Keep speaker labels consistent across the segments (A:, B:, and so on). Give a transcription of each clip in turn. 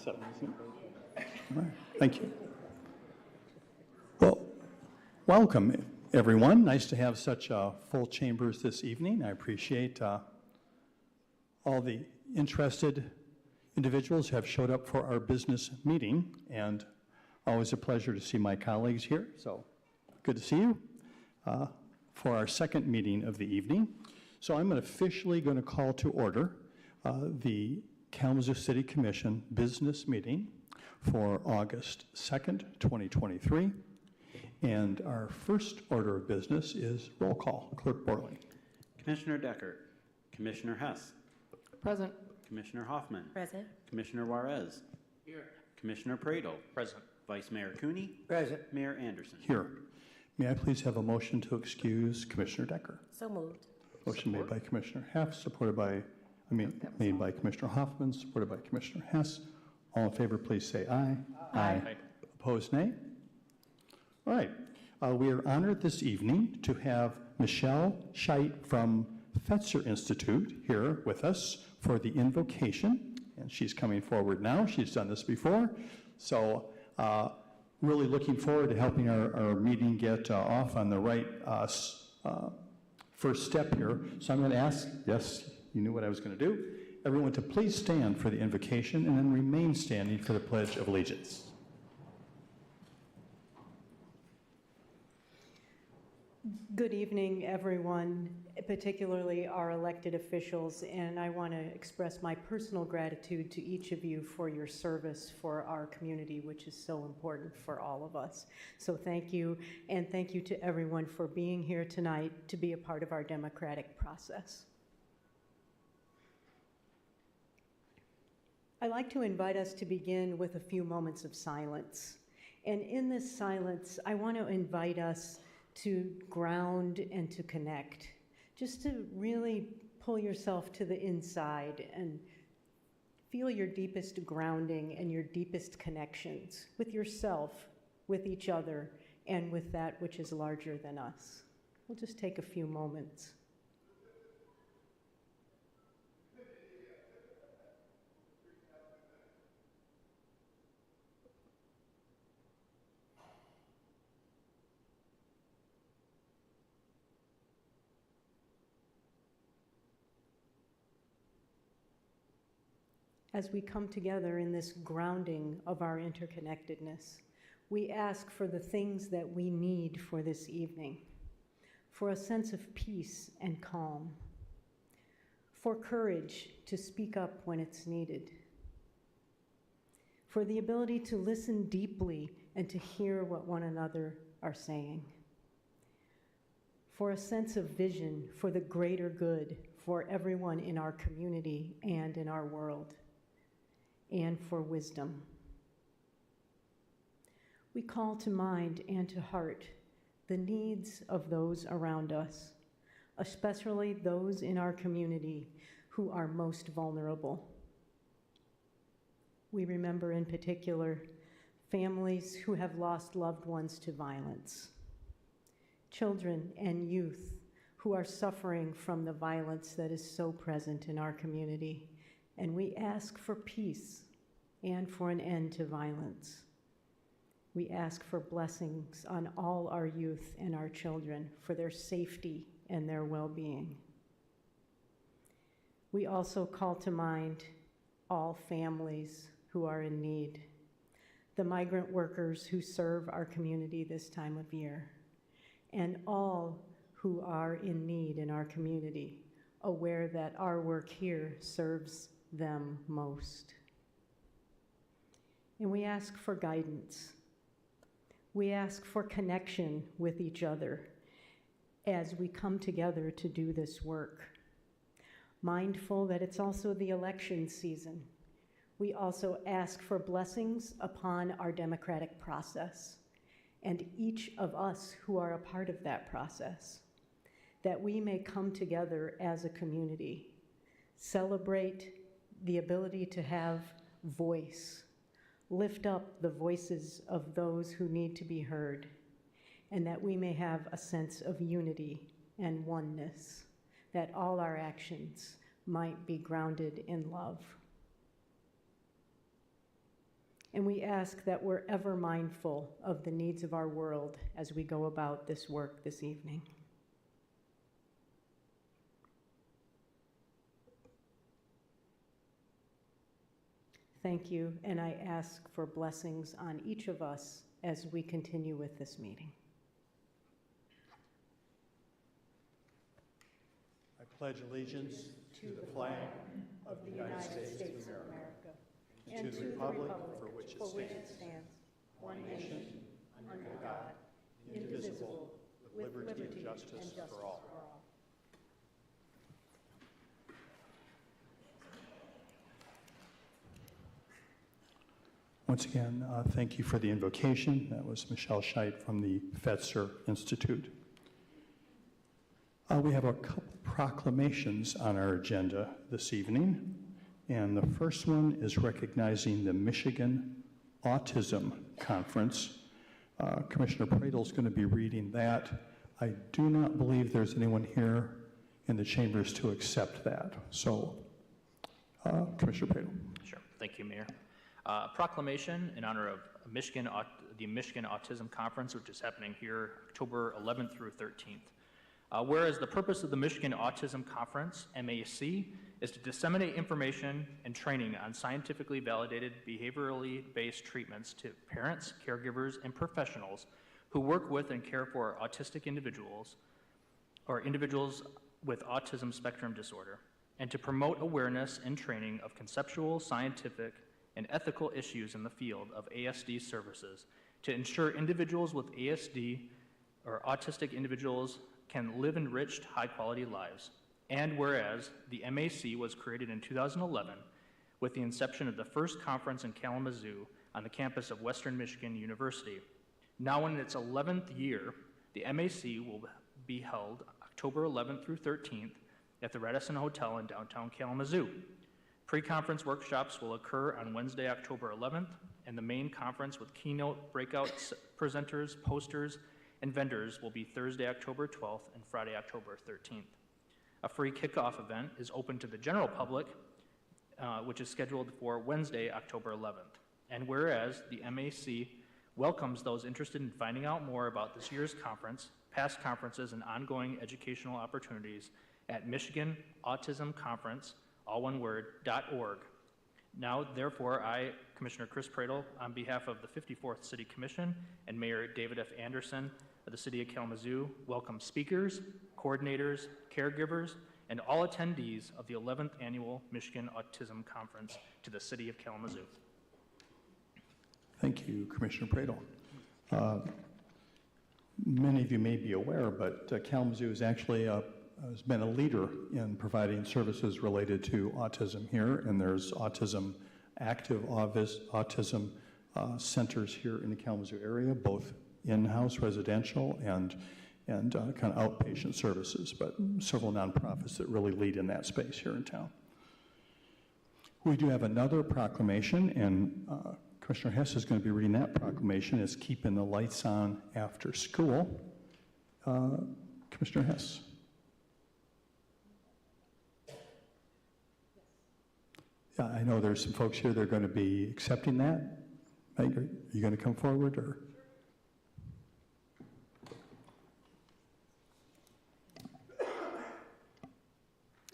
A: 7, isn't it? All right, thank you. Well, welcome, everyone. Nice to have such full chambers this evening. I appreciate all the interested individuals who have showed up for our business meeting, and always a pleasure to see my colleagues here, so good to see you for our second meeting of the evening. So I'm officially going to call to order the Kalamazoo City Commission business meeting for August 2nd, 2023. And our first order of business is roll call. Clerk Borling.
B: Commissioner Decker. Commissioner Hess.
C: Present.
B: Commissioner Hoffman.
D: Present.
B: Commissioner Juarez.
C: Here.
B: Commissioner Pradel.
C: Present.
B: Vice Mayor Cooney.
C: Present.
B: Mayor Anderson.
A: Here. May I please have a motion to excuse Commissioner Decker?
D: So moved.
A: Motion made by Commissioner Heff, made by Commissioner Hoffman, supported by Commissioner Hess. All in favor, please say aye.
C: Aye.
A: Opposed, nay? All right. We are honored this evening to have Michelle Scheidt from Fetzer Institute here with us for the invocation, and she's coming forward now. She's done this before. So really looking forward to helping our meeting get off on the right first step here. So I'm going to ask, yes, you knew what I was going to do, everyone to please stand for the invocation and then remain standing for the Pledge of Allegiance.
E: Good evening, everyone, particularly our elected officials, and I want to express my personal gratitude to each of you for your service for our community, which is so important for all of us. So thank you, and thank you to everyone for being here tonight to be a part of our democratic process. I'd like to invite us to begin with a few moments of silence. And in this silence, I want to invite us to ground and to connect, just to really pull yourself to the inside and feel your deepest grounding and your deepest connections with yourself, with each other, and with that which is larger than us. We'll just take a few moments. As we come together in this grounding of our interconnectedness, we ask for the things that we need for this evening, for a sense of peace and calm, for courage to speak up when it's needed, for the ability to listen deeply and to hear what one another are saying, for a sense of vision for the greater good for everyone in our community and in our world, and for wisdom. We call to mind and to heart the needs of those around us, especially those in our community who are most vulnerable. We remember in particular families who have lost loved ones to violence, children and youth who are suffering from the violence that is so present in our community. And we ask for peace and for an end to violence. We ask for blessings on all our youth and our children for their safety and their well-being. We also call to mind all families who are in need, the migrant workers who serve our community this time of year, and all who are in need in our community, aware that our work here serves them most. And we ask for guidance. We ask for connection with each other as we come together to do this work. Mindful that it's also the election season, we also ask for blessings upon our democratic process and each of us who are a part of that process, that we may come together as a community, celebrate the ability to have voice, lift up the voices of those who need to be heard, and that we may have a sense of unity and oneness, that all our actions might be grounded in love. And we ask that we're ever mindful of the needs of our world as we go about this work this evening. Thank you, and I ask for blessings on each of us as we continue with this meeting.
A: I pledge allegiance to the flag
E: Of the United States of America, and to the republic for which it stands, one nation, under God, indivisible, with liberty and justice for all.
A: Once again, thank you for the invocation. That was Michelle Scheit from the Fetzer Institute. We have a couple proclamations on our agenda this evening, and the first one is recognizing the Michigan Autism Conference. Commissioner Pradel is going to be reading that. I do not believe there's anyone here in the chambers to accept that. So, Commissioner Pradel.
C: Sure. Thank you, Mayor. Proclamation in honor of the Michigan Autism Conference, which is happening here October 11th through 13th. Whereas the purpose of the Michigan Autism Conference, MAC, is to disseminate information and training on scientifically validated, behaviorally based treatments to parents, caregivers, and professionals who work with and care for autistic individuals or individuals with autism spectrum disorder, and to promote awareness and training of conceptual, scientific, and ethical issues in the field of ASD services to ensure individuals with ASD or autistic individuals can live enriched, high-quality lives. And whereas the MAC was created in 2011 with the inception of the first conference in Kalamazoo on the campus of Western Michigan University. Now in its 11th year, the MAC will be held October 11th through 13th at the Radisson Hotel in downtown Kalamazoo. Pre-conference workshops will occur on Wednesday, October 11th, and the main conference with keynote breakout presenters, posters, and vendors will be Thursday, October 12th and Friday, October 13th. A free kickoff event is open to the general public, which is scheduled for Wednesday, October 11th. And whereas the MAC welcomes those interested in finding out more about this year's conference, past conferences, and ongoing educational opportunities at Michigan Autism Conference, all one word, .org. Now, therefore, I, Commissioner Chris Pradel, on behalf of the 54th City Commission and Mayor David F. Anderson of the City of Kalamazoo, welcome speakers, coordinators, caregivers, and all attendees of the 11th Annual Michigan Autism Conference to the City of Kalamazoo.
A: Thank you, Commissioner Pradel. Many of you may be aware, but Kalamazoo is actually has been a leader in providing services related to autism here, and there's active autism centers here in the Kalamazoo area, both in-house residential and kind of outpatient services, but several nonprofits that really lead in that space here in town. We do have another proclamation, and Commissioner Hess is going to be reading that proclamation. It's keeping the lights on after school. Commissioner Hess. Yeah, I know there's some folks here that are going to be accepting that. Are you going to come forward, or?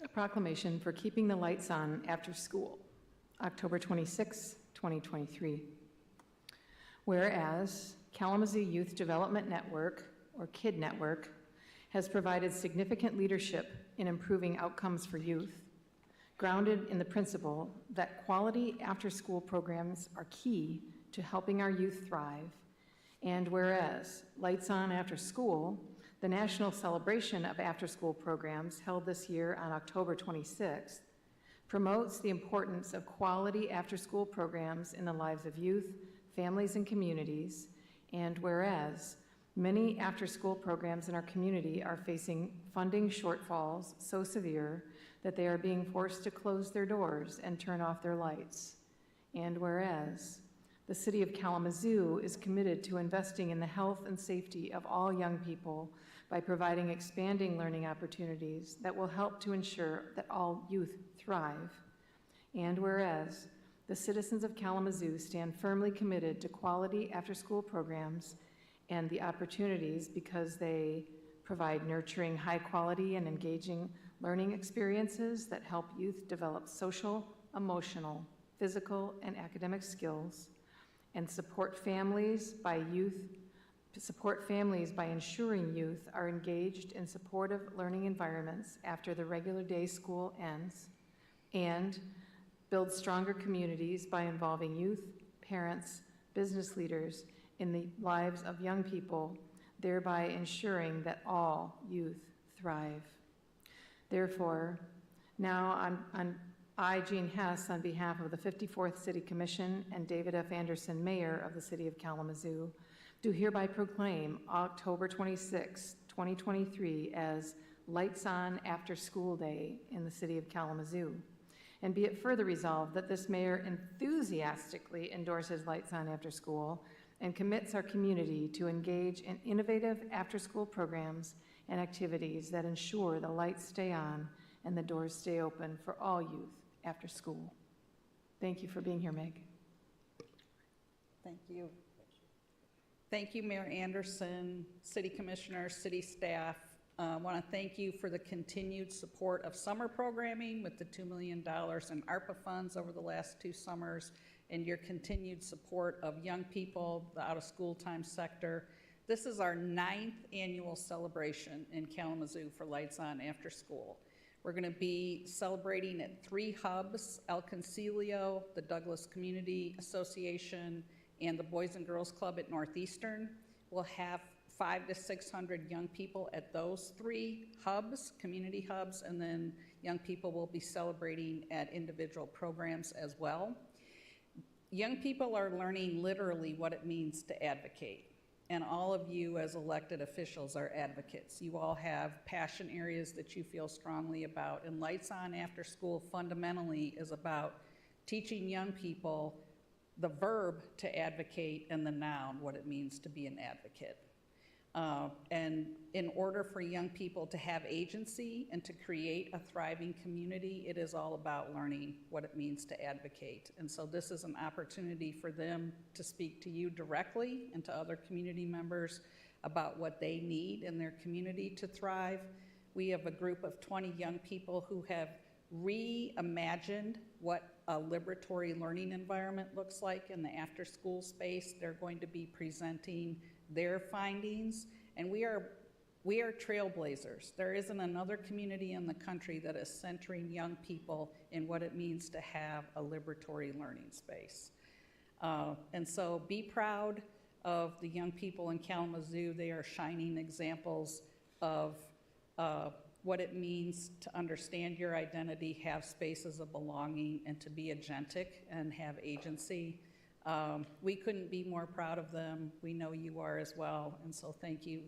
D: A proclamation for keeping the lights on after school, October 26, 2023. Whereas Kalamazoo Youth Development Network, or KID Network, has provided significant leadership in improving outcomes for youth, grounded in the principle that quality after-school programs are key to helping our youth thrive, and whereas Lights On After School, the national celebration of after-school programs held this year on October 26th, promotes the importance of quality after-school programs in the lives of youth, families, and communities, and whereas many after-school programs in our community are facing funding shortfalls so severe that they are being forced to close their doors and turn off their lights. And whereas the City of Kalamazoo is committed to investing in the health and safety of all young people by providing expanding learning opportunities that will help to ensure that all youth thrive. And whereas the citizens of Kalamazoo stand firmly committed to quality after-school programs and the opportunities because they provide nurturing, high-quality, and engaging learning experiences that help youth develop social, emotional, physical, and academic skills, and support families by ensuring youth are engaged in supportive learning environments after the regular day school ends, and build stronger communities by involving youth, parents, business leaders in the lives of young people, thereby ensuring that all youth thrive. Therefore, now I, Jean Hess, on behalf of the 54th City Commission and David F. Anderson, Mayor of the City of Kalamazoo, do hereby proclaim October 26, 2023 as Lights On After School Day in the City of Kalamazoo. And be it further resolved that this mayor enthusiastically endorses Lights On After School and commits our community to engage in innovative after-school programs and activities that ensure the lights stay on and the doors stay open for all youth after school. Thank you for being here, Meg.
F: Thank you. Thank you, Mayor Anderson, City Commissioners, City staff. I want to thank you for the continued support of summer programming with the $2 million in ARPA funds over the last 2 summers, and your continued support of young people, the out-of-school time sector. This is our 9th annual celebration in Kalamazoo for Lights On After School. We're going to be celebrating at 3 hubs: El Concilio, the Douglas Community Association, and the Boys and Girls Club at Northeastern. We'll have 500 to 600 young people at those 3 hubs, community hubs, and then young people will be celebrating at individual programs as well. Young people are learning literally what it means to advocate, and all of you as elected officials are advocates. You all have passion areas that you feel strongly about, and Lights On After School fundamentally is about teaching young people the verb to advocate and the noun, what it means to be an advocate. And in order for young people to have agency and to create a thriving community, it is all about learning what it means to advocate. And so this is an opportunity for them to speak to you directly and to other community members about what they need in their community to thrive. We have a group of 20 young people who have reimagined what a liberatory learning environment looks like in the after-school space. They're going to be presenting their findings, and we are trailblazers. There isn't another community in the country that is centering young people in what it means to have a liberatory learning space. And so be proud of the young people in Kalamazoo. They are shining examples of what it means to understand your identity, have spaces of belonging, and to be agentic and have agency. We couldn't be more proud of them. We know you are as well, and so thank you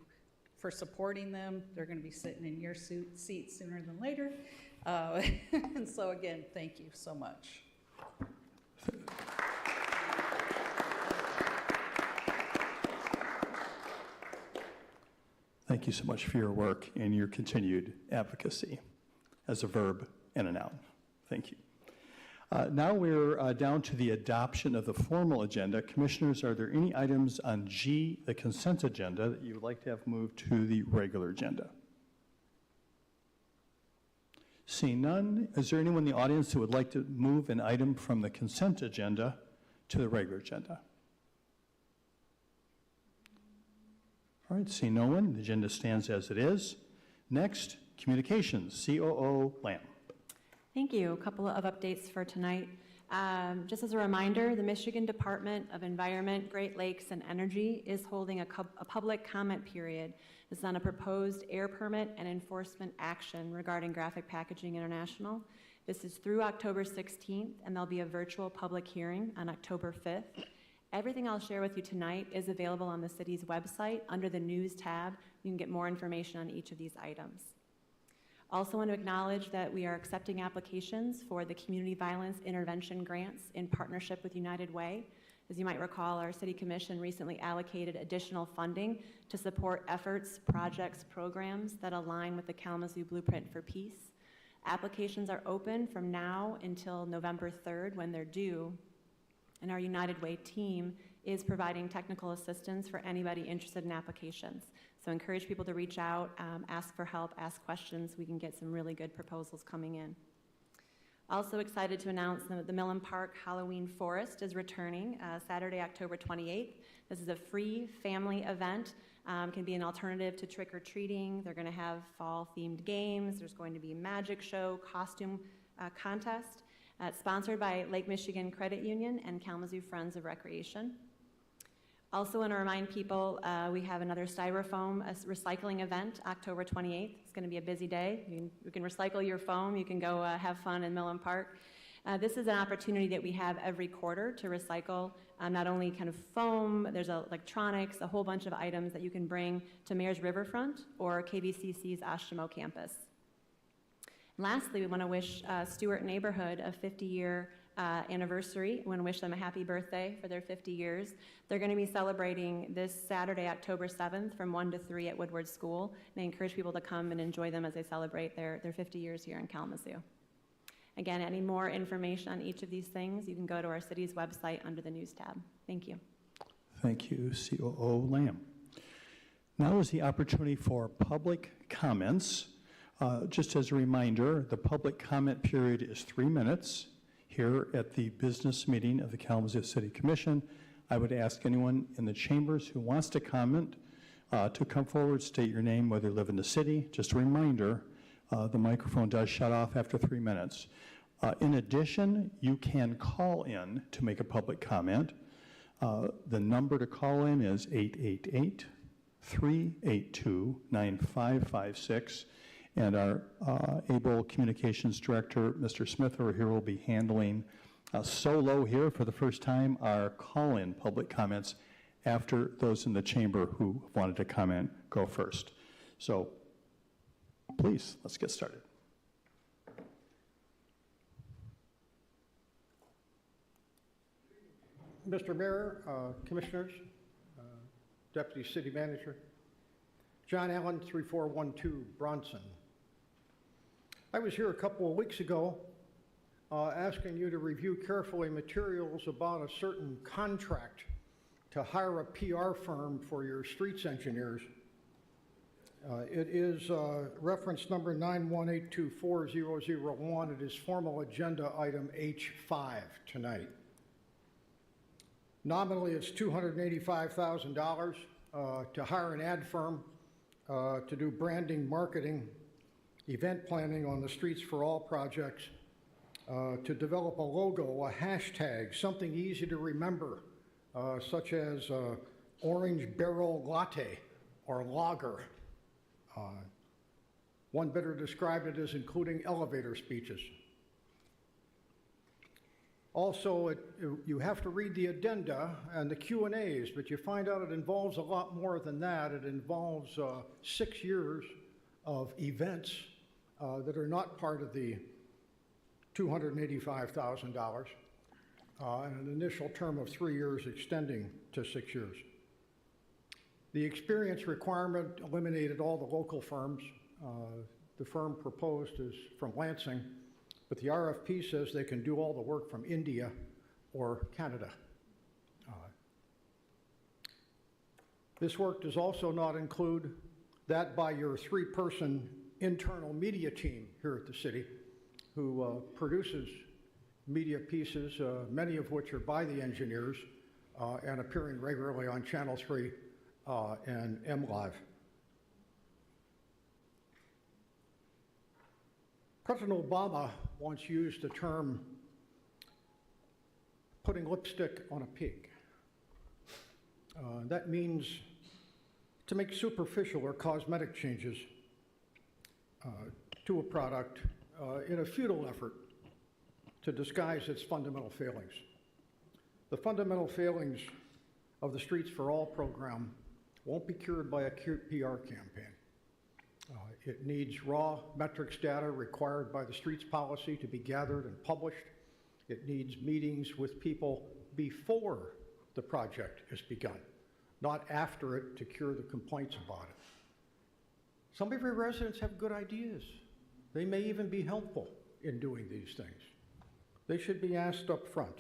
F: for supporting them. They're going to be sitting in your seat sooner than later. And so again, thank you so much.
A: Thank you so much for your work and your continued advocacy as a verb and a noun. Thank you. Now we're down to the adoption of the formal agenda. Commissioners, are there any items on G, the consent agenda, that you would like to have moved to the regular agenda? Seeing none, is there anyone in the audience who would like to move an item from the consent agenda to the regular agenda? All right, seeing no one, the agenda stands as it is. Next, communications, COO Lamb.
G: Thank you. A couple of updates for tonight. Just as a reminder, the Michigan Department of Environment, Great Lakes, and Energy is holding a public comment period. This is on a proposed air permit and enforcement action regarding Graphic Packaging International. This is through October 16th, and there'll be a virtual public hearing on October 5th. Everything I'll share with you tonight is available on the city's website under the News tab. You can get more information on each of these items. Also want to acknowledge that we are accepting applications for the Community Violence Intervention Grants in partnership with United Way. As you might recall, our City Commission recently allocated additional funding to support efforts, projects, programs that align with the Kalamazoo Blueprint for Peace. Applications are open from now until November 3rd when they're due, and our United Way team is providing technical assistance for anybody interested in applications. So encourage people to reach out, ask for help, ask questions. We can get some really good proposals coming in. Also excited to announce that the Millen Park Halloween Forest is returning Saturday, October 28th. This is a free family event. Can be an alternative to trick-or-treating. They're going to have fall-themed games. There's going to be a magic show, costume contest. It's sponsored by Lake Michigan Credit Union and Kalamazoo Friends of Recreation. Also want to remind people we have another styrofoam recycling event October 28th. It's going to be a busy day. You can recycle your foam. You can go have fun in Millen Park. This is an opportunity that we have every quarter to recycle not only kind of foam, there's electronics, a whole bunch of items that you can bring to Mayor's Riverfront or KVCC's Ashimo campus. And lastly, we want to wish Stewart Neighborhood a 50-year anniversary. We want to wish them a happy birthday for their 50 years. They're going to be celebrating this Saturday, October 7th from 1 to 3 at Woodward School. And I encourage people to come and enjoy them as they celebrate their 50 years here in Kalamazoo. Again, any more information on each of these things, you can go to our city's website under the News tab. Thank you.
A: Thank you, COO Lamb. Now is the opportunity for public comments. Just as a reminder, the public comment period is 3 minutes. Here at the business meeting of the Kalamazoo City Commission, I would ask anyone in the chambers who wants to comment to come forward, state your name, whether you live in the city. Just a reminder, the microphone does shut off after 3 minutes. In addition, you can call in to make a public comment. The number to call in is 888-382-9556. And our able communications director, Mr. Smith, over here will be handling solo here for the first time our call-in public comments after those in the chamber who wanted to comment go first. So please, let's get started.
H: Mr. Mayor, Commissioners, Deputy City Manager, John Allen, 3412 Bronson. I was here a couple of weeks ago asking you to review carefully materials about a certain contract to hire a PR firm for your streets engineers. It is reference number 91824-001. It is formal agenda item H5 tonight. Nominally, it's $285,000 to hire an ad firm to do branding, marketing, event planning on the Streets for All projects, to develop a logo, a hashtag, something easy to remember, such as orange barrel latte or lager. One bidder described it as including elevator speeches. Also, you have to read the addenda and the Q&As, but you find out it involves a lot more than that. It involves 6 years of events that are not part of the $285,000, and an initial term of 3 years extending to 6 years. The experience requirement eliminated all the local firms. The firm proposed is from Lansing, but the RFP says they can do all the work from India or Canada. This work does also not include that by your 3-person internal media team here at the city who produces media pieces, many of which are by the engineers and appearing regularly on Channel 3 and MLive. President Obama once used the term putting lipstick on a pig. That means to make superficial or cosmetic changes to a product in a futile effort to disguise its fundamental failings. The fundamental failings of the Streets for All program won't be cured by a cute PR campaign. It needs raw metrics data required by the streets policy to be gathered and published. It needs meetings with people before the project is begun, not after it to cure the complaints about it. Some of your residents have good ideas. They may even be helpful in doing these things. They should be asked up front.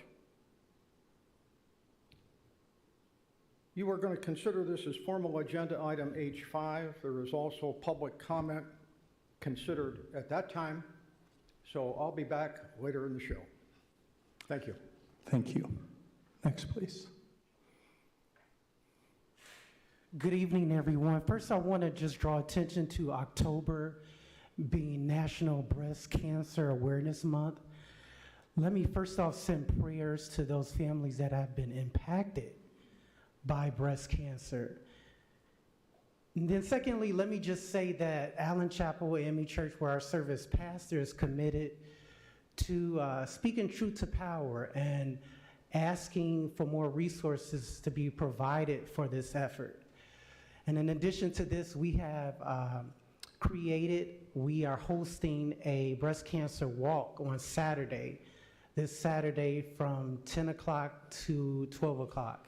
H: You are going to consider this as formal agenda item H5. There is also public comment considered at that time. So I'll be back later in the show. Thank you.
A: Thank you. Next, please.
I: Good evening, everyone. First, I want to just draw attention to October being National Breast Cancer Awareness Month. Let me first off send prayers to those families that have been impacted by breast cancer. And then secondly, let me just say that Allen Chapel AME Church, where our service pastor is committed to speaking truth to power and asking for more resources to be provided for this effort. And in addition to this, we have we are hosting a breast cancer walk on Saturday, this Saturday from 10 o'clock to 12 o'clock.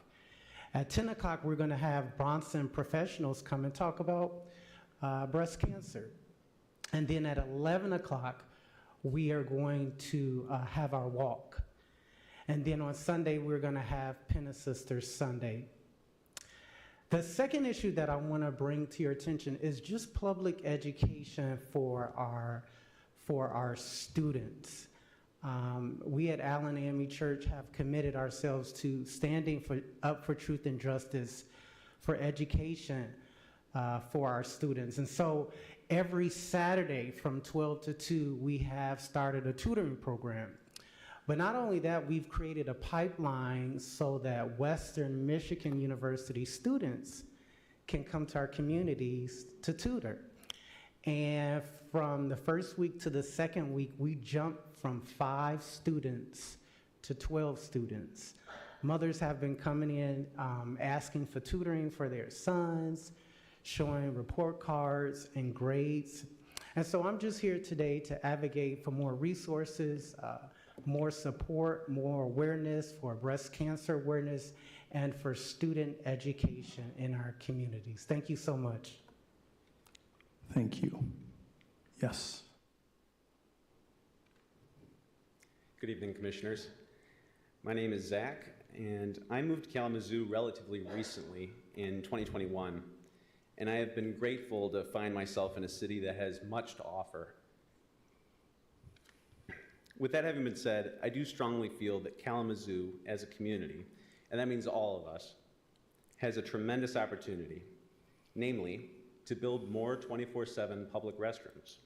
I: At 10 o'clock, we're going to have Bronson professionals come and talk about breast cancer. And then at 11 o'clock, we are going to have our walk. And then on Sunday, we're going to have Penna Sisters Sunday. The second issue that I want to bring to your attention is just public education for our students. We at Allen AME Church have committed ourselves to standing up for truth and justice for education for our students. And so every Saturday from 12 to 2, we have started a tutoring program. But not only that, we've created a pipeline so that Western Michigan University students can come to our communities to tutor. And from the first week to the second week, we jumped from 5 students to 12 students. Mothers have been coming in asking for tutoring for their sons, showing report cards and grades. And so I'm just here today to advocate for more resources, more support, more awareness for breast cancer awareness, and for student education in our communities. Thank you so much.
A: Thank you. Yes.
J: Good evening, Commissioners. My name is Zach, and I moved to Kalamazoo relatively recently in 2021, and I have been grateful to find myself in a city that has much to offer. With that having been said, I do strongly feel that Kalamazoo as a community, and that means all of us, has a tremendous opportunity, namely, to build more 24/7 public restrooms.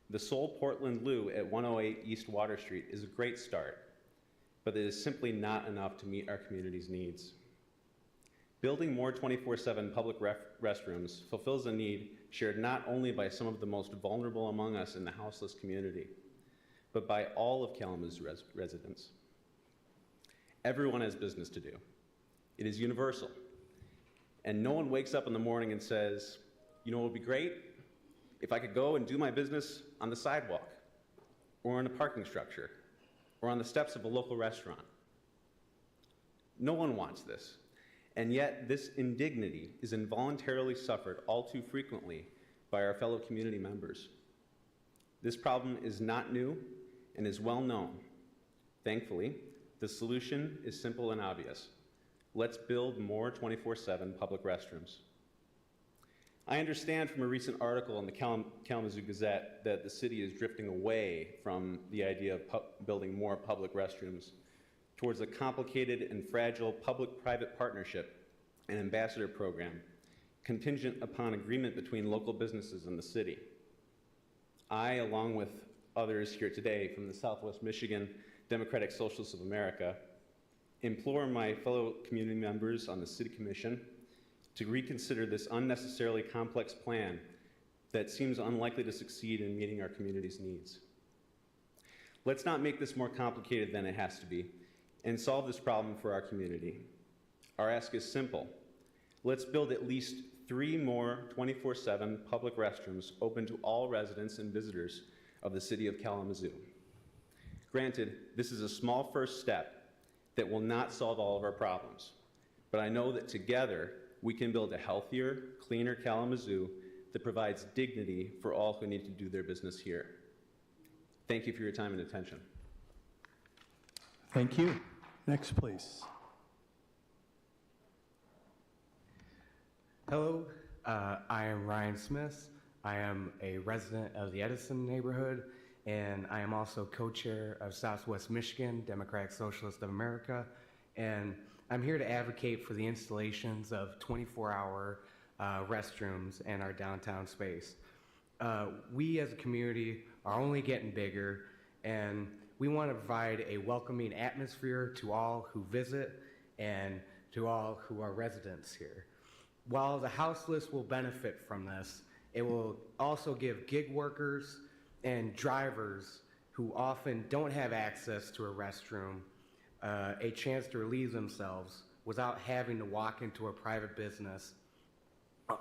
J: The Seoul Portland Loo at 108 East Water Street is a great start, but it is simply not enough to meet our community's needs. Building more 24/7 public restrooms fulfills a need shared not only by some of the most vulnerable among us in the houseless community, but by all of Kalamazoo residents. Everyone has business to do. It is universal. And no one wakes up in the morning and says, you know what would be great? If I could go and do my business on the sidewalk, or in a parking structure, or on the steps of a local restaurant. No one wants this. And yet this indignity is involuntarily suffered all too frequently by our fellow community members. This problem is not new and is well known. Thankfully, the solution is simple and obvious. Let's build more 24/7 public restrooms. I understand from a recent article in the Kalamazoo Gazette that the city is drifting away from the idea of building more public restrooms towards a complicated and fragile public-private partnership and ambassador program contingent upon agreement between local businesses and the city. I, along with others here today from the Southwest Michigan Democratic Socialists of America, implore my fellow community members on the City Commission to reconsider this unnecessarily complex plan that seems unlikely to succeed in meeting our community's needs. Let's not make this more complicated than it has to be and solve this problem for our community. Our ask is simple. Let's build at least 3 more 24/7 public restrooms open to all residents and visitors of the city of Kalamazoo. Granted, this is a small first step that will not solve all of our problems, but I know that together we can build a healthier, cleaner Kalamazoo that provides dignity for all who need to do their business here. Thank you for your time and attention.
A: Thank you. Next, please.
K: Hello, I am Ryan Smith. I am a resident of the Edison neighborhood, and I am also co-chair of Southwest Michigan Democratic Socialist of America. And I'm here to advocate for the installations of 24-hour restrooms in our downtown space. We as a community are only getting bigger, and we want to provide a welcoming atmosphere to all who visit and to all who are residents here. While the houseless will benefit from this, it will also give gig workers and drivers who often don't have access to a restroom a chance to relieve themselves without having to walk into a private business.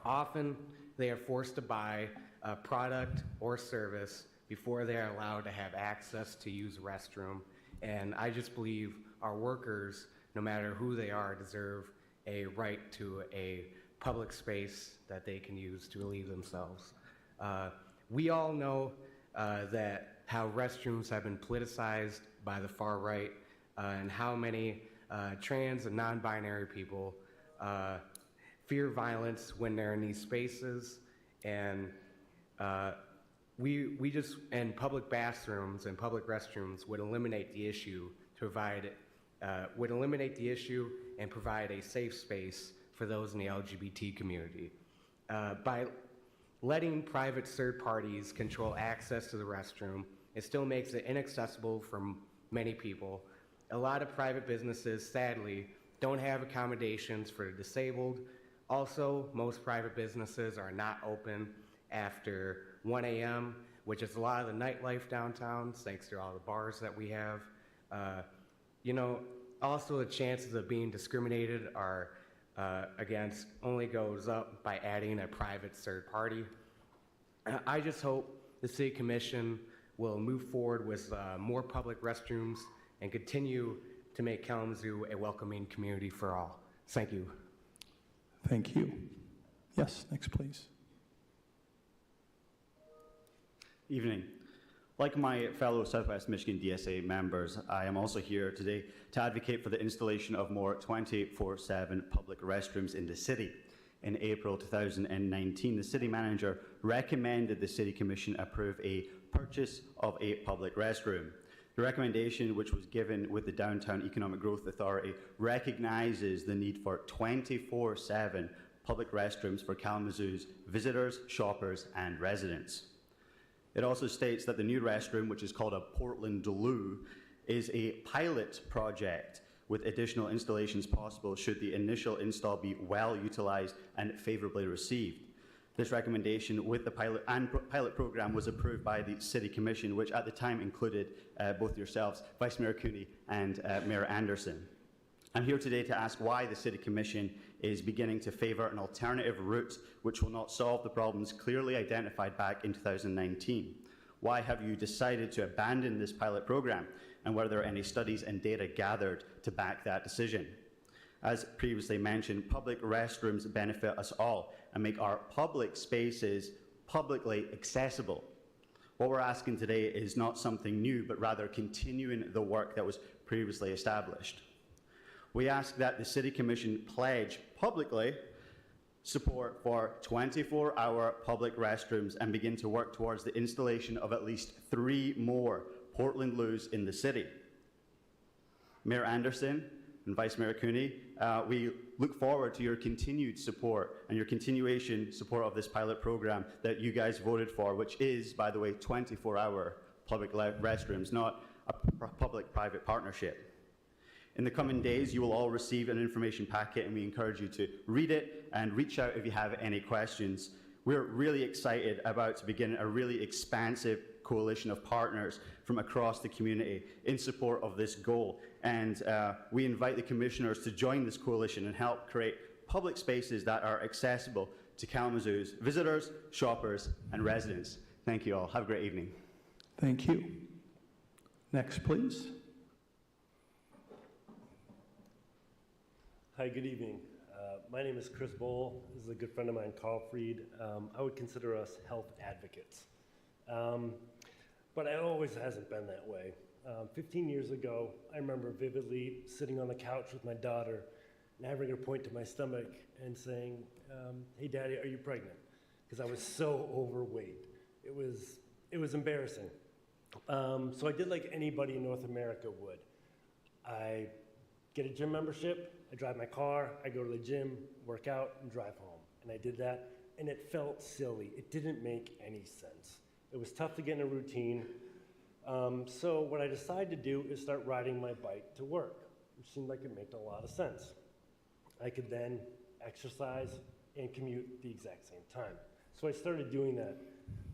K: Often, they are forced to buy a product or service before they are allowed to have access to use a restroom. And I just believe our workers, no matter who they are, deserve a right to a public space that they can use to relieve themselves. We all know that how restrooms have been politicized by the far right, and how many trans and non-binary people fear violence when they're in these spaces, and and public bathrooms and public restrooms would eliminate the issue and provide a safe space for those in the LGBT community. By letting private third parties control access to the restroom, it still makes it inaccessible for many people. A lot of private businesses, sadly, don't have accommodations for the disabled. Also, most private businesses are not open after 1 a.m., which is a lot of the nightlife downtown, thanks to all the bars that we have. Also the chances of being discriminated are against only goes up by adding a private third party. I just hope the City Commission will move forward with more public restrooms and continue to make Kalamazoo a welcoming community for all. Thank you.
A: Thank you. Yes, next, please.
B: Evening. Like my fellow Southwest Michigan DSA members, I am also here today to advocate for the installation of more 24/7 public restrooms in the city. In April 2019, the city manager recommended the City Commission approve a purchase of a public restroom. The recommendation, which was given with the Downtown Economic Growth Authority, recognises the need for 24/7 public restrooms for Kalamazoo's visitors, shoppers and residents. It also states that the new restroom, which is called a Portland Loo, is a pilot project with additional installations possible should the initial install be well utilised and favourably received. This recommendation with the pilot program was approved by the City Commission, which at the time included both yourselves, Vice Mayor Cooney and Mayor Anderson. I'm here today to ask why the City Commission is beginning to favour an alternative route which will not solve the problems clearly identified back in 2019. Why have you decided to abandon this pilot programme, and were there any studies and data gathered to back that decision? As previously mentioned, public restrooms benefit us all and make our public spaces publicly accessible. What we're asking today is not something new, but rather continuing the work that was previously established. We ask that the City Commission pledge publicly support for 24-hour public restrooms and begin to work towards the installation of at least 3 more Portland Loos in the city. Mayor Anderson and Vice Mayor Cooney, we look forward to your continued support and your continuation support of this pilot program that you guys voted for, which is, by the way, 24-hour public restrooms, not a public-private partnership. In the coming days, you will all receive an information packet, and we encourage you to read it and reach out if you have any questions. We're really excited about to begin a really expansive coalition of partners from across the community in support of this goal. And we invite the commissioners to join this coalition and help create public spaces that are accessible to Kalamazoo's visitors, shoppers, and residents. Thank you all. Have a great evening.
A: Thank you. Next, please.
L: Hi, good evening. My name is Chris Bowl. This is a good friend of mine, Carl Fried. I would consider us health advocates. But it always hasn't been that way. 15 years ago, I remember vividly sitting on the couch with my daughter and having her point to my stomach and saying, hey, Daddy, are you pregnant? Because I was so overweight. It was embarrassing. So I did like anybody in North America would. I get a gym membership, I drive my car, I go to the gym, work out, and drive home. And I did that, and it felt silly. It didn't make any sense. It was tough to get in a routine. So what I decided to do is start riding my bike to work, which seemed like it made a lot of sense. I could then exercise and commute at the exact same time. So I started doing that.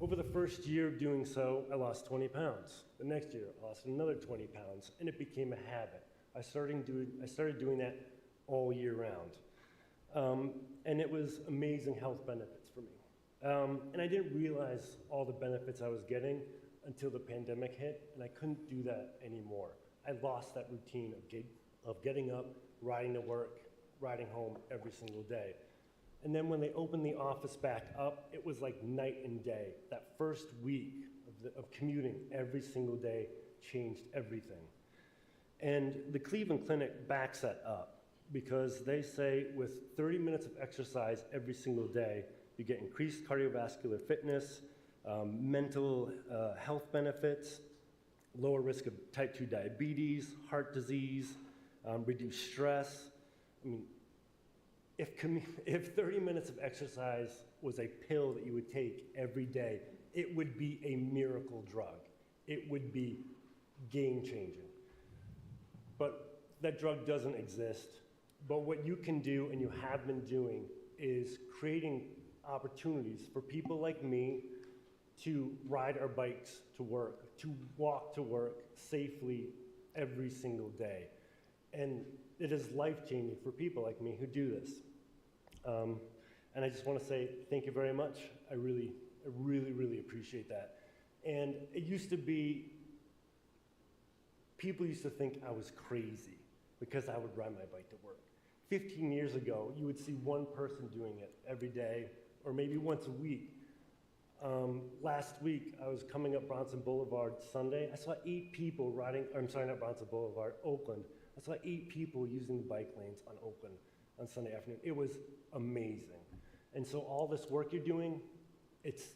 L: Over the first year of doing so, I lost 20 pounds. The next year, I lost another 20 pounds, and it became a habit. I started doing that all year round. And it was amazing health benefits for me. And I didn't realize all the benefits I was getting until the pandemic hit, and I couldn't do that anymore. I lost that routine of getting up, riding to work, riding home every single day. And then when they opened the office back up, it was like night and day. That first week of commuting every single day changed everything. And the Cleveland Clinic backs that up because they say with 30 minutes of exercise every single day, you get increased cardiovascular fitness, mental health benefits, lower risk of type 2 diabetes, heart disease, reduced stress. I mean, if 30 minutes of exercise was a pill that you would take every day, it would be a miracle drug. It would be game-changing. But that drug doesn't exist. But what you can do, and you have been doing, is creating opportunities for people like me to ride our bikes to work, to walk to work safely every single day. And it is life-changing for people like me who do this. And I just want to say thank you very much. I really appreciate that. And it used to be, people used to think I was crazy because I would ride my bike to work. 15 years ago, you would see one person doing it every day or maybe once a week. Last week, I was coming up Bronson Boulevard Sunday. I saw 8 people riding, not Bronson Boulevard, Oakland. I saw 8 people using the bike lanes on Oakland on Sunday afternoon. It was amazing. And so all this work you're doing, it's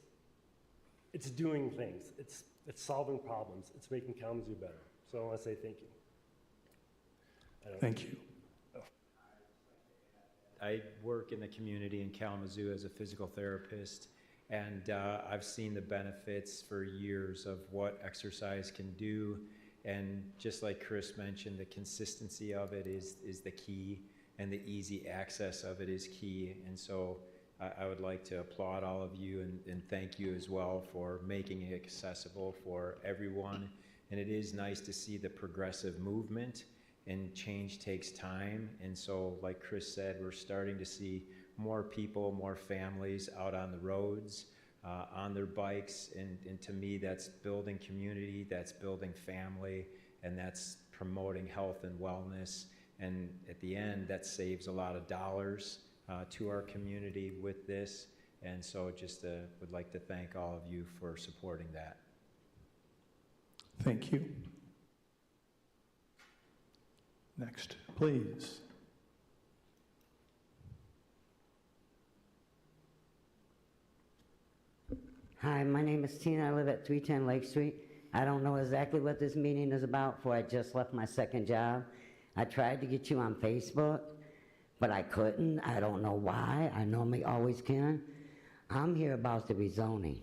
L: doing things. It's solving problems. It's making Kalamazoo better. So I want to say thank you.
A: Thank you.
M: I work in the community in Kalamazoo as a physical therapist, and I've seen the benefits for years of what exercise can do. And just like Chris mentioned, the consistency of it is the key, and the easy access of it is key. And so I would like to applaud all of you and thank you as well for making it accessible for everyone. And it is nice to see the progressive movement, and change takes time. And so, like Chris said, we're starting to see more people, more families out on the roads, on their bikes. And to me, that's building community, that's building family, and that's promoting health and wellness. And at the end, that saves a lot of dollars to our community with this. And so just would like to thank all of you for supporting that.
A: Thank you. Next, please.
N: Hi, my name is Tina. I live at 310 Lake Street. I don't know exactly what this meeting is about, for I just left my second job. I tried to get you on Facebook, but I couldn't. I don't know why. I normally always can. I'm here about the rezoning.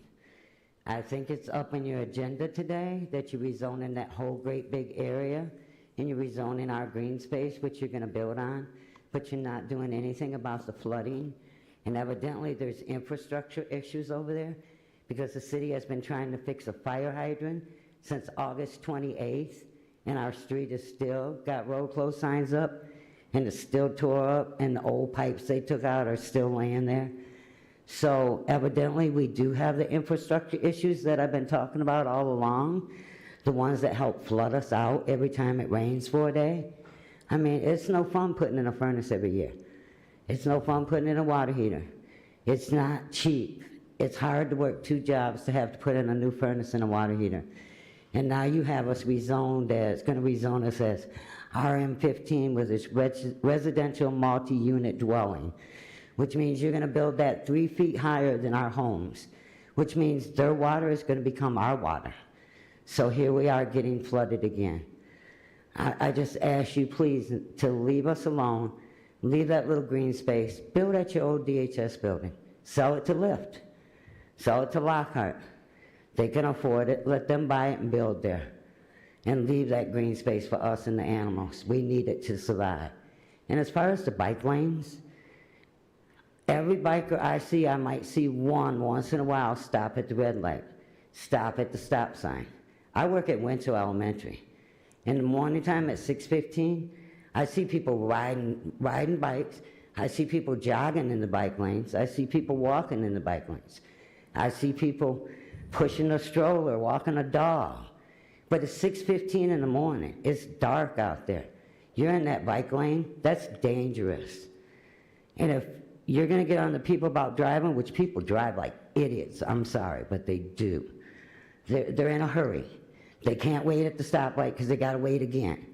N: I think it's up in your agenda today that you're rezoning that whole great big area, and you're rezoning our green space, which you're going to build on, but you're not doing anything about the flooding. And evidently there's infrastructure issues over there, because the city has been trying to fix a fire hydrant since August 28th, and our street is still got road closed signs up, and it's still tore up, and the old pipes they took out are still laying there. So evidently we do have the infrastructure issues that I've been talking about all along, the ones that help flood us out every time it rains for a day. I mean, it's no fun putting in a furnace every year. It's no fun putting in a water heater. It's not cheap. It's hard to work 2 jobs to have to put in a new furnace and a water heater. And now you have us rezoned as, going to rezone us as RM15 with its residential multi-unit dwelling, which means you're going to build that 3 feet higher than our homes, which means their water is going to become our water. So here we are getting flooded again. I just ask you, please, to leave us alone, leave that little green space, build at your old DHS building, sell it to Lyft, sell it to Lockhart. They can afford it, let them buy it and build there. And leave that green space for us and the animals. We need it to survive. And as far as the bike lanes, every biker I see, I might see one once in a while stop at the red light, stop at the stop sign. I work at Winter Elementary. In the morning time at 6:15, I see people riding bikes. I see people jogging in the bike lanes. I see people walking in the bike lanes. I see people pushing a stroller, walking a dog. But it's 6:15 in the morning. It's dark out there. You're in that bike lane, that's dangerous. And if you're gonna get on the people about driving, which people drive like idiots, I'm sorry, but they do. They're in a hurry. They can't wait at the stoplight because they gotta wait again.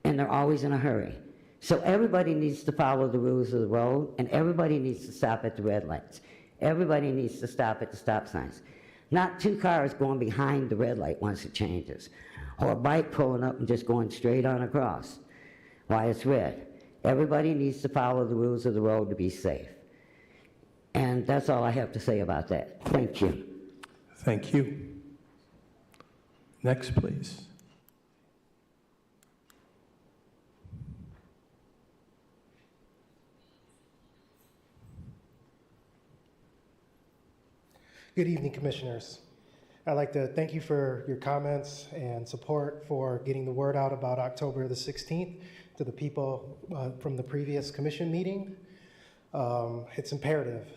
N: And they're always in a hurry. So everybody needs to follow the rules of the road, and everybody needs to stop at the red lights. Everybody needs to stop at the stop signs. Not 2 cars going behind the red light once it changes, or a bike pulling up and just going straight on across while it's red. Everybody needs to follow the rules of the road to be safe. And that's all I have to say about that. Thank you.
A: Thank you. Next, please.
O: Good evening, Commissioners. I'd like to thank you for your comments and support for getting the word out about October the 16th to the people from the previous commission meeting. It's imperative.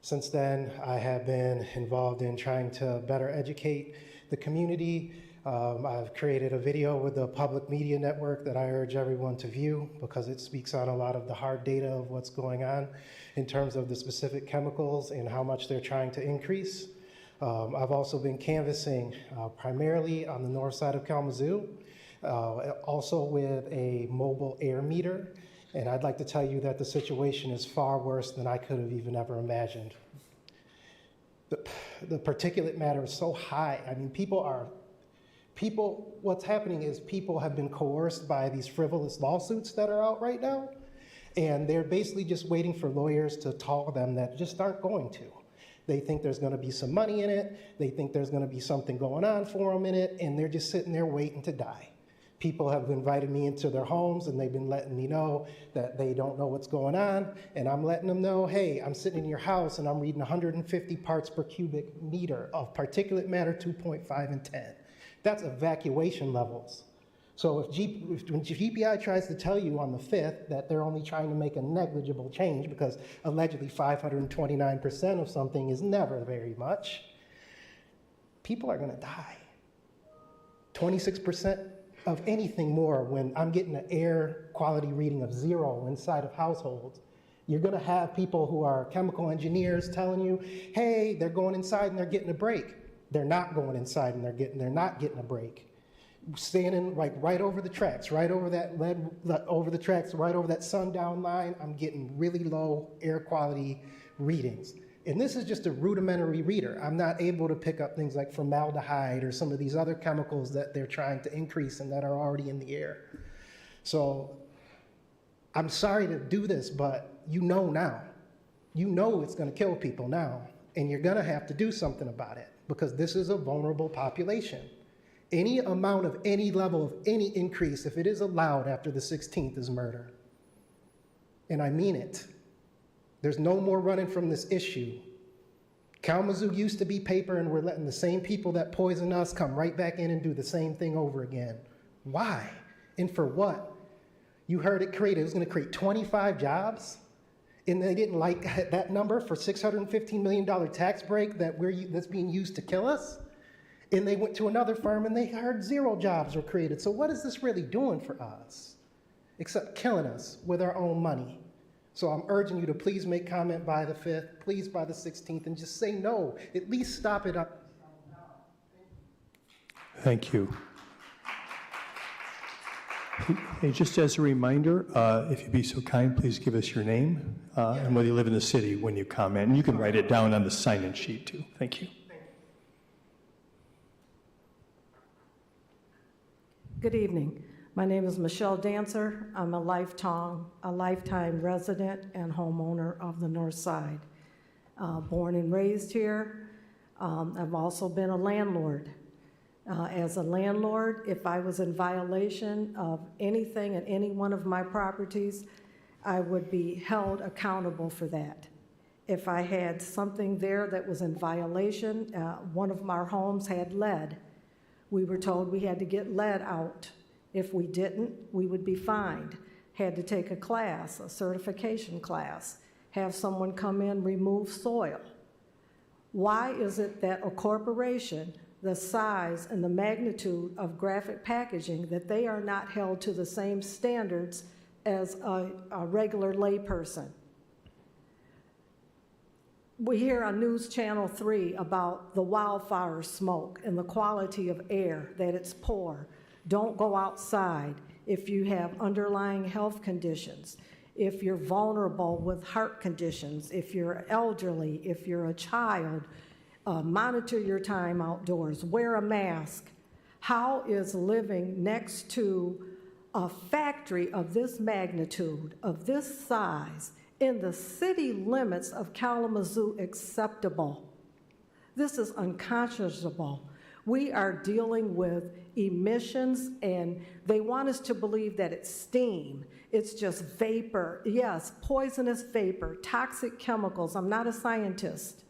O: Since then, I have been involved in trying to better educate the community. I've created a video with the public media network that I urge everyone to view because it speaks on a lot of the hard data of what's going on in terms of the specific chemicals and how much they're trying to increase. I've also been canvassing primarily on the north side of Kalamazoo, also with a mobile air meter. And I'd like to tell you that the situation is far worse than I could have even ever imagined. The particulate matter is so high. I mean, what's happening is people have been coerced by these frivolous lawsuits that are out right now. And they're basically just waiting for lawyers to tell them that just aren't going to. They think there's going to be some money in it. They think there's going to be something going on for them in it. And they're just sitting there waiting to die. People have invited me into their homes and they've been letting me know that they don't know what's going on. And I'm letting them know, hey, I'm sitting in your house and I'm reading 150 parts per cubic meter of particulate matter 2.5 and 10. That's evacuation levels. So when GPI tries to tell you on the 5th that they're only trying to make a negligible change because allegedly 529% of something is never very much, people are going to die. 26% of anything more when I'm getting an air quality reading of 0 inside of households. You're going to have people who are chemical engineers telling you, hey, they're going inside and they're getting a break. They're not going inside and they're not getting a break. Standing like right over the tracks, right over that lead, over the tracks, right over that sundown line, I'm getting really low air quality readings. And this is just a rudimentary reader. I'm not able to pick up things like formaldehyde or some of these other chemicals that they're trying to increase and that are already in the air. So I'm sorry to do this, but you know now. You know it's going to kill people now, and you're going to have to do something about it because this is a vulnerable population. Any amount of any level of any increase, if it is allowed after the 16th, is murder. And I mean it. There's no more running from this issue. Kalamazoo used to be paper, and we're letting the same people that poison us come right back in and do the same thing over again. Why? And for what? You heard it was going to create 25 jobs, and they didn't like that number for $615 million tax break that's being used to kill us? And they went to another firm and they heard 0 jobs were created. So what is this really doing for us? Except killing us with our own money. So I'm urging you to please make comment by the 5th, please by the 16th, and just say no. At least stop it up.
A: Thank you. Hey, just as a reminder, if you'd be so kind, please give us your name and whether you live in the city when you comment. And you can write it down on the sign-in sheet, too. Thank you.
P: Good evening. My name is Michelle Dancer. I'm a lifetime resident and homeowner of the North Side. Born and raised here. I've also been a landlord. As a landlord, if I was in violation of anything at any one of my properties, I would be held accountable for that. If I had something there that was in violation, one of our homes had lead. We were told we had to get lead out. If we didn't, we would be fined. Had to take a class, a certification class, have someone come in, remove soil. Why is it that a corporation, the size and the magnitude of graphic packaging, that they are not held to the same standards as a regular layperson? We hear on News Channel 3 about the wildfire smoke and the quality of air, that it's poor. Don't go outside if you have underlying health conditions, if you're vulnerable with heart conditions, if you're elderly, if you're a child. Monitor your time outdoors, wear a mask. How is living next to a factory of this magnitude, of this size, in the city limits of Kalamazoo acceptable? This is unconscionable. We are dealing with emissions, and they want us to believe that it's steam. It's just vapor. Yes, poisonous vapor, toxic chemicals. I'm not a scientist.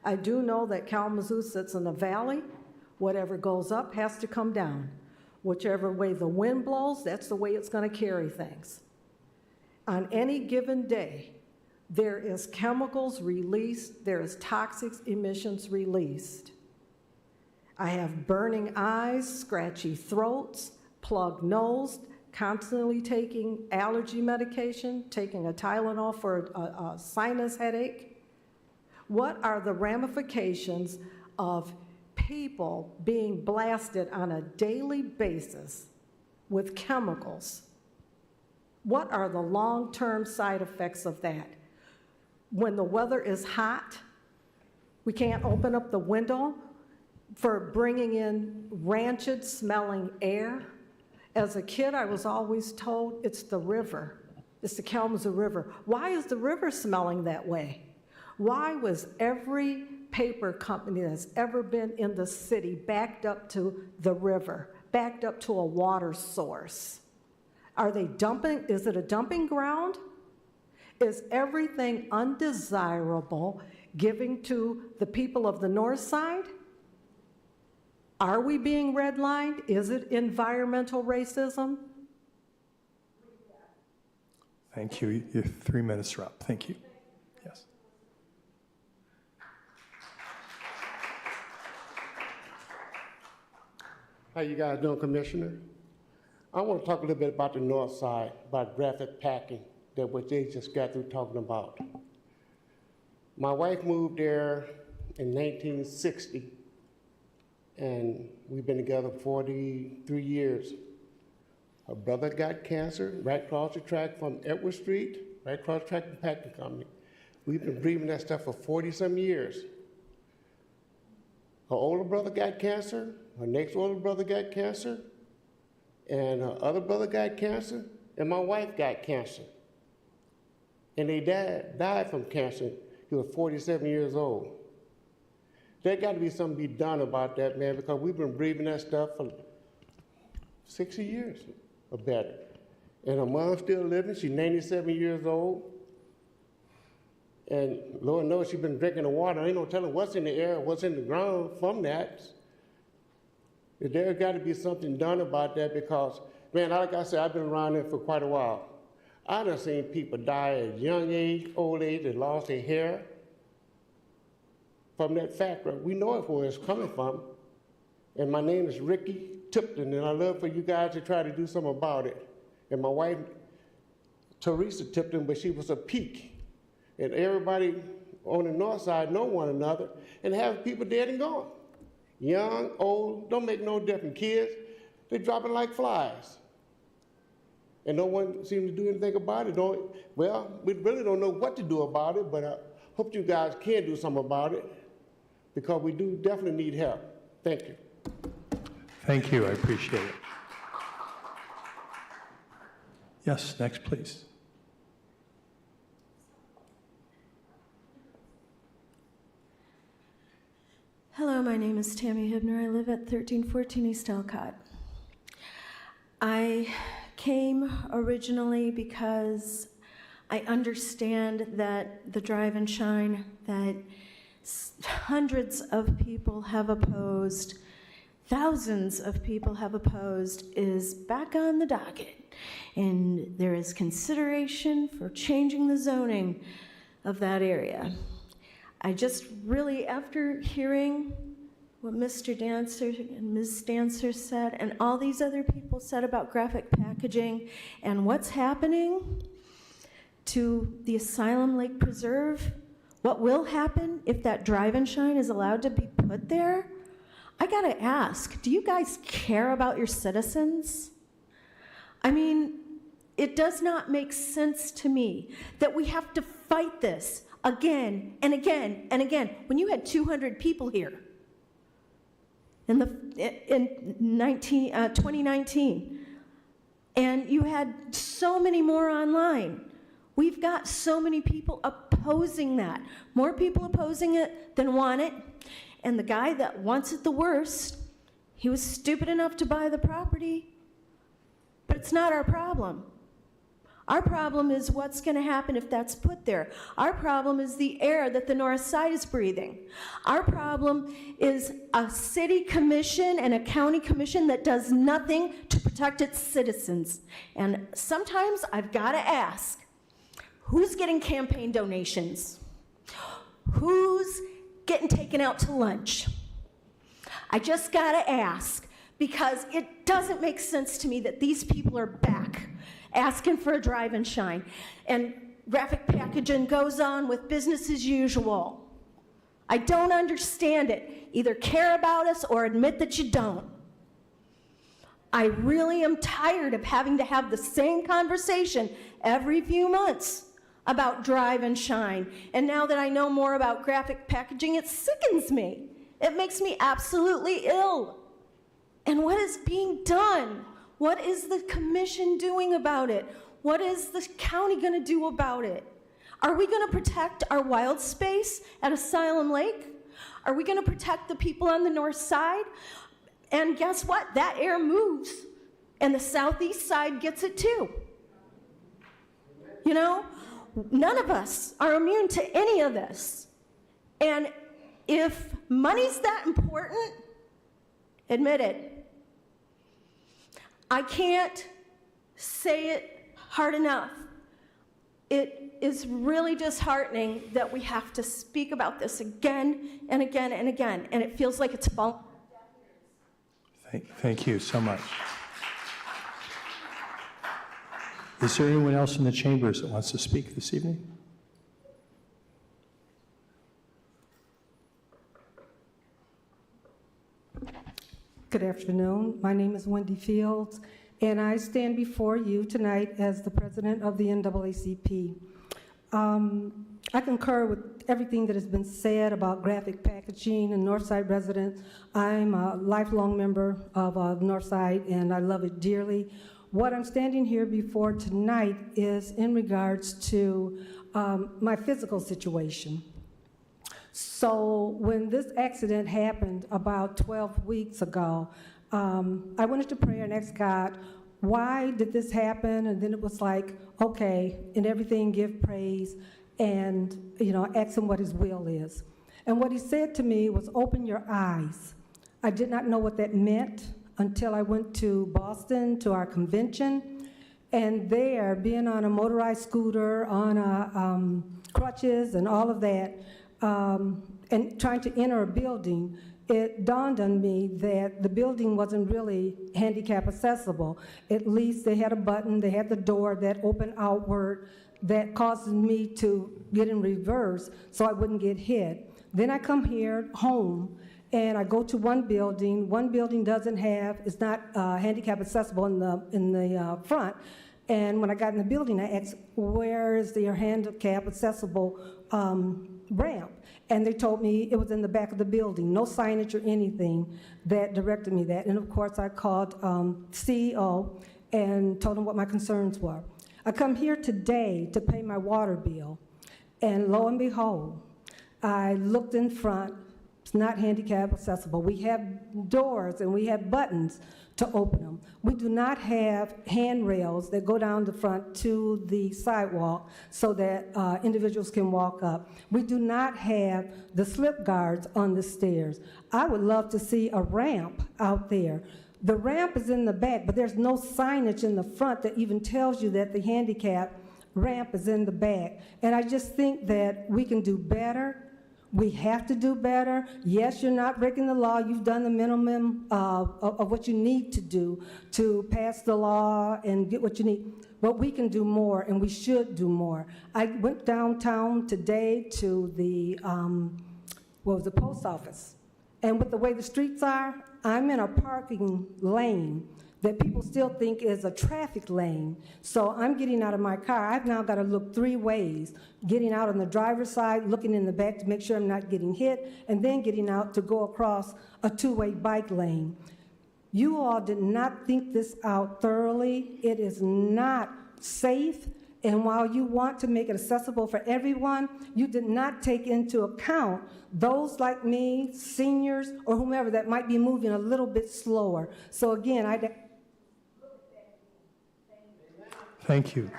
P: I do know that Kalamazoo sits in a valley. Whatever goes up has to come down. Whichever way the wind blows, that's the way it's going to carry things. On any given day, there is chemicals released, there is toxic emissions released. I have burning eyes, scratchy throats, plugged nose, constantly taking allergy medication, taking a Tylenol for a sinus headache. What are the ramifications of people being blasted on a daily basis with chemicals? What are the long-term side effects of that? When the weather is hot, we can't open up the window for bringing in rancid smelling air. As a kid, I was always told it's the river. It's the Kalamazoo River. Why is the river smelling that way? Why was every paper company that's ever been in the city backed up to the river, backed up to a water source? Are they dumping? Is it a dumping ground? Is everything undesirable giving to the people of the North Side? Are we being redlined? Is it environmental racism?
A: Thank you. Your 3 minutes are up. Thank you. Yes.
Q: How you guys doing, Commissioner? I want to talk a little bit about the North Side, about graphic packing, that what they just got through talking about. My wife moved there in 1960, and we've been together 43 years. Her brother got cancer right across the track from Edward Street, right across the track from the packing company. We've been breathing that stuff for 40-some years. Her older brother got cancer, her next older brother got cancer, and her other brother got cancer, and my wife got cancer. And they died from cancer. He was 47 years old. There got to be something to be done about that, man, because we've been breathing that stuff for 60 years or better. And her mom's still living. She's 97 years old. And Lord knows she's been drinking the water. Ain't no telling what's in the air, what's in the ground from that. There's got to be something done about that because, man, like I said, I've been around there for quite a while. I done seen people die at young age, old age, that lost their hair from that factory. We know where it's coming from. And my name is Ricky Tipton, and I love for you guys to try to do something about it. And my wife Teresa Tipton, but she was a peak. And everybody on the north side know one another, and have people dead and gone. Young, old, don't make no difference. Kids, they dropping like flies. And no one seems to do anything about it. Well, we really don't know what to do about it, but I hope you guys can do something about it, because we do definitely need help. Thank you.
A: Thank you, I appreciate it. Yes, next, please.
R: Hello, my name is Tammy Hibner. I live at 1314 East Elcott. I came originally because I understand that the Drive and Shine that hundreds of people have opposed, thousands of people have opposed, is back on the docket. And there is consideration for changing the zoning of that area. I just really, after hearing what Mr. Dancer and Ms. Dancer said, and all these other people said about graphic packaging and what's happening to the Asylum Lake Preserve, what will happen if that Drive and Shine is allowed to be put there, I gotta ask, do you guys care about your citizens? I mean, it does not make sense to me that we have to fight this again and again and again. When you had 200 people here in 2019, and you had so many more online. We've got so many people opposing that. More people opposing it than want it. And the guy that wants it the worst, he was stupid enough to buy the property. But it's not our problem. Our problem is what's going to happen if that's put there. Our problem is the air that the north side is breathing. Our problem is a city commission and a county commission that does nothing to protect its citizens. And sometimes I've got to ask, who's getting campaign donations? Who's getting taken out to lunch? I just got to ask, because it doesn't make sense to me that these people are back asking for a Drive and Shine. And graphic packaging goes on with business as usual. I don't understand it. Either care about us or admit that you don't. I really am tired of having to have the same conversation every few months about Drive and Shine. And now that I know more about graphic packaging, it sickens me. It makes me absolutely ill. And what is being done? What is the commission doing about it? What is the county going to do about it? Are we going to protect our wild space at Asylum Lake? Are we going to protect the people on the north side? And guess what? That air moves, and the southeast side gets it too. You know, none of us are immune to any of this. And if money's that important, admit it. I can't say it hard enough. It is really disheartening that we have to speak about this again and again and again, and it feels like it's falling.
A: Thank you so much. Is there anyone else in the chambers that wants to speak this evening?
P: Good afternoon. My name is Wendy Fields, and I stand before you tonight as the president of the NAACP. I concur with everything that has been said about graphic packaging and Northside residents. I'm a lifelong member of Northside, and I love it dearly. What I'm standing here before tonight is in regards to my physical situation. So when this accident happened about 12 weeks ago, I wanted to pray and ask God, why did this happen? And then it was like, okay, in everything give praise, and ask him what his will is. And what he said to me was, open your eyes. I did not know what that meant until I went to Boston to our convention, and there, being on a motorized scooter, on crutches and all of that, and trying to enter a building, it dawned on me that the building wasn't really handicap accessible. At least they had a button, they had the door that opened outward that caused me to get in reverse so I wouldn't get hit. Then I come here home and I go to one building doesn't have, it's not handicap accessible in the front. And when I got in the building, I asked, where is the handicap accessible ramp? And they told me it was in the back of the building, no signage or anything that directed me that. And of course, I called CEO and told him what my concerns were. I come here today to pay my water bill, and lo and behold, I looked in front, it's not handicap accessible. We have doors and we have buttons to open them. We do not have handrails that go down the front to the sidewalk so that individuals can walk up. We do not have the slip guards on the stairs. I would love to see a ramp out there. The ramp is in the back, but there's no signage in the front that even tells you that the handicap ramp is in the back. And I just think that we can do better. We have to do better. Yes, you're not breaking the law. You've done the minimum of what you need to do to pass the law and get what you need. But we can do more, and we should do more. I went downtown today to the post office. And with the way the streets are, I'm in a parking lane that people still think is a traffic lane. So I'm getting out of my car. I've now got to look 3 ways, getting out on the driver's side, looking in the back to make sure I'm not getting hit, and then getting out to go across a 2-way bike lane. You all did not think this out thoroughly. It is not safe. And while you want to make it accessible for everyone, you did not take into account those like me, seniors, or whomever that might be moving a little bit slower. So again,
A: Thank you.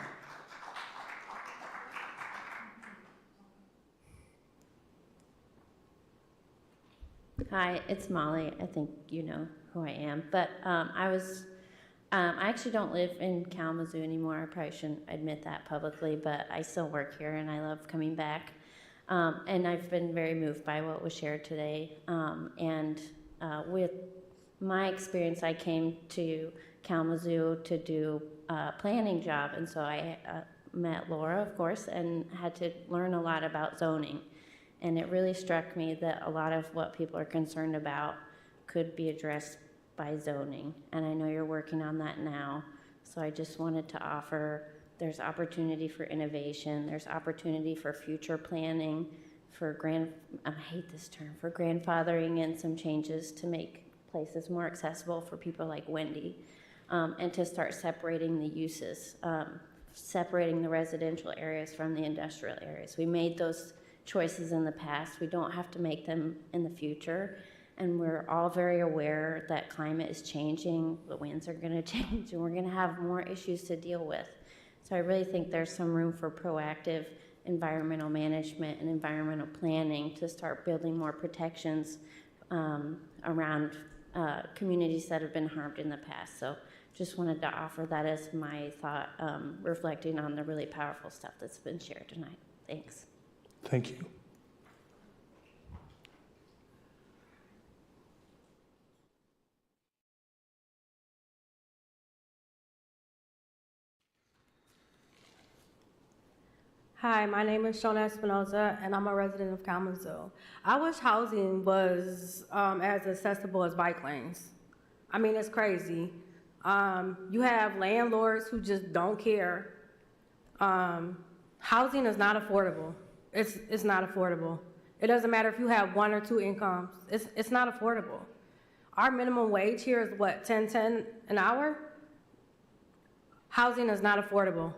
S: Hi, it's Molly. I think you know who I am. But I actually don't live in Kalamazoo anymore. I probably shouldn't admit that publicly, but I still work here and I love coming back. And I've been very moved by what was shared today. With my experience, I came to Kalamazoo to do a planning job, and so I met Laura, of course, and had to learn a lot about zoning. And it really struck me that a lot of what people are concerned about could be addressed by zoning. And I know you're working on that now. So I just wanted to offer, there's opportunity for innovation, there's opportunity for future planning, for I hate this term, for grandfathering and some changes to make places more accessible for people like Wendy, and to start separating the uses, separating the residential areas from the industrial areas. We made those choices in the past. We don't have to make them in the future. And we're all very aware that climate is changing, the winds are going to change, and we're going to have more issues to deal with. So I really think there's some room for proactive environmental management and environmental planning to start building more protections around communities that have been harmed in the past. So just wanted to offer that as my thought, reflecting on the really powerful stuff that's been shared tonight. Thanks.
A: Thank you.
T: Hi, my name is Shona Espinoza, and I'm a resident of Kalamazoo. I wish housing was as accessible as bike lanes. I mean, it's crazy. You have landlords who just don't care. Housing is not affordable. It's not affordable. It doesn't matter if you have 1 or 2 incomes. It's not affordable. Our minimum wage here is what, $10.10 an hour? Housing is not affordable.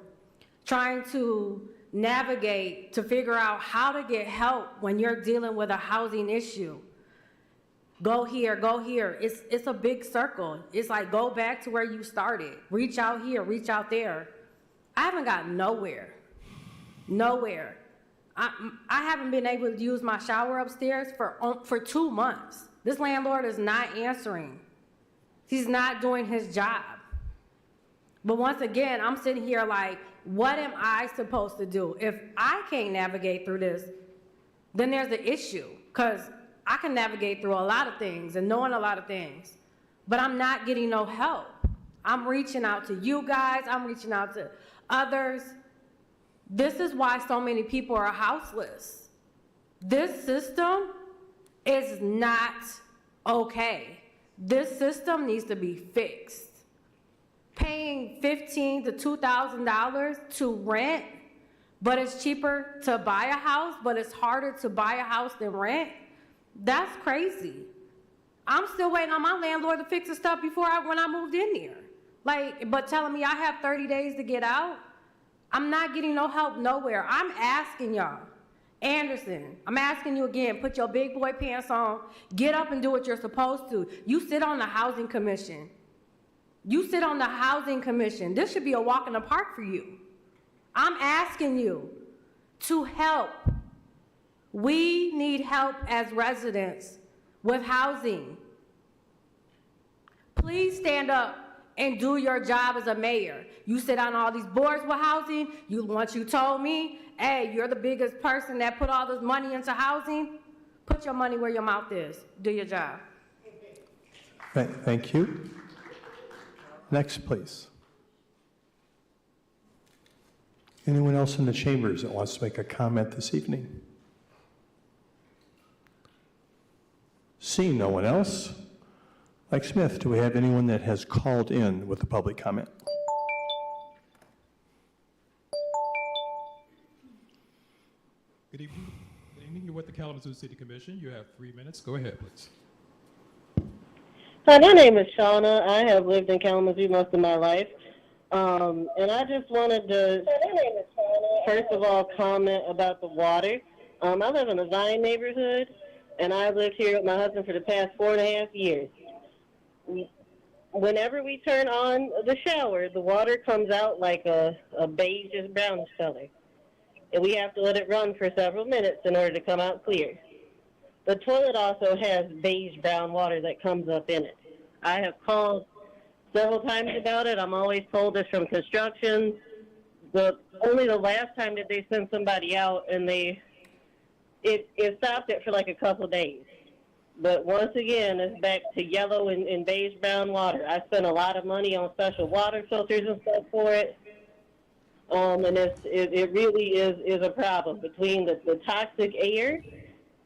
T: Trying to navigate to figure out how to get help when you're dealing with a housing issue. Go here, go here. It's a big circle. It's like go back to where you started. Reach out here, reach out there. I haven't gotten nowhere. Nowhere. I haven't been able to use my shower upstairs for 2 months. This landlord is not answering. He's not doing his job. But once again, I'm sitting here like, what am I supposed to do? If I can't navigate through this, then there's an issue. Because I can navigate through a lot of things and knowing a lot of things, but I'm not getting no help. I'm reaching out to you guys, I'm reaching out to others. This is why so many people are houseless. This system is not okay. This system needs to be fixed. Paying $1,500 to $2,000 to rent, but it's cheaper to buy a house, but it's harder to buy a house than rent, that's crazy. I'm still waiting on my landlord to fix the stuff when I moved in here. But telling me I have 30 days to get out? I'm not getting no help nowhere. I'm asking y'all, Anderson, I'm asking you again, put your big boy pants on, get up and do what you're supposed to. You sit on the Housing Commission. You sit on the Housing Commission. This should be a walk in the park for you. I'm asking you to help. We need help as residents with housing. Please stand up and do your job as a mayor. You sit on all these boards with housing. Once you told me, hey, you're the biggest person that put all this money into housing, put your money where your mouth is. Do your job.
A: Thank you. Next, please. Anyone else in the chambers that wants to make a comment this evening? Seeing no one else, like Smith, do we have anyone that has called in with a public comment?
U: Good evening. Good evening. You're with the Kalamazoo City Commission. You have 3 minutes. Go ahead, please.
V: Hi, my name is Shauna. I have lived in Kalamazoo most of my life. And I just wanted to, first of all, comment about the water. I live in the Vine neighborhood, and I lived here with my husband for the past 4.5 years. Whenever we turn on the shower, the water comes out like a beige brownish color. And we have to let it run for several minutes in order to come out clear. The toilet also has beige brown water that comes up in it. I have called several times about it. I'm always told it's from construction. Only the last time did they send somebody out, and it stopped it for like a couple days. But once again, it's back to yellow and beige brown water. I spent a lot of money on special water filters and stuff for it. And it really is a problem between the toxic air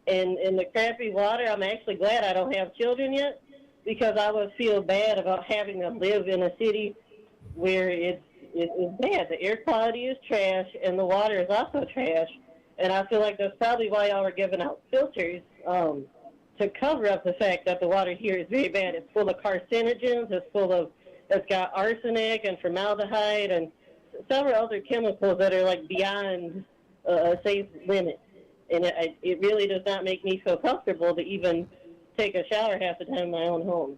V: and the crappy water. I'm actually glad I don't have children yet, because I would feel bad about having to live in a city where it's bad. The air quality is trash, and the water is also trash. And I feel like that's probably why y'all are giving out filters to cover up the fact that the water here is very bad. It's full of carcinogens. It's got arsenic and formaldehyde and several other chemicals that are like beyond a safe limit. And it really does not make me feel comfortable to even take a shower half the time in my own home.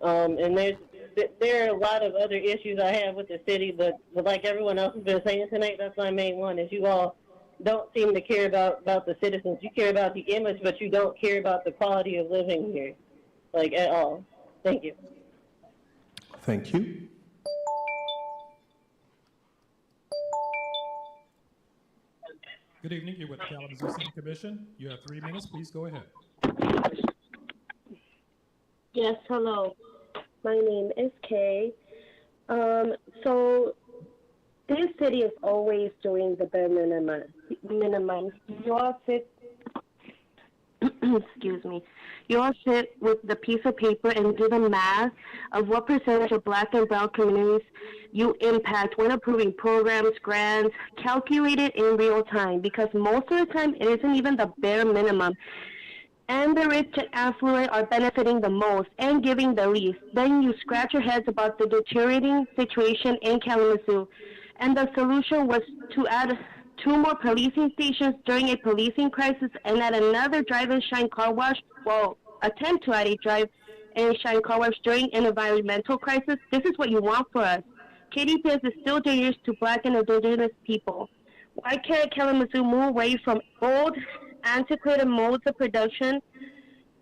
V: And there are a lot of other issues I have with the city, but like everyone else has been saying tonight, that's my main one, is you all don't seem to care about the citizens. You care about the image, but you don't care about the quality of living here, like, at all. Thank you.
A: Thank you.
U: Good evening. You're with the Kalamazoo City Commission. You have 3 minutes. Please go ahead.
W: Yes, hello. My name is Kay. So this city is always doing the bare minimum. You all sit, excuse me. You all sit with the piece of paper and do the math of what percentage of Black and Brown communities you impact when approving programs, grants, calculated in real time, because most of the time it isn't even the bare minimum. And the rich and affluent are benefiting the most and giving the least. Then you scratch your heads about the deteriorating situation in Kalamazoo. And the solution was to add 2 more policing stations during a policing crisis, and add another drive-in shine car wash, attempt to add a drive-in shine car wash during an environmental crisis. This is what you want for us. KDPS is still dangerous to Black and Indigenous people. Why can't Kalamazoo move away from old, antiquated modes of production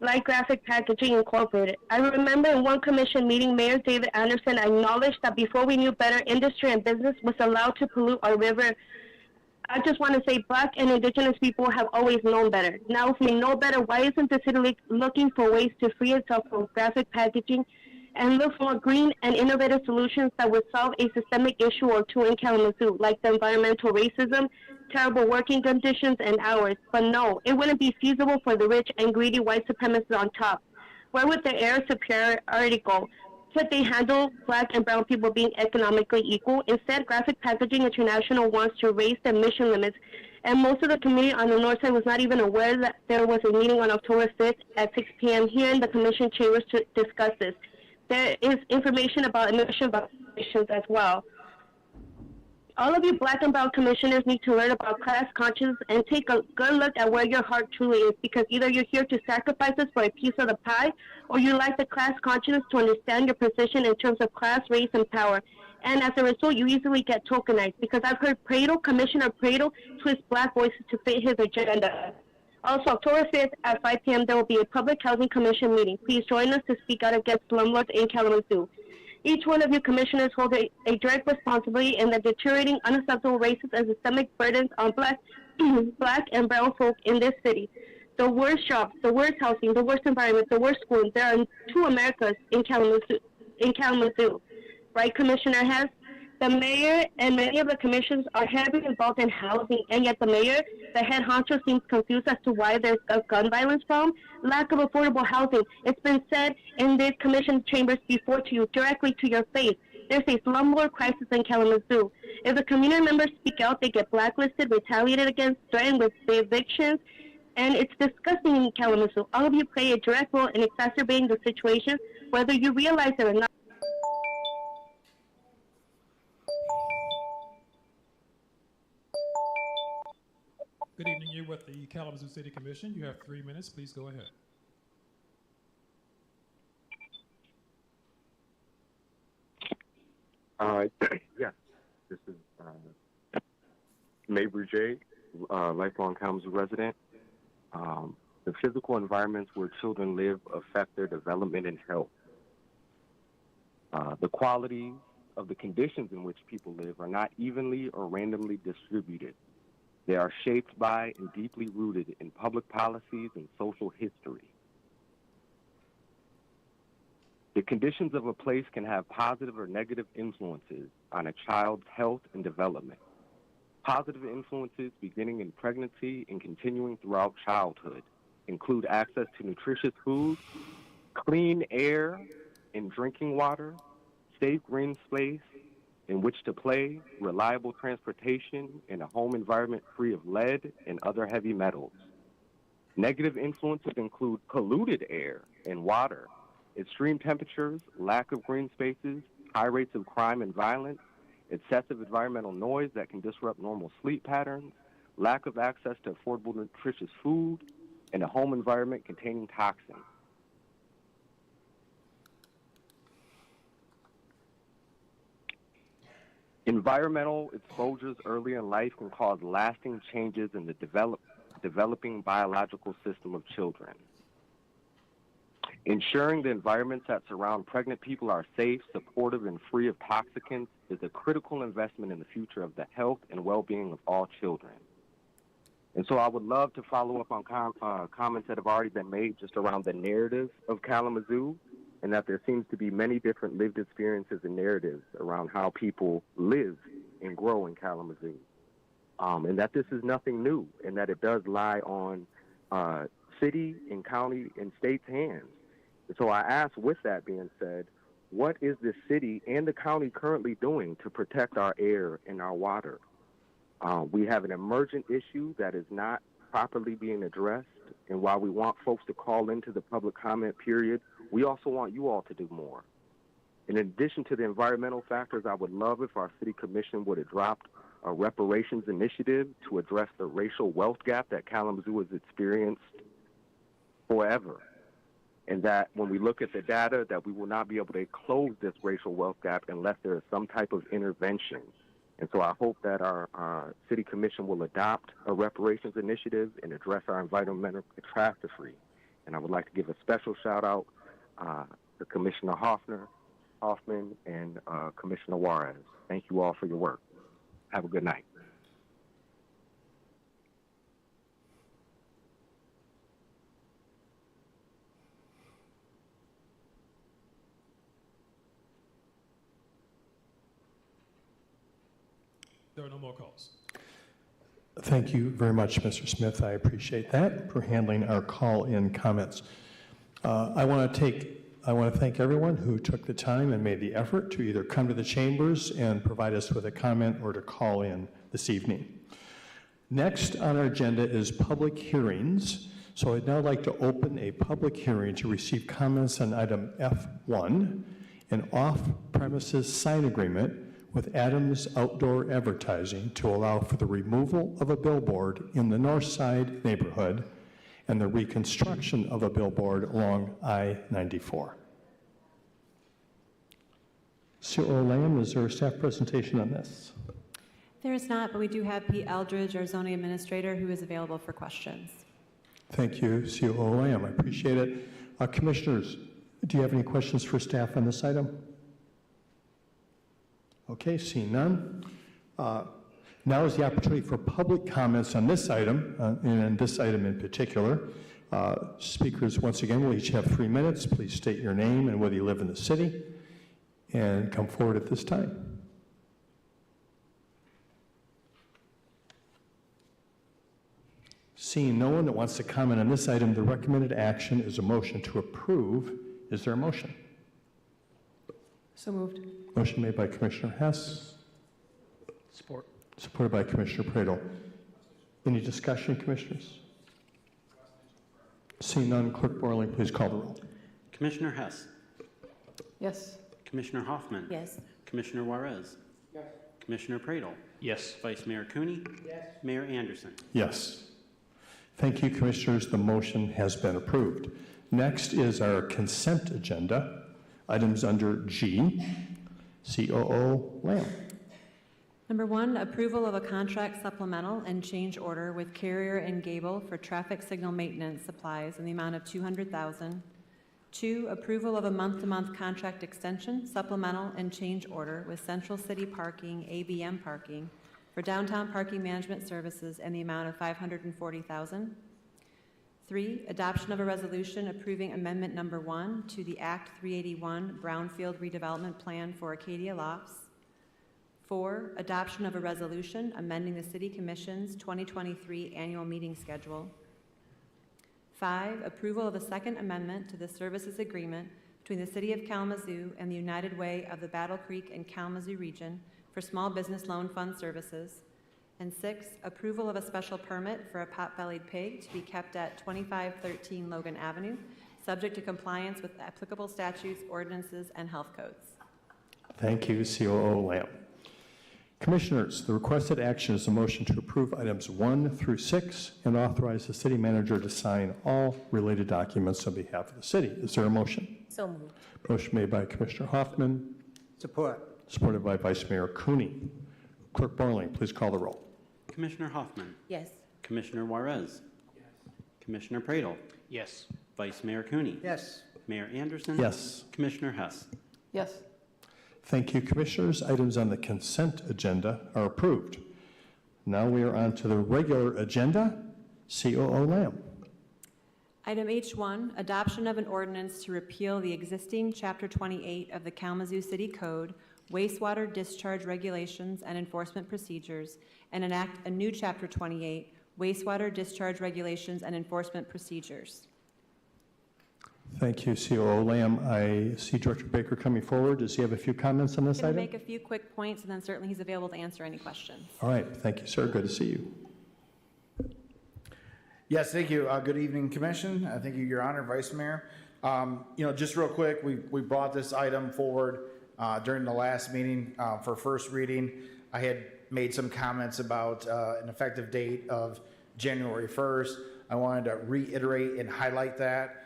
W: like graphic packaging incorporated? I remember in one commission meeting, Mayor David Anderson acknowledged that before we knew better, industry and business was allowed to pollute our river I just want to say Black and Indigenous people have always known better. Now, if we know better, why isn't the city looking for ways to free itself from graphic packaging and look for green and innovative solutions that would solve a systemic issue or two in Kalamazoo, like the environmental racism, terrible working conditions, and hours? But no, it wouldn't be feasible for the rich and greedy white supremacists on top. Where would the air superiority go? Could they handle Black and brown people being economically equal? Instead, Graphic Packaging International wants to raise the emission limits, and most of the community on the north side was not even aware that there was a meeting on October 5th at 6 p.m. here in the commission chambers to discuss this. There is information about emission violations as well. All of you Black and brown commissioners need to learn about class consciousness and take a good look at where your heart truly is, because either you're here to sacrifice us for a piece of the pie, or you lack the class consciousness to understand your position in terms of class, race, and power. And as a result, you easily get tokenized, because I've heard Commissioner Prado twist Black voices to fit his agenda. Also, October 5th at 5 p.m., there will be a Public Housing Commission meeting. Please join us to speak out against slumlords in Kalamazoo. Each one of you commissioners hold a direct responsibility in the deteriorating, unacceptable racist and systemic burdens on Black and brown folk in this city. The worst jobs, the worst housing, the worst environment, the worst schooling. There are two Americas in Kalamazoo. Right, Commissioner Hess? The mayor and many of the commissions are heavily involved in housing, and yet the mayor, the head honcho, seems confused as to why there's a gun violence problem. Lack of affordable housing. It's been said in these commission chambers before to you, directly to your face. There's a slumlord crisis in Kalamazoo. If the community members speak out, they get blacklisted, retaliated against, threatened with evictions, and it's disgusting in Kalamazoo. All of you play a direct role in exacerbating the situation, whether you realize it or not.
U: Good evening. You're with the Kalamazoo City Commission. You have 3 minutes. Please go ahead.
C: Yes, this is Mabry J., lifelong Kalamazoo resident. The physical environments where children live affect their development and health. The quality of the conditions in which people live are not evenly or randomly distributed. They are shaped by and deeply rooted in public policies and social history. The conditions of a place can have positive or negative influences on a child's health and development. Positive influences beginning in pregnancy and continuing throughout childhood include access to nutritious food, clean air and drinking water, safe green space in which to play, reliable transportation, and a home environment free of lead and other heavy metals. Negative influences include polluted air and water, extreme temperatures, lack of green spaces, high rates of crime and violence, excessive environmental noise that can disrupt normal sleep patterns, lack of access to affordable nutritious food, and a home environment containing toxins. Environmental exposures early in life can cause lasting changes in the developing biological system of children. Ensuring the environments that surround pregnant people are safe, supportive, and free of toxicants is a critical investment in the future of the health and well-being of all children. And so I would love to follow up on comments that have already been made just around the narrative of Kalamazoo, and that there seems to be many different lived experiences and narratives around how people live and grow in Kalamazoo. And that this is nothing new, and that it does lie on city and county and state's hands. And so I ask, with that being said, what is the city and the county currently doing to protect our air and our water? We have an emergent issue that is not properly being addressed, and while we want folks to call into the public comment period, we also want you all to do more. In addition to the environmental factors, I would love if our city commission would adopt a reparations initiative to address the racial wealth gap that Kalamazoo has experienced forever. And that when we look at the data, that we will not be able to close this racial wealth gap unless there is some type of intervention. And so I hope that our city commission will adopt a reparations initiative and address our environmental catastrophe. And I would like to give a special shout out to Commissioner Hoffman and Commissioner Juarez. Thank you all for your work. Have a good night.
U: There are no more calls.
A: Thank you very much, Mr. Smith. I appreciate that for handling our call-in comments. I want to thank everyone who took the time and made the effort to either come to the chambers and provide us with a comment or to call in this evening. Next on our agenda is public hearings. So I'd now like to open a public hearing to receive comments on item F1, an off-premises sign agreement with Adams Outdoor Advertising to allow for the removal of a billboard in the North Side neighborhood and the reconstruction of a billboard along I-94. COO Lamb, is there a staff presentation on this?
G: There is not, but we do have Pete Eldridge, our zoning administrator, who is available for questions.
A: Thank you, COO Lamb. I appreciate it. Commissioners, do you have any questions for staff on this item? Okay, seeing none. Now is the opportunity for public comments on this item, and this item in particular. Speakers, once again, will each have 3 minutes. Please state your name and whether you live in the city, and come forward at this time. Seeing no one that wants to comment on this item, the recommended action is a motion to approve. Is there a motion?
G: So moved.
A: Motion made by Commissioner Hess.
H: Support.
A: Supported by Commissioner Pradel. Any discussion, Commissioners? Seeing none, Clerk Borling, please call the roll.
J: Commissioner Hess.
P: Yes.
J: Commissioner Hoffman.
S: Yes.
J: Commissioner Juarez.
O: Yes.
J: Commissioner Pradel.
K: Yes.
J: Vice Mayor Cooney.
O: Yes.
J: Mayor Anderson.
A: Yes. Thank you, Commissioners. The motion has been approved. Next is our consent agenda. Items under G. COO Lamb.
G: Number 1, approval of a contract supplemental and change order with Carrier and Gable for traffic signal maintenance supplies in the amount of $200,000. 2, approval of a month-to-month contract extension, supplemental, and change order with Central City Parking, ABM Parking, for downtown parking management services in the amount of $540,000. 3, adoption of a resolution approving amendment number 1 to the Act 381 Brownfield Redevelopment Plan for Acadia Lofts. 4, adoption of a resolution amending the City Commission's 2023 annual meeting schedule. 5, approval of a second amendment to the services agreement between the City of Kalamazoo and the United Way of the Battle Creek and Kalamazoo region for small business loan fund services. And 6, approval of a special permit for a pot-bellied pig to be kept at 2513 Logan Avenue, subject to compliance with applicable statutes, ordinances, and health codes.
A: Thank you, COO Lamb. Commissioners, the requested action is a motion to approve items 1 through 6 and authorize the city manager to sign all related documents on behalf of the city. Is there a motion?
S: So moved.
A: Motion made by Commissioner Hoffman.
O: Support. Supported
A: by Vice Mayor Cooney. Clerk Borling, please call the roll.
J: Commissioner Hoffman.
S: Yes.
J: Commissioner Juarez. Yes. Commissioner Pradel.
K: Yes.
J: Vice Mayor Cooney.
O: Yes.
J: Mayor Anderson.
A: Yes.
J: Commissioner Hess.
P: Yes.
A: Thank you, Commissioners. Items on the consent agenda are approved. Now we are on to the regular agenda. COO Lamb.
G: Item H1, adoption of an ordinance to repeal the existing Chapter 28 of the Kalamazoo City Code, wastewater discharge regulations and enforcement procedures, and enact a new Chapter 28, wastewater discharge regulations and enforcement procedures.
A: Thank you, COO Lamb. I see Director Baker coming forward. Does he have a few comments on this
G: I'm going
A: item?
G: to make a few quick points, and then certainly he's available to answer any questions.
A: All right. Thank you, sir. Good to see you.
D: Yes, thank you. Good evening, Commission. Thank you, Your Honor, Vice Mayor. Just real quick, we brought this item forward during the last meeting for first reading. I had made some comments about an effective date of January 1st. I wanted to reiterate and highlight that.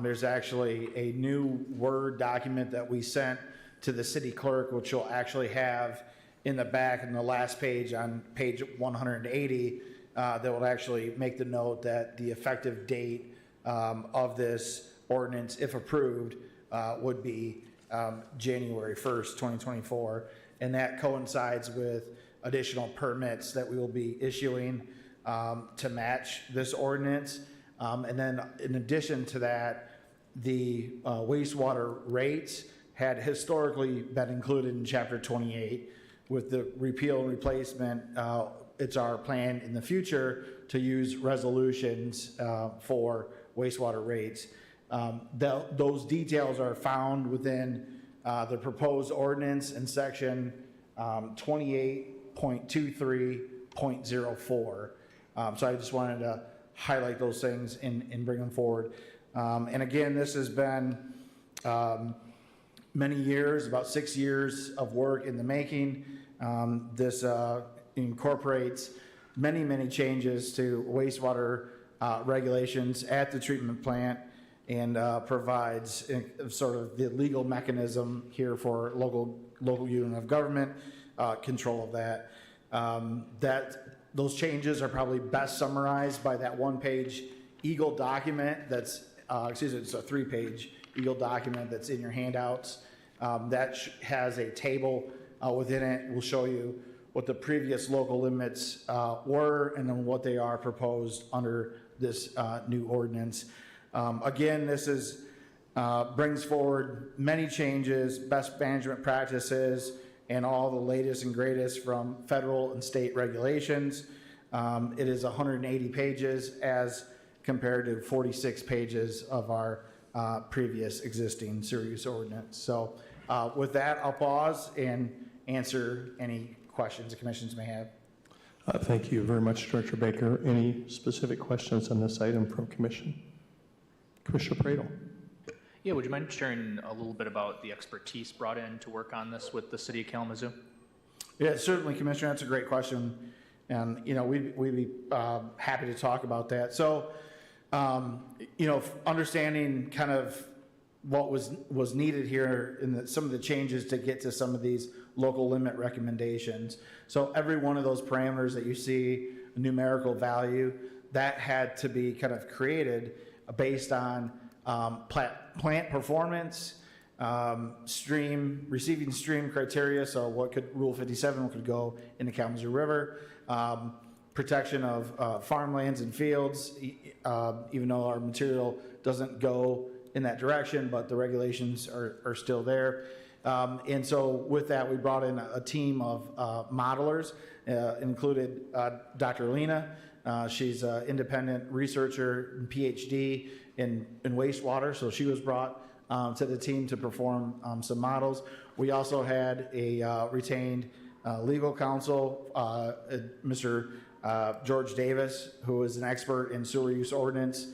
D: There's actually a new Word document that we sent to the city clerk, which you'll actually have in the back in the last page on page 180, that will actually make the note that the effective date of this ordinance, if approved, would be January 1st, 2024. And that coincides with additional permits that we will be issuing to match this ordinance. And then in addition to that, the wastewater rates had historically been included in Chapter 28, with the repeal and replacement, it's our plan in the future to use resolutions for wastewater rates. Those details are found within the proposed ordinance in section 28.23.04. So I just wanted to highlight those things and bring them forward. And again, this has been many years, about 6 years of work in the making. This incorporates many changes to wastewater regulations at the treatment plant and provides sort of the legal mechanism here for local unit of government control of that. Those changes are probably best summarized by that one-page Eagle document that's, it's a 3-page Eagle document that's in your handouts. That has a table within it. We'll show you what the previous local limits were and then what they are proposed under this new ordinance. Again, this brings forward many changes, best management practices, and all the latest and greatest from federal and state regulations. It is 180 pages as compared to 46 pages of our previous existing sewer use ordinance. So with that, I'll pause and answer any questions the commissions may have.
A: Thank you very much, Director Baker. Any specific questions on this item from Commission? Commissioner Pradel.
E: Yeah, would you mind sharing a little bit about the expertise brought in to work on this with the City of Kalamazoo?
D: Yeah, certainly, Commissioner. That's a great question. And, we'd be happy to talk about that. So, understanding kind of what was needed here in some of the changes to get to some of these local limit recommendations. So every one of those parameters that you see, a numerical value, that had to be kind of created based on plant performance, receiving stream criteria, so what could Rule 57 could go in the Kalamazoo River, protection of farmlands and fields, even though our material doesn't go in that direction, but the regulations are still there. And so with that, we brought in a team of modelers, included Dr. Lena. She's an independent researcher and PhD in wastewater, so she was brought to the team to perform some models. We also had a retained legal counsel, Mr. George Davis, who is an expert in sewer use ordinance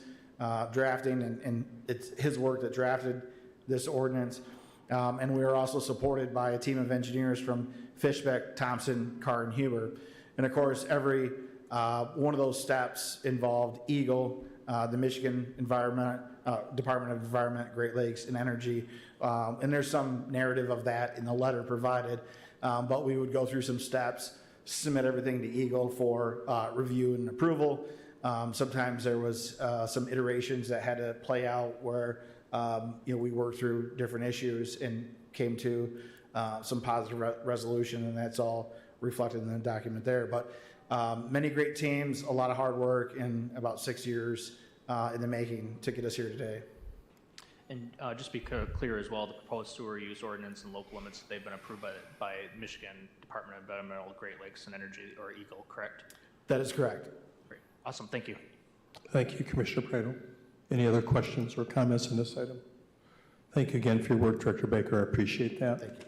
D: drafting, and it's his work that drafted this ordinance. And we are also supported by a team of engineers from Fishbeck, Thompson, Carr, and Huber. And of course, every one of those steps involved EGLE, the Michigan Department of Environment, Great Lakes, and Energy. And there's some narrative of that in the letter provided. But we would go through some steps, submit everything to EGLE for review and approval. Sometimes there was some iterations that had to play out where we worked through different issues and came to some positive resolution, and that's all reflected in the document there. But many great teams, a lot of hard work, and about 6 years in the making to get us here today.
E: And just be clear as well, the proposed sewer use ordinance and local limits, they've been approved by Michigan Department of Environmental, Great Lakes, and Energy, or EGLE, correct?
D: That is correct.
E: Great. Awesome. Thank you.
A: Thank you, Commissioner Pradel. Any other questions or comments on this item? Thank you again for your work, Director Baker. I appreciate that.
D: Thank you.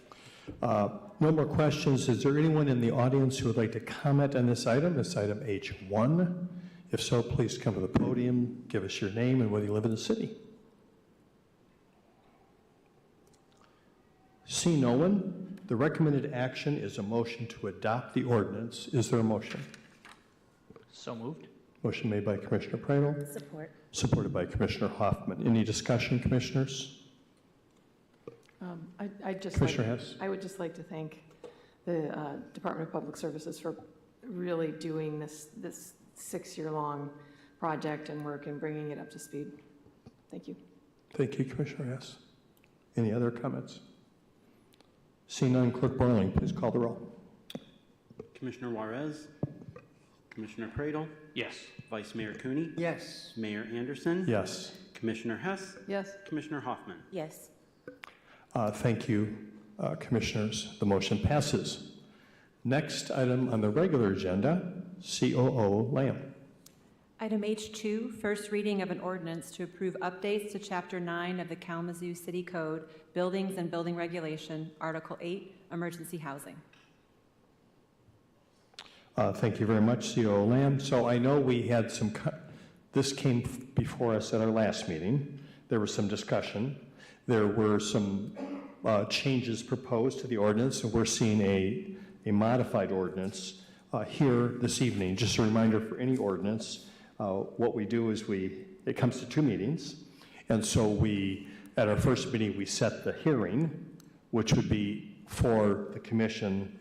A: No more questions. Is there anyone in the audience who would like to comment on this item H1? If so, please come to the podium, give us your name and whether you live in the city. See no one. The recommended action is a motion to adopt the ordinance. Is there a motion?
E: So moved.
A: Motion made by Commissioner Pradel.
S: Support.
A: Supported by Commissioner Hoffman. Any discussion, commissioners? Commissioner Hess.
F: I would just like to thank the Department of Public Services for really doing this 6-year-long project and work and bringing it up to speed. Thank you.
A: Thank you, Commissioner Hess. Any other comments? Seeing none, Clerk Borling, please call the roll.
I: Commissioner Juarez, Commissioner Pradel,
E: Yes.
I: Vice Mayor Cooney,
H: Yes.
I: Mayor Anderson,
A: Yes.
I: Commissioner Hess,
F: Yes.
I: Commissioner Hoffman.
S: Yes.
A: Thank you, commissioners. The motion passes. Next item on the regular agenda, COO Lamb.
G: Item H2, first reading of an ordinance to approve updates to Chapter 9 of the Kalamazoo City Code, Buildings and Building Regulation, Article 8, Emergency Housing.
A: Thank you very much, COO Lamb. So I know we had some, this came before us at our last meeting. There was some discussion. There were some changes proposed to the ordinance, and we're seeing a modified ordinance here this evening. Just a reminder for any ordinance, what we do is it comes to 2 meetings, and so at our first meeting, we set the hearing, which would be for the commission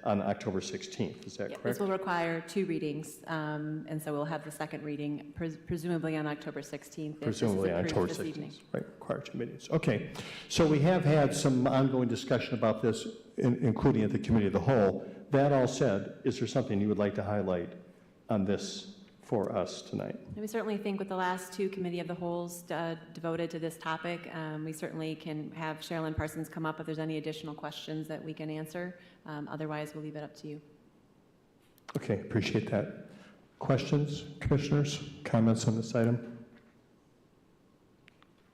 A: on October 16th. Is that correct?
G: This will require 2 readings, and so we'll have the second reading presumably on October 16th.
A: Presumably on October
G: this
A: 16th.
G: evening.
A: Right, require 2 meetings. Okay, so we have had some ongoing discussion about this, including at the Committee of the Whole. That all said, is there something you would like to highlight on this for us tonight?
G: And we certainly think with the last 2 Committee of the Wholes devoted to this topic, we certainly can have Sherilyn Parsons come up if there's any additional questions that we can answer. Otherwise, we'll leave it up to you.
A: Okay, appreciate that. Questions, commissioners, comments on this item?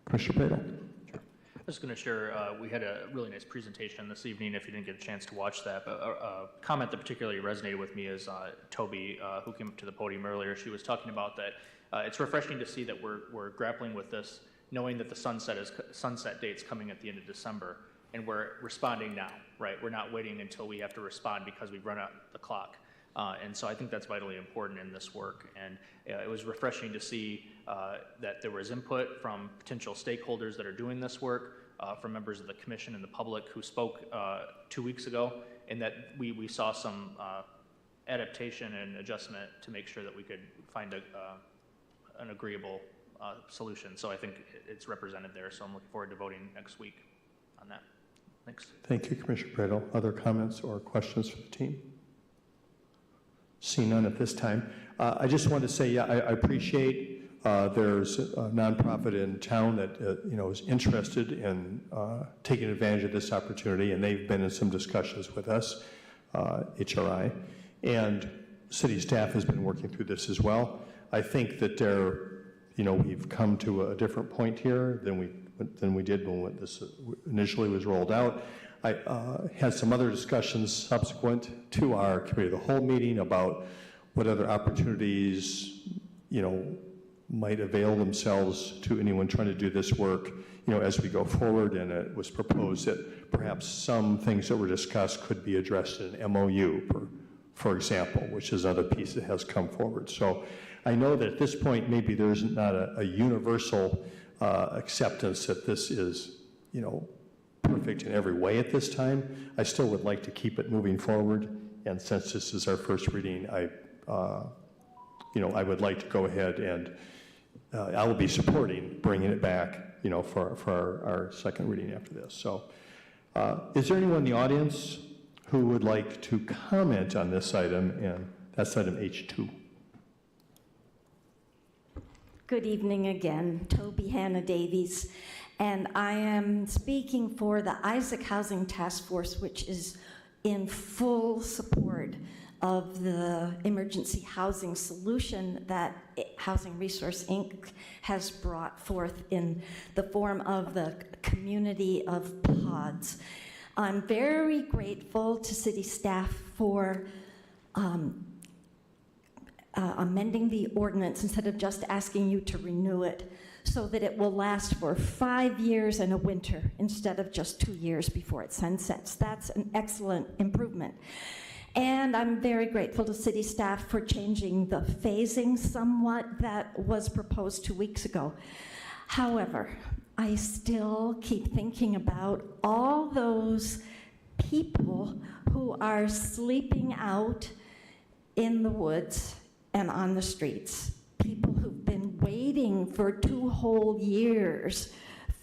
A: Commissioner Padel.
E: I was going to share, we had a really nice presentation this evening, if you didn't get a chance to watch that, but a comment that particularly resonated with me is Toby, who came up to the podium earlier. She was talking about that it's refreshing to see that we're grappling with this, knowing that the sunset date's coming at the end of December, and we're responding now, right? We're not waiting until we have to respond because we've run out the clock. And so I think that's vitally important in this work. And it was refreshing to see that there was input from potential stakeholders that are doing this work, from members of the commission and the public who spoke 2 weeks ago, and that we saw some adaptation and adjustment to make sure that we could find an agreeable solution. So I think it's represented there. So I'm looking forward to voting next week on that. Thanks.
A: Thank you, Commissioner Padel. Other comments or questions for the team? See none at this time. I just wanted to say, I appreciate there's a nonprofit in town that is interested in taking advantage of this opportunity, and they've been in some discussions with us, HRI, and city staff has been working through this as well. I think that we've come to a different point here than we did when this initially was rolled out. I had some other discussions subsequent to our Committee of the Whole meeting about what other opportunities, might avail themselves to anyone trying to do this work, as we go forward. And it was proposed that perhaps some things that were discussed could be addressed in an MOU, for example, which is another piece that has come forward. So I know that at this point, maybe there's not a universal acceptance that this is, perfect in every way at this time. I still would like to keep it moving forward, and since this is our first reading, I would like to go ahead and I will be supporting bringing it back, for our second reading after this. So, is there anyone in the audience who would like to comment on this item? And that's item H2.
B: Good evening again, Toby Hannah Davies. And I am speaking for the Isaac Housing Task Force, which is in full support of the emergency housing solution that Housing Resource Inc. has brought forth in the form of the community of pods. I'm very grateful to city staff for amending the ordinance instead of just asking you to renew it, so that it will last for 5 years and a winter instead of just 2 years before it sunsets. That's an excellent improvement. And I'm very grateful to city staff for changing the phasing somewhat that was proposed 2 weeks ago. However, I still keep thinking about all those people who are sleeping out in the woods and on the streets. People who've been waiting for 2 whole years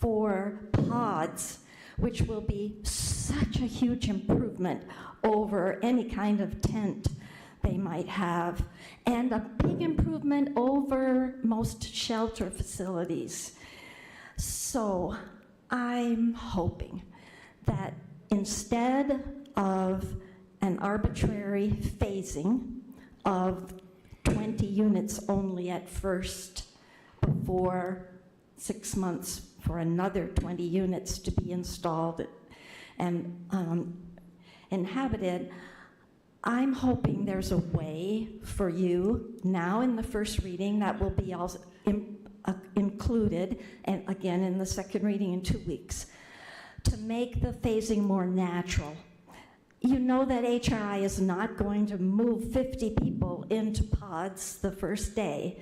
B: for pods, which will be such a huge improvement over any kind of tent they might have, and a big improvement over most shelter facilities. So I'm hoping that instead of an arbitrary phasing of 20 units only at first before 6 months for another 20 units to be installed and inhabited. I'm hoping there's a way for you now in the first reading that will be also included, and again in the second reading in 2 weeks, to make the phasing more natural. You know that HRI is not going to move 50 people into pods the first day.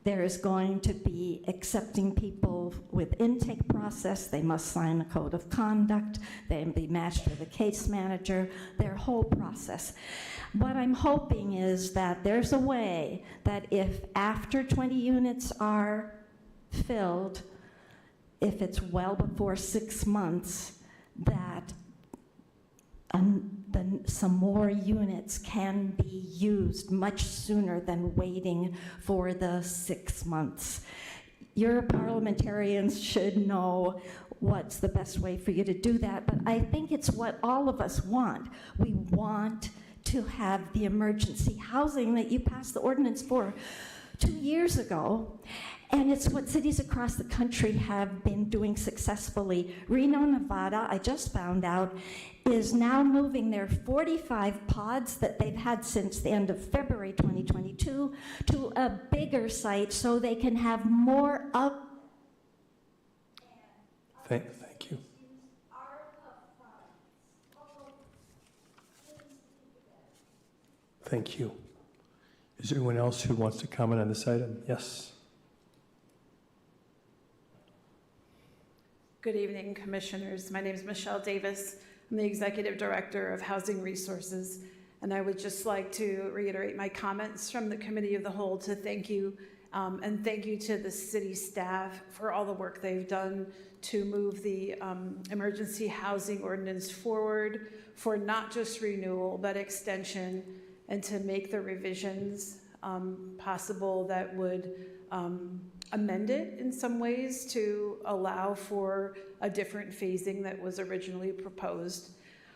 B: There is going to be accepting people with intake process. They must sign a code of conduct. They be matched with a case manager, their whole process. What I'm hoping is that there's a way that if after 20 units are filled, if it's well before 6 months, that some more units can be used much sooner than waiting for the 6 months. Your parliamentarians should know what's the best way for you to do that, but I think it's what all of us want. We want to have the emergency housing that you passed the ordinance for 2 years ago. And it's what cities across the country have been doing successfully. Reno, Nevada, I just found out, is now moving their 45 pods that they've had since the end of February 2022 to a bigger site so they can have more of.
A: Thank you. Thank you. Is there anyone else who wants to comment on this item? Yes.
L: Good evening, Commissioners. My name is Michelle Davis. I'm the Executive Director of Housing Resources, and I would just like to reiterate my comments from the Committee of the Whole to thank you, and thank you to the city staff for all the work they've done to move the emergency housing ordinance forward for not just renewal, but extension, and to make the revisions possible that would amend it in some ways to allow for a different phasing that was originally proposed.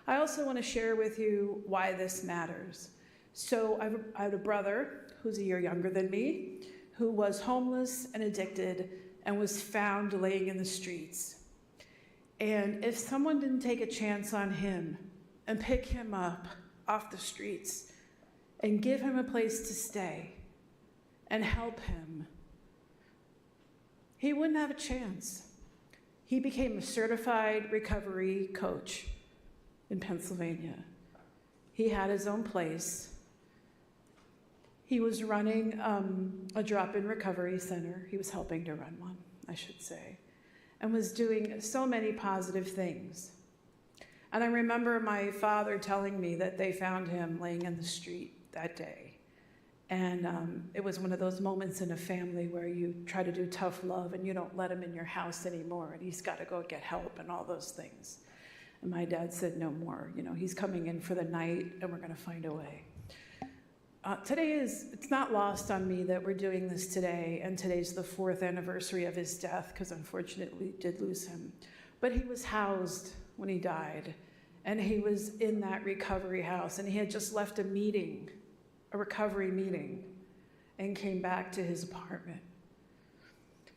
L: I also want to share with you why this matters. So I have a brother who's a year younger than me who was homeless and addicted and was found laying in the streets. And if someone didn't take a chance on him and pick him up off the streets and give him a place to stay and help him, he wouldn't have a chance. He became a certified recovery coach in Pennsylvania. He had his own place. He was running a drop-in recovery center. He was helping to run one, I should say, and was doing so many positive things. And I remember my father telling me that they found him laying in the street that day. And it was one of those moments in a family where you try to do tough love and you don't let him in your house anymore, and he's got to go get help and all those things. And my dad said, no more. You know, he's coming in for the night and we're going to find a way. It's not lost on me that we're doing this today, and today's the 4th anniversary of his death, because unfortunately we did lose him. But he was housed when he died, and he was in that recovery house, and he had just left a recovery meeting, and came back to his apartment.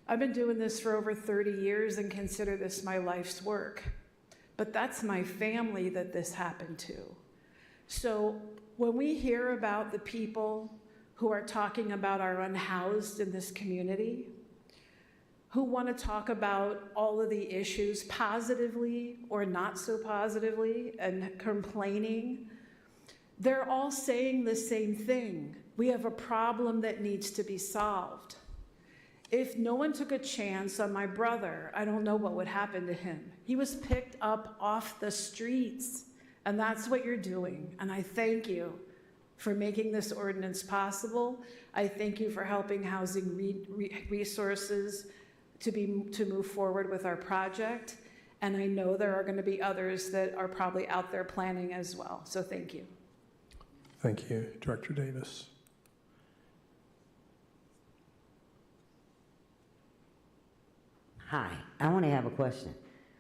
L: I've been doing this for over 30 years and consider this my life's work, but that's my family that this happened to. So when we hear about the people who are talking about our unhoused in this community, who want to talk about all of the issues positively or not so positively and complaining, they're all saying the same thing. We have a problem that needs to be solved. If no one took a chance on my brother, I don't know what would happen to him. He was picked up off the streets, and that's what you're doing. And I thank you for making this ordinance possible. I thank you for helping Housing Resources to move forward with our project. And I know there are going to be others that are probably out there planning as well. So thank you.
A: Thank you, Director Davis.
M: Hi, I want to have a question.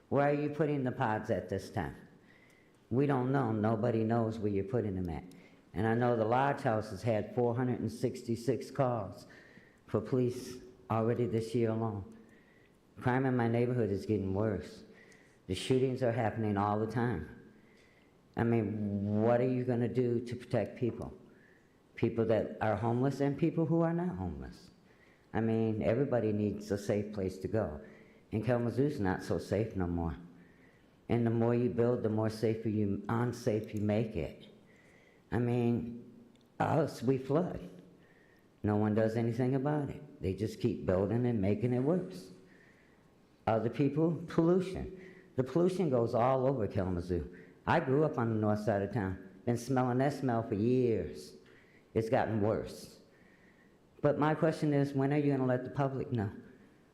M: Where are you putting the pods at this time? We don't know. Nobody knows where you're putting them at. And I know the Lodge House has had 466 calls for police already this year alone. Crime in my neighborhood is getting worse. The shootings are happening all the time. I mean, what are you going to do to protect people? People that are homeless and people who are not homeless. I mean, everybody needs a safe place to go. And Kalamazoo's not so safe no more. And the more you build, the more unsafe you make it. I mean, us, we flood. No one does anything about it. They just keep building and making it worse. Other people, pollution. The pollution goes all over Kalamazoo. I grew up on the north side of town. Been smelling that smell for years. It's gotten worse. But my question is, when are you going to let the public know?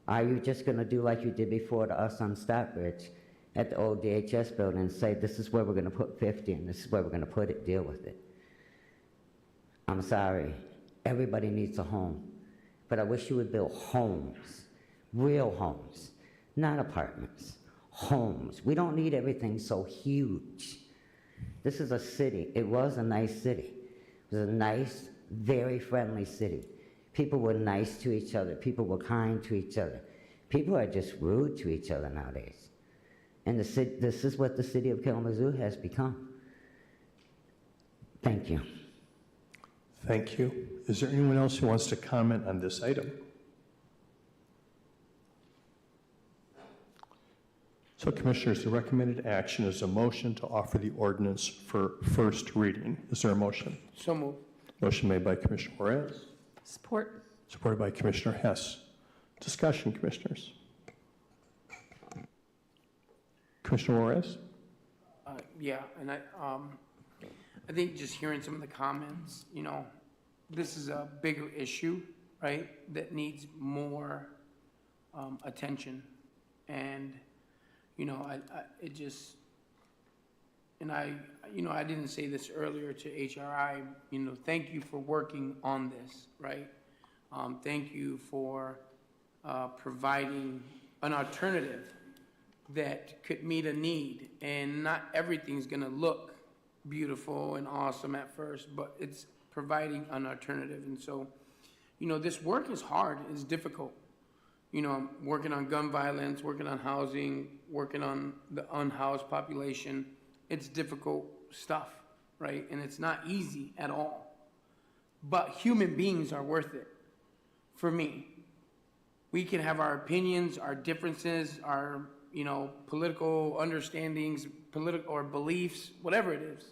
M: Are you just going to do like you did before to us on Stockbridge at the old DHS building and say, this is where we're going to put 50 and this is where we're going to put it, deal with it? I'm sorry. Everybody needs a home. But I wish you would build homes, real homes, not apartments, homes. We don't need everything so huge. This is a city. It was a nice city. It was a nice, very friendly city. People were nice to each other. People were kind to each other. People are just rude to each other nowadays. And this is what the city of Kalamazoo has become. Thank you.
A: Thank you. Is there anyone else who wants to comment on this item? So, Commissioners, the recommended action is a motion to offer the ordinance for first reading. Is there a motion?
N: So moved.
A: Motion made by Commissioner Juarez.
F: Support.
A: Supported by Commissioner Hess. Discussion, Commissioners. Commissioner Juarez?
N: Yeah, and I think just hearing some of the comments, you know, this is a bigger issue, right, that needs more attention. And, you know, it just, and I didn't say this earlier to HRI, you know, thank you for working on this, right? Thank you for providing an alternative that could meet a need. And not everything's gonna look beautiful and awesome at first, but it's providing an alternative. And so, you know, this work is hard, it's difficult. You know, I'm working on gun violence, working on housing, working on the unhoused population. It's difficult stuff, right? And it's not easy at all. But human beings are worth it, for me. We can have our opinions, our differences, our, you know, political understandings, political or beliefs, whatever it is.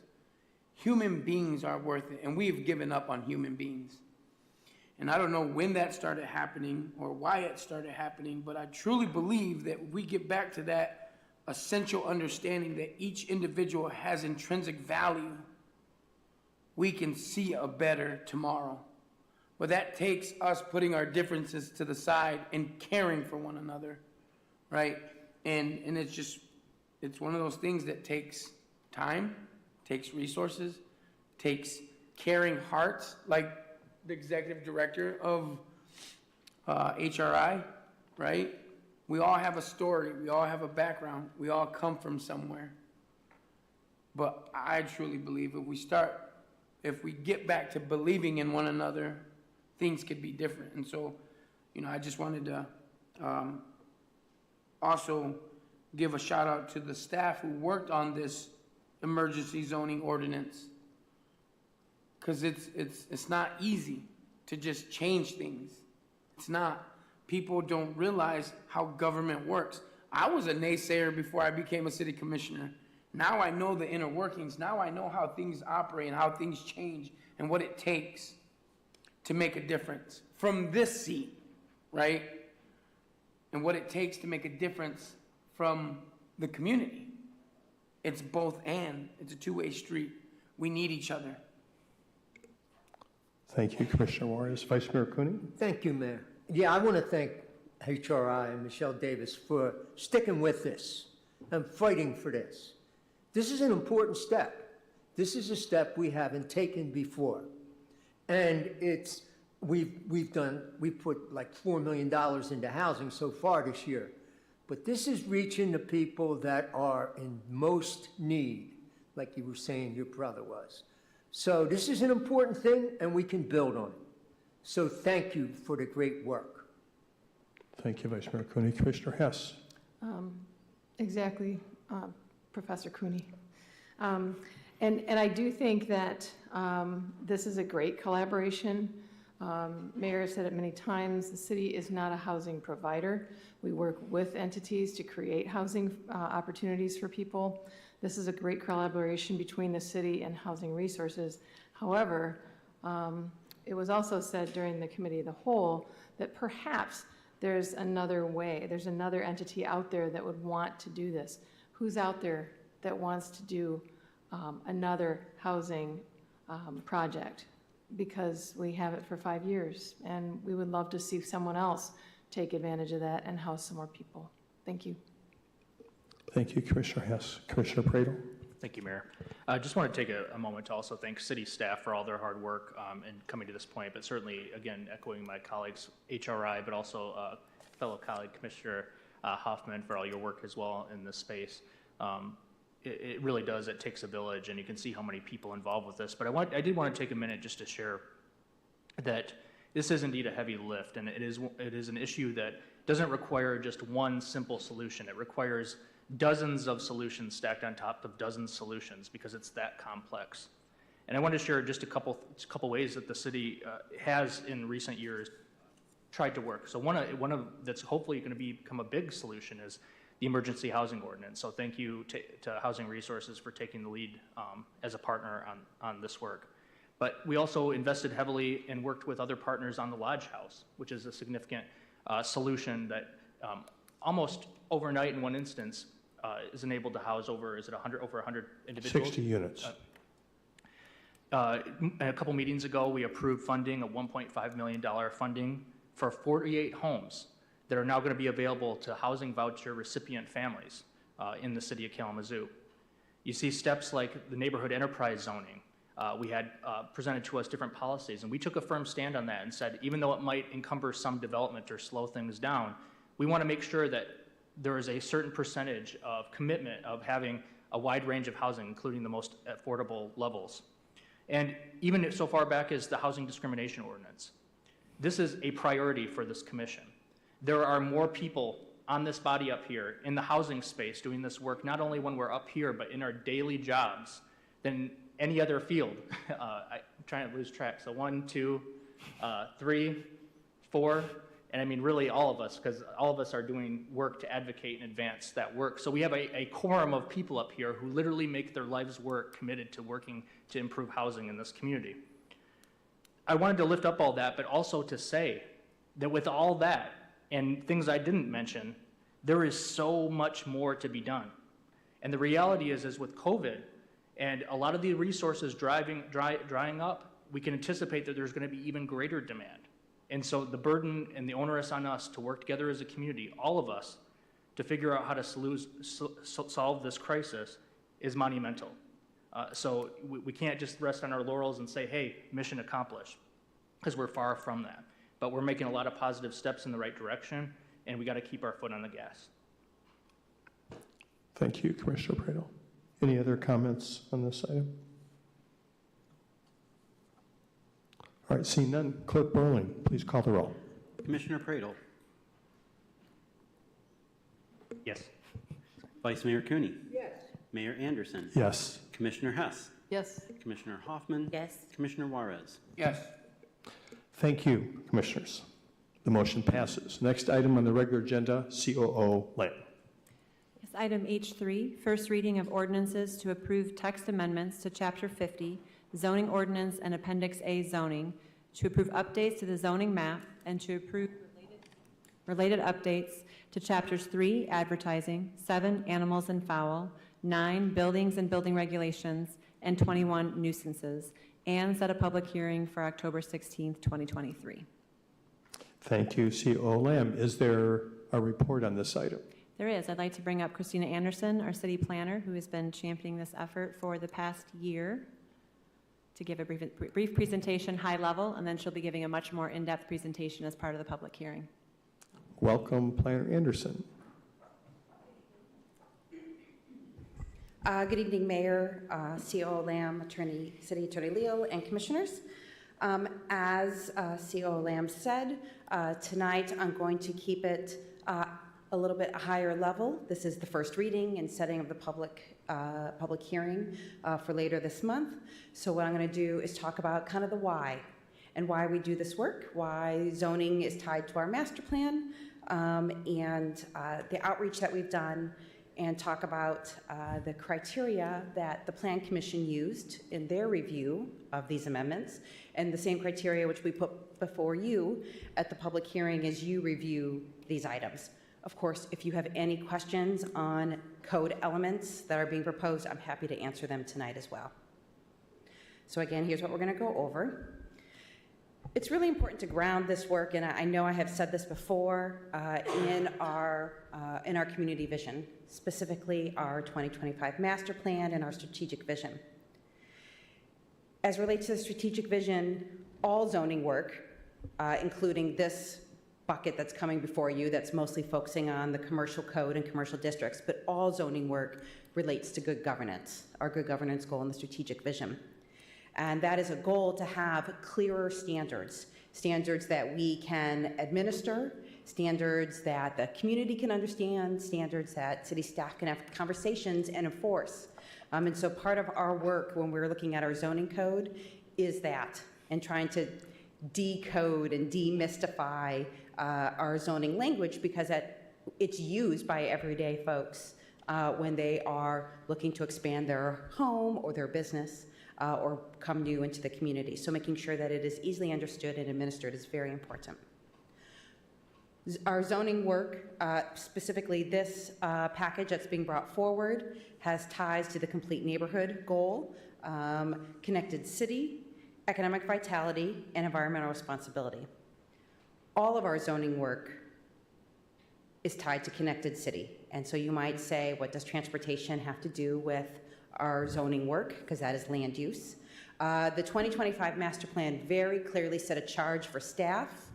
N: Human beings are worth it, and we've given up on human beings. And I don't know when that started happening or why it started happening, but I truly believe that if we get back to that essential understanding that each individual has intrinsic value, we can see a better tomorrow. But that takes us putting our differences to the side and caring for one another, right? And it's one of those things that takes time, takes resources, takes caring hearts, like the executive director of HRI, right? We all have a story, we all have a background, we all come from somewhere. But I truly believe if we get back to believing in one another, things could be different. And so, you know, I just wanted to also give a shout out to the staff who worked on this emergency zoning ordinance. Because it's not easy to just change things. It's not. People don't realize how government works. I was a naysayer before I became a city commissioner. Now I know the inner workings. Now I know how things operate and how things change and what it takes to make a difference from this seat, right? And what it takes to make a difference from the community. It's both and. It's a two-way street. We need each other.
A: Thank you, Commissioner Juarez. Vice Mayor Cooney?
Q: Thank you, Mayor. Yeah, I want to thank HRI and Michelle Davis for sticking with this and fighting for this. This is an important step. This is a step we haven't taken before. And we've put like $4 million into housing so far this year. But this is reaching the people that are in most need, like you were saying your brother was. So this is an important thing, and we can build on it. So thank you for the great work.
A: Thank you, Vice Mayor Cooney. Commissioner Hess.
F: Exactly, Professor Cooney. And I do think that this is a great collaboration. Mayor said it many times, the city is not a housing provider. We work with entities to create housing opportunities for people. This is a great collaboration between the city and Housing Resources. However, it was also said during the Committee of the Whole that perhaps there's another way, there's another entity out there that would want to do this. Who's out there that wants to do another housing project? Because we have it for 5 years, and we would love to see someone else take advantage of that and house some more people. Thank you.
A: Thank you, Commissioner Hess. Commissioner Pradel.
E: Thank you, Mayor. I just want to take a moment to also thank city staff for all their hard work in coming to this point, but certainly, again, echoing my colleagues, HRI, but also fellow colleague Commissioner Hoffman for all your work as well in this space. It really does, it takes a village, and you can see how many people involved with this. But I did want to take a minute just to share that this is indeed a heavy lift, and it is an issue that doesn't require just one simple solution. It requires dozens of solutions stacked on top of dozens of solutions because it's that complex. And I want to share just a couple ways that the city has in recent years tried to work. So one of that's hopefully going to become a big solution is the emergency housing ordinance. So thank you to Housing Resources for taking the lead as a partner on this work. But we also invested heavily and worked with other partners on the Lodge House, which is a significant solution that almost overnight in one instance is enabled to house over 100 individuals?
A: 60 units.
E: A couple meetings ago, we approved funding, a $1.5 million funding for 48 homes that are now going to be available to housing voucher recipient families in the city of Kalamazoo. You see steps like the neighborhood enterprise zoning. We had presented to us different policies, and we took a firm stand on that and said, even though it might encumber some development or slow things down, we want to make sure that there is a certain percentage of commitment of having a wide range of housing, including the most affordable levels. And even so far back as the housing discrimination ordinance, this is a priority for this commission. There are more people on this body up here in the housing space doing this work, not only when we're up here, but in our daily jobs than any other field. I'm trying to lose track. So 1, 2, 3, 4, and I mean really all of us, because all of us are doing work to advocate and advance that work. So we have a quorum of people up here who literally make their lives work committed to working to improve housing in this community. I wanted to lift up all that, but also to say that with all that and things I didn't mention, there is so much more to be done. And the reality is with COVID and a lot of the resources drying up, we can anticipate that there's going to be even greater demand. And so the burden and the onus on us to work together as a community, all of us, to figure out how to solve this crisis is monumental. So we can't just rest on our laurels and say, hey, mission accomplished, because we're far from that. But we're making a lot of positive steps in the right direction, and we got to keep our foot on the gas.
A: Thank you, Commissioner Pradel. Any other comments on this item? All right, seeing none, Clerk Burling, please call the roll.
I: Commissioner Pradel.
E: Yes.
I: Vice Mayor Cooney.
Q: Yes.
I: Mayor Anderson.
A: Yes.
I: Commissioner Hess.
F: Yes.
I: Commissioner Hoffman.
S: Yes.
I: Commissioner Juarez.
N: Yes.
A: Thank you, Commissioners. The motion passes. Next item on the regular agenda, COO Lamb.
G: Yes, item H3, first reading of ordinances to approve text amendments to Chapter 50, zoning ordinance and Appendix A zoning, to approve updates to the zoning map, and to approve related updates to Chapters 3, advertising, 7, animals and fowl, 9, buildings and building regulations, and 21, nuisances, and set a public hearing for October 16th, 2023.
A: Thank you, COO Lamb. Is there a report on this item?
G: There is. I'd like to bring up Christina Anderson, our city planner, who has been championing this effort for the past year, to give a brief presentation, high level, and then she'll be giving a much more in-depth presentation as part of the public hearing.
A: Welcome, Planner Anderson.
R: Good evening, Mayor, CO Lamb, City Attorney Leal, and Commissioners. As CO Lamb said, tonight I'm going to keep it a little bit higher level. This is the first reading and setting of the public hearing for later this month. So what I'm going to do is talk about kind of the why and why we do this work, why zoning is tied to our master plan, and the outreach that we've done, and talk about the criteria that the Plan Commission used in their review of these amendments, and the same criteria which we put before you at the public hearing as you review these items. Of course, if you have any questions on code elements that are being proposed, I'm happy to answer them tonight as well. So again, here's what we're going to go over. It's really important to ground this work, and I know I have said this before, in our community vision, specifically our 2025 master plan and our strategic vision. As relates to the strategic vision, all zoning work, including this bucket that's coming before you that's mostly focusing on the commercial code and commercial districts, but all zoning work relates to good governance, our good governance goal in the strategic vision. And that is a goal to have clearer standards, standards that we can administer, standards that the community can understand, standards that city staff can have conversations and enforce. And so part of our work when we're looking at our zoning code is that, and trying to decode and demystify our zoning language, because it's used by everyday folks when they are looking to expand their home or their business or come new into the community. So making sure that it is easily understood and administered is very important. Our zoning work, specifically this package that's being brought forward, has ties to the complete neighborhood goal, connected city, economic vitality, and environmental responsibility. All of our zoning work is tied to connected city. And so you might say, what does transportation have to do with our zoning work? Because that is land use. The 2025 master plan very clearly set a charge for staff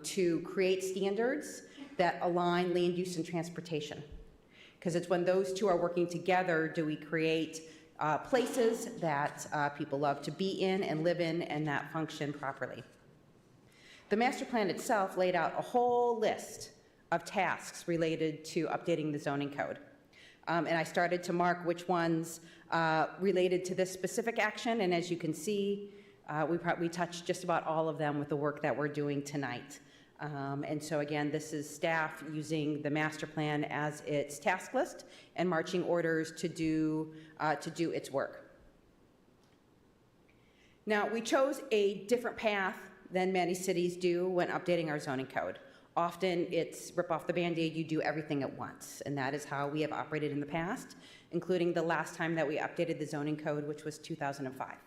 R: to create standards that align land use and transportation. Because it's when those two are working together do we create places that people love to be in and live in and that function properly. The master plan itself laid out a whole list of tasks related to updating the zoning code. And I started to mark which ones related to this specific action, and as you can see, we touched just about all of them with the work that we're doing tonight. And so again, this is staff using the master plan as its task list and marching orders to do its work. Now, we chose a different path than many cities do when updating our zoning code. Often it's rip off the Band-Aid, you do everything at once, and that is how we have operated in the past, including the last time that we updated the zoning code, which was 2005.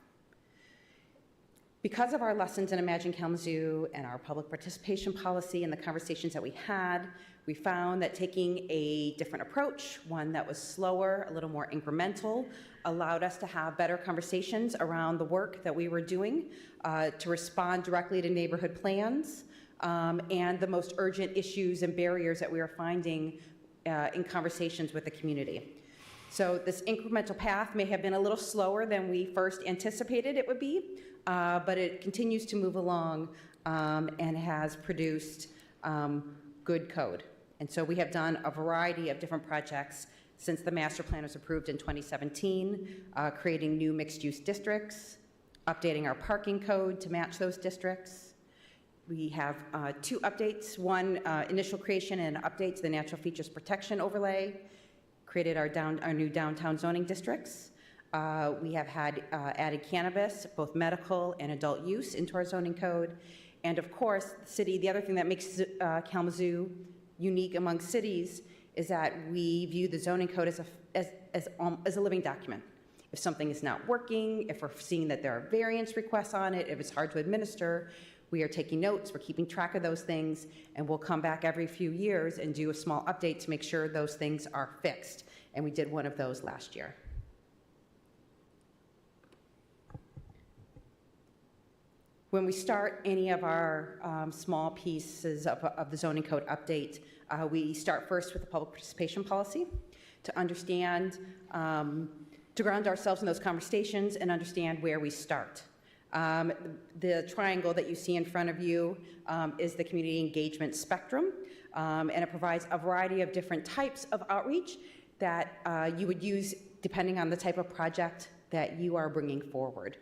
R: Because of our lessons in Imagine Kalamazoo and our public participation policy and the conversations that we had, we found that taking a different approach, one that was slower, a little more incremental, allowed us to have better conversations around the work that we were doing, to respond directly to neighborhood plans, and the most urgent issues and barriers that we are finding in conversations with the community. So this incremental path may have been a little slower than we first anticipated it would be, but it continues to move along and has produced good code. And so we have done a variety of different projects since the master plan was approved in 2017, creating new mixed-use districts, updating our parking code to match those districts. We have two updates, one initial creation and update to the natural features protection overlay, created our new downtown zoning districts. We have had added cannabis, both medical and adult use, into our zoning code. And of course, the other thing that makes Kalamazoo unique among cities is that we view the zoning code as a living document. If something is not working, if we're seeing that there are variance requests on it, if it's hard to administer, we are taking notes, we're keeping track of those things, and we'll come back every few years and do a small update to make sure those things are fixed. And we did one of those last year. When we start any of our small pieces of the zoning code update, we start first with the public participation policy. to understand, to ground ourselves in those conversations and understand where we start. The triangle that you see in front of you is the community engagement spectrum, and it provides a variety of different types of outreach that you would use depending on the type of project that you are bringing forward.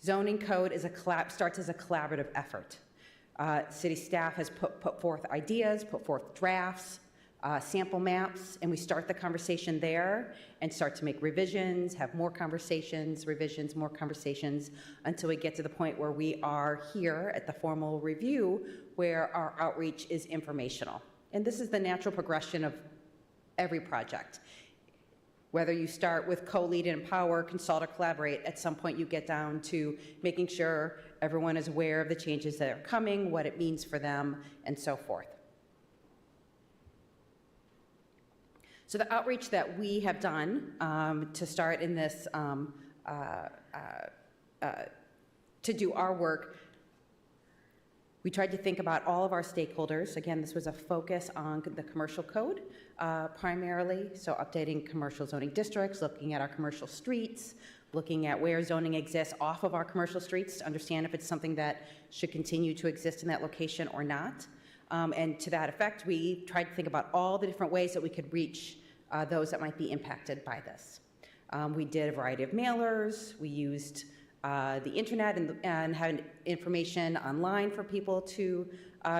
R: Zoning code starts as a collaborative effort. City staff has put forth ideas, put forth drafts, sample maps, and we start the conversation there and start to make revisions, have more conversations, revisions, more conversations, until we get to the point where we are here at the formal review where our outreach is informational. And this is the natural progression of every project. Whether you start with co-lead and empower, consult, or collaborate, at some point you get down to making sure everyone is aware of the changes that are coming, what it means for them, and so forth. So the outreach that we have done to start in this, to do our work, we tried to think about all of our stakeholders. Again, this was a focus on the commercial code primarily, so updating commercial zoning districts, looking at our commercial streets, looking at where zoning exists off of our commercial streets to understand if it's something that should continue to exist in that location or not. And to that effect, we tried to think about all the different ways that we could reach those that might be impacted by this. We did a variety of mailers. We used the internet and had information online for people to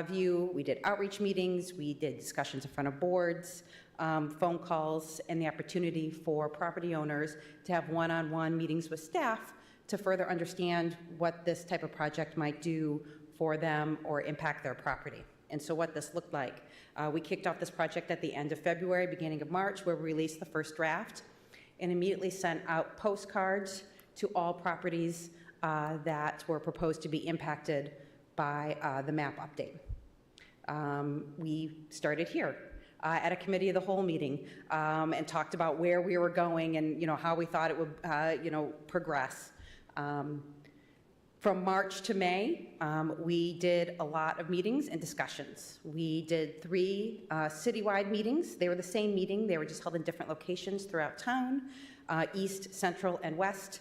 R: view. We did outreach meetings. We did discussions in front of boards, phone calls, and the opportunity for property owners to have one-on-one meetings with staff to further understand what this type of project might do for them or impact their property. And so what this looked like. We kicked off this project at the end of February, beginning of March, where we released the first draft and immediately sent out postcards to all properties that were proposed to be impacted by the map update. We started here at a committee of the whole meeting and talked about where we were going and how we thought it would progress. From March to May, we did a lot of meetings and discussions. We did 3 citywide meetings. They were the same meeting. They were just held in different locations throughout town, east, central, and west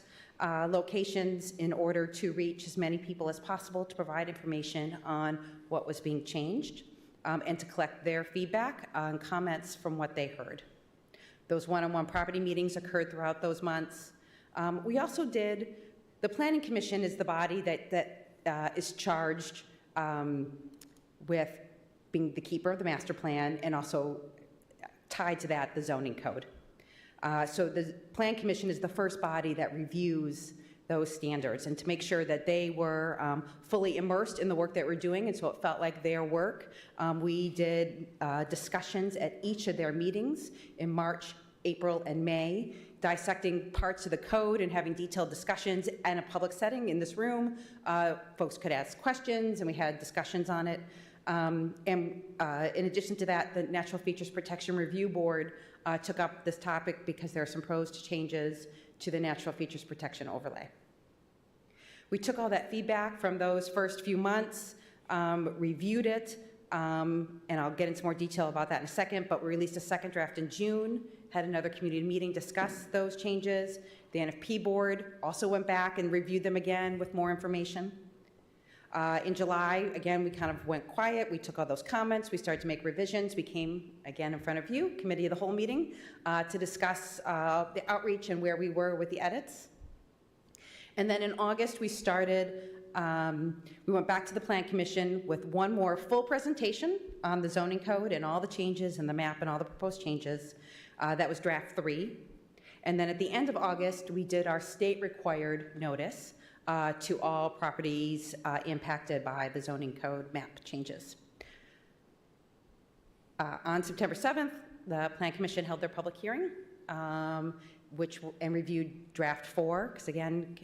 R: locations, in order to reach as many people as possible to provide information on what was being changed and to collect their feedback on comments from what they heard. Those one-on-one property meetings occurred throughout those months. We also did, the Planning Commission is the body that is charged with being the keeper of the master plan, and also tied to that, the zoning code. So the Plan Commission is the first body that reviews those standards, and to make sure that they were fully immersed in the work that we're doing, and so it felt like their work. We did discussions at each of their meetings in March, April, and May, dissecting parts of the code and having detailed discussions in a public setting in this room. Folks could ask questions, and we had discussions on it. In addition to that, the Natural Features Protection Review Board took up this topic because there are some proposed changes to the Natural Features Protection Overlay. We took all that feedback from those first few months, reviewed it, and I'll get into more detail about that in a second, but we released a second draft in June, had another community meeting, discussed those changes. The NFP board also went back and reviewed them again with more information. In July, again, we kind of went quiet. We took all those comments. We started to make revisions. We came again in front of you, committee of the whole meeting, to discuss the outreach and where we were with the edits. And then in August, we started, we went back to the Plan Commission with one more full presentation on the zoning code and all the changes and the map and all the proposed changes. That was draft 3. And then at the end of August, we did our state-required notice to all properties impacted by the zoning code map changes. On September 7th, the Plan Commission held their public hearing, and reviewed draft 4, because again,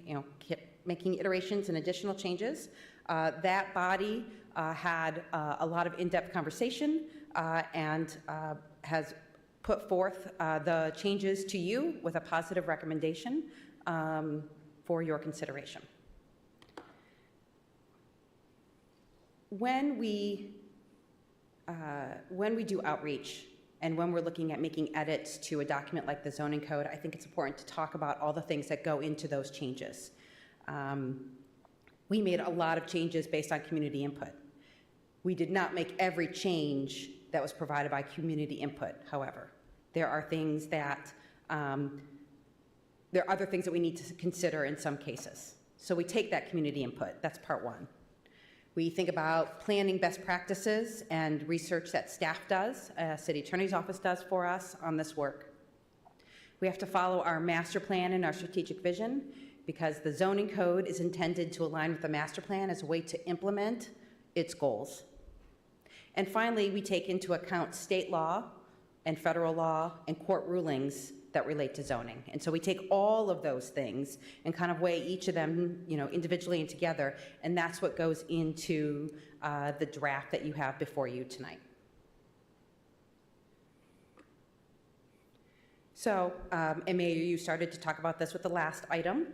R: kept making iterations and additional changes. That body had a lot of in-depth conversation and has put forth the changes to you with a positive recommendation for your consideration. When we do outreach, And when we're looking at making edits to a document like the zoning code, I think it's important to talk about all the things that go into those changes. We made a lot of changes based on community input. We did not make every change that was provided by community input, however. There are things that, there are other things that we need to consider in some cases. So we take that community input, that's part one. We think about planning best practices and research that staff does, city attorney's office does for us on this work. We have to follow our master plan and our strategic vision because the zoning code is intended to align with the master plan as a way to implement its goals. And finally, we take into account state law and federal law and court rulings that relate to zoning. And so we take all of those things and kind of weigh each of them, individually and together, and that's what goes into the draft that you have before you tonight. So, and Mayor, you started to talk about this with the last item.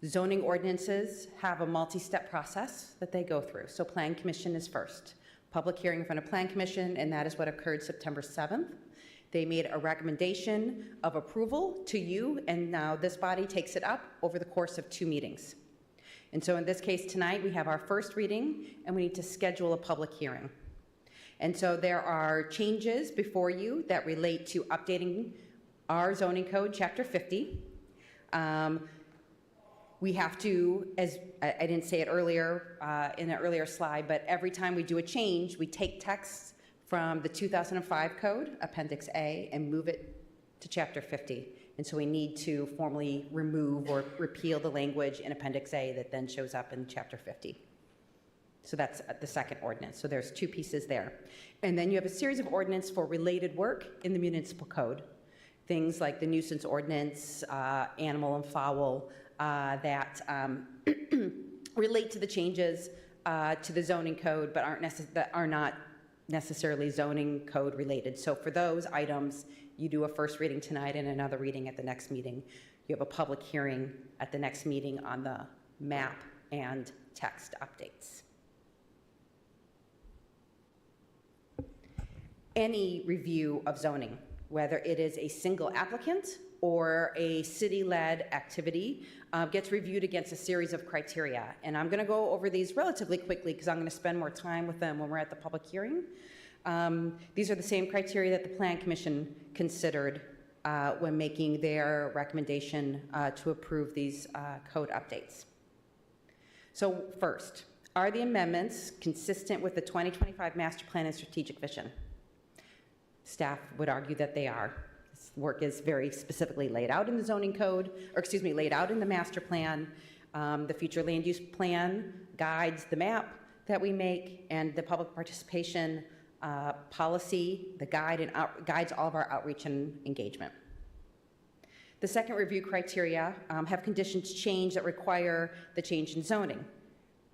R: Zoning ordinances have a multi-step process that they go through. So Plan Commission is first. Public hearing in front of Plan Commission, and that is what occurred September 7th. They made a recommendation of approval to you, and now this body takes it up over the course of 2 meetings. And so in this case tonight, we have our first reading, and we need to schedule a public hearing. And so there are changes before you that relate to updating our zoning code, Chapter 50. We have to, as I didn't say it earlier in an earlier slide, but every time we do a change, we take texts from the 2005 code, Appendix A, and move it to Chapter 50. And so we need to formally remove or repeal the language in Appendix A that then shows up in Chapter 50. So that's the second ordinance. So there's 2 pieces there. And then you have a series of ordinance for related work in the municipal code. Things like the nuisance ordinance, animal and fowl, that relate to the changes to the zoning code, but that are not necessarily zoning code related. So for those items, you do a first reading tonight and another reading at the next meeting. You have a public hearing at the next meeting on the map and text updates. Any review of zoning, whether it is a single applicant or a city-led activity, gets reviewed against a series of criteria. And I'm going to go over these relatively quickly because I'm going to spend more time with them when we're at the public hearing. These are the same criteria that the Plan Commission considered when making their recommendation to approve these code updates. So first, are the amendments consistent with the 2025 Master Plan and Strategic Vision? Staff would argue that they are. This work is very specifically laid out in the zoning code, or excuse me, laid out in the master plan. The future land use plan guides the map that we make, and the public participation policy, the guides all of our outreach and engagement. The second review criteria have conditions change that require the change in zoning.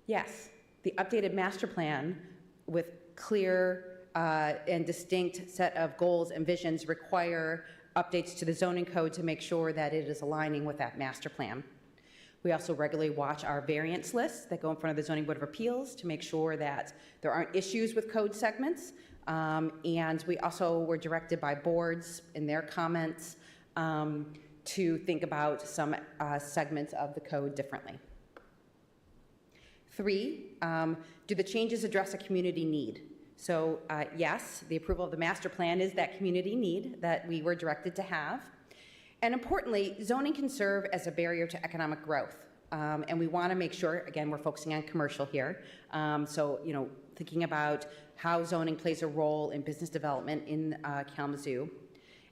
R: Yes, the updated master plan with clear and distinct set of goals and visions require updates to the zoning code to make sure that it is aligning with that master plan. We also regularly watch our variance lists that go in front of the Zoning Board of Appeals to make sure that there aren't issues with code segments. And we also were directed by boards in their comments to think about some segments of the code differently. 3, do the changes address a community need? So yes, the approval of the master plan is that community need that we were directed to have. And importantly, zoning can serve as a barrier to economic growth. And we want to make sure, again, we're focusing on commercial here. So, thinking about how zoning plays a role in business development in Kalamazoo.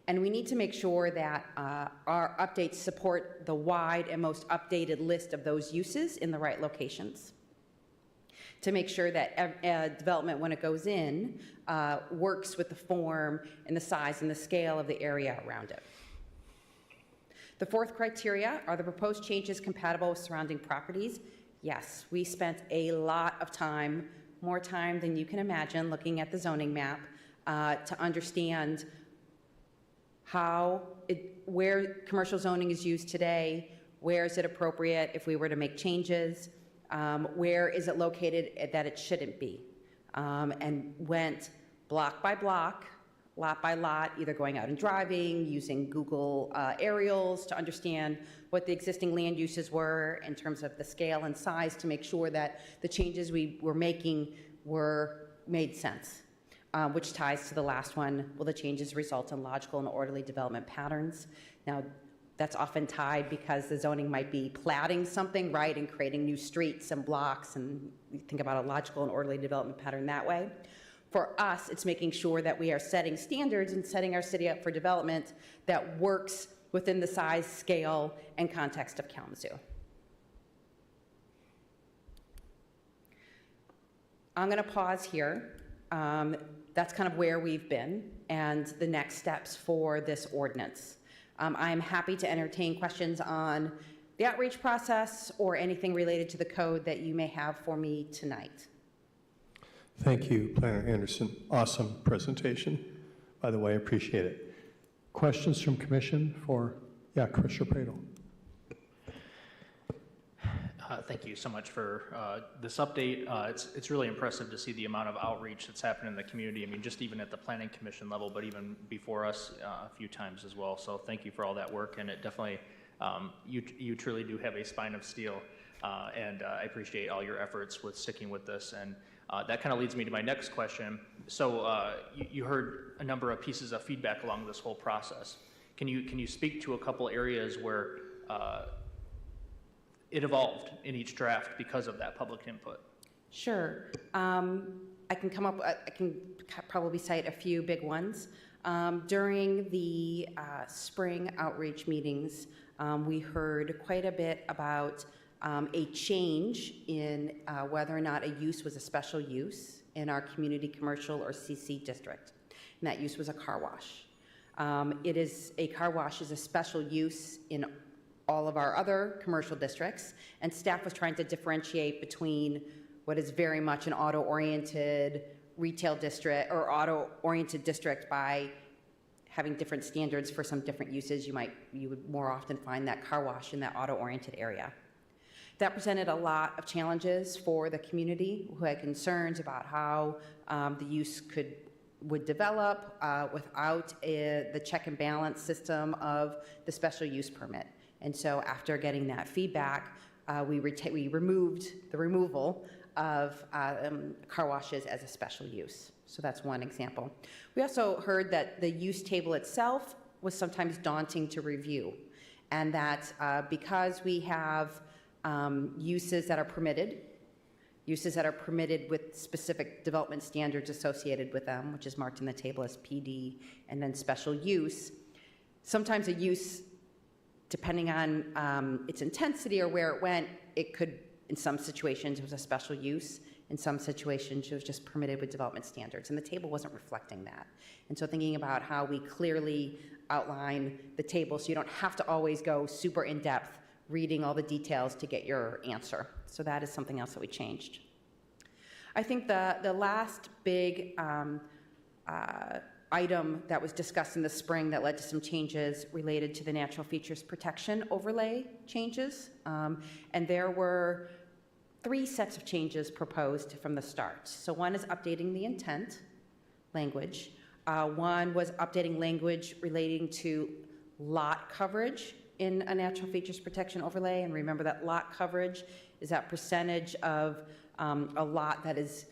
R: And we need to make sure that our updates support the wide and most updated list of those uses in the right locations, to make sure that development, when it goes in, works with the form and the size and the scale of the area around it. The fourth criteria, are the proposed changes compatible with surrounding properties? Yes, we spent a lot of time, more time than you can imagine, looking at the zoning map to understand where commercial zoning is used today, where is it appropriate if we were to make changes, where is it located that it shouldn't be, and went block by block lot by lot, either going out and driving, using Google aerials to understand what the existing land uses were in terms of the scale and size to make sure that the changes we were making made sense, which ties to the last one. Will the changes result in logical and orderly development patterns? Now, that's often tied because the zoning might be platting something, right, and creating new streets and blocks, and you think about a logical and orderly development pattern that way. For us, it's making sure that we are setting standards and setting our city up for development that works within the size, scale, and context of Kalamazoo. I'm going to pause here. That's kind of where we've been and the next steps for this ordinance. I'm happy to entertain questions on the outreach process or anything related to the code that you may have for me tonight.
A: Thank you, Planner Anderson. Awesome presentation. By the way, I appreciate it. Questions from Commission for, Commissioner Pradel.
E: Thank you so much for this update. It's really impressive to see the amount of outreach that's happened in the community. I mean, just even at the Planning Commission level, but even before us a few times as well. So thank you for all that work, and it definitely, you truly do have a spine of steel, and I appreciate all your efforts with sticking with this. And that kind of leads me to my next question. So you heard a number of pieces of feedback along this whole process. Can you speak to a couple areas where it evolved in each draft because of that public input?
R: Sure. I can probably cite a few big ones. During the spring outreach meetings, we heard quite a bit about a change in whether or not a use was a special use in our community commercial or CC district. And that use was a car wash. A car wash is a special use in all of our other commercial districts, and staff was trying to differentiate between what is very much an auto-oriented retail district or auto-oriented district by having different standards for some different uses. You would more often find that car wash in that auto-oriented area. That presented a lot of challenges for the community who had concerns about how the use would develop without the check and balance system of the special use permit. And so after getting that feedback, we removed the removal of car washes as a special use. So that's one example. We also heard that the use table itself was sometimes daunting to review, and that because we have uses that are permitted with specific development standards associated with them, which is marked in the table as PD, and then special use, sometimes a use, depending on its intensity or where it went, it could, in some situations, it was a special use. In some situations, it was just permitted with development standards, and the table wasn't reflecting that. And so thinking about how we clearly outline the table so you don't have to always go super in-depth reading all the details to get your answer. So that is something else that we changed. I think the last big item that was discussed in the spring that led to some changes related to the natural features protection overlay changes. And there were 3 sets of changes proposed from the start. So one is updating the intent language. One was updating language relating to lot coverage in a natural features protection overlay. And remember that lot coverage is that percentage of a lot that is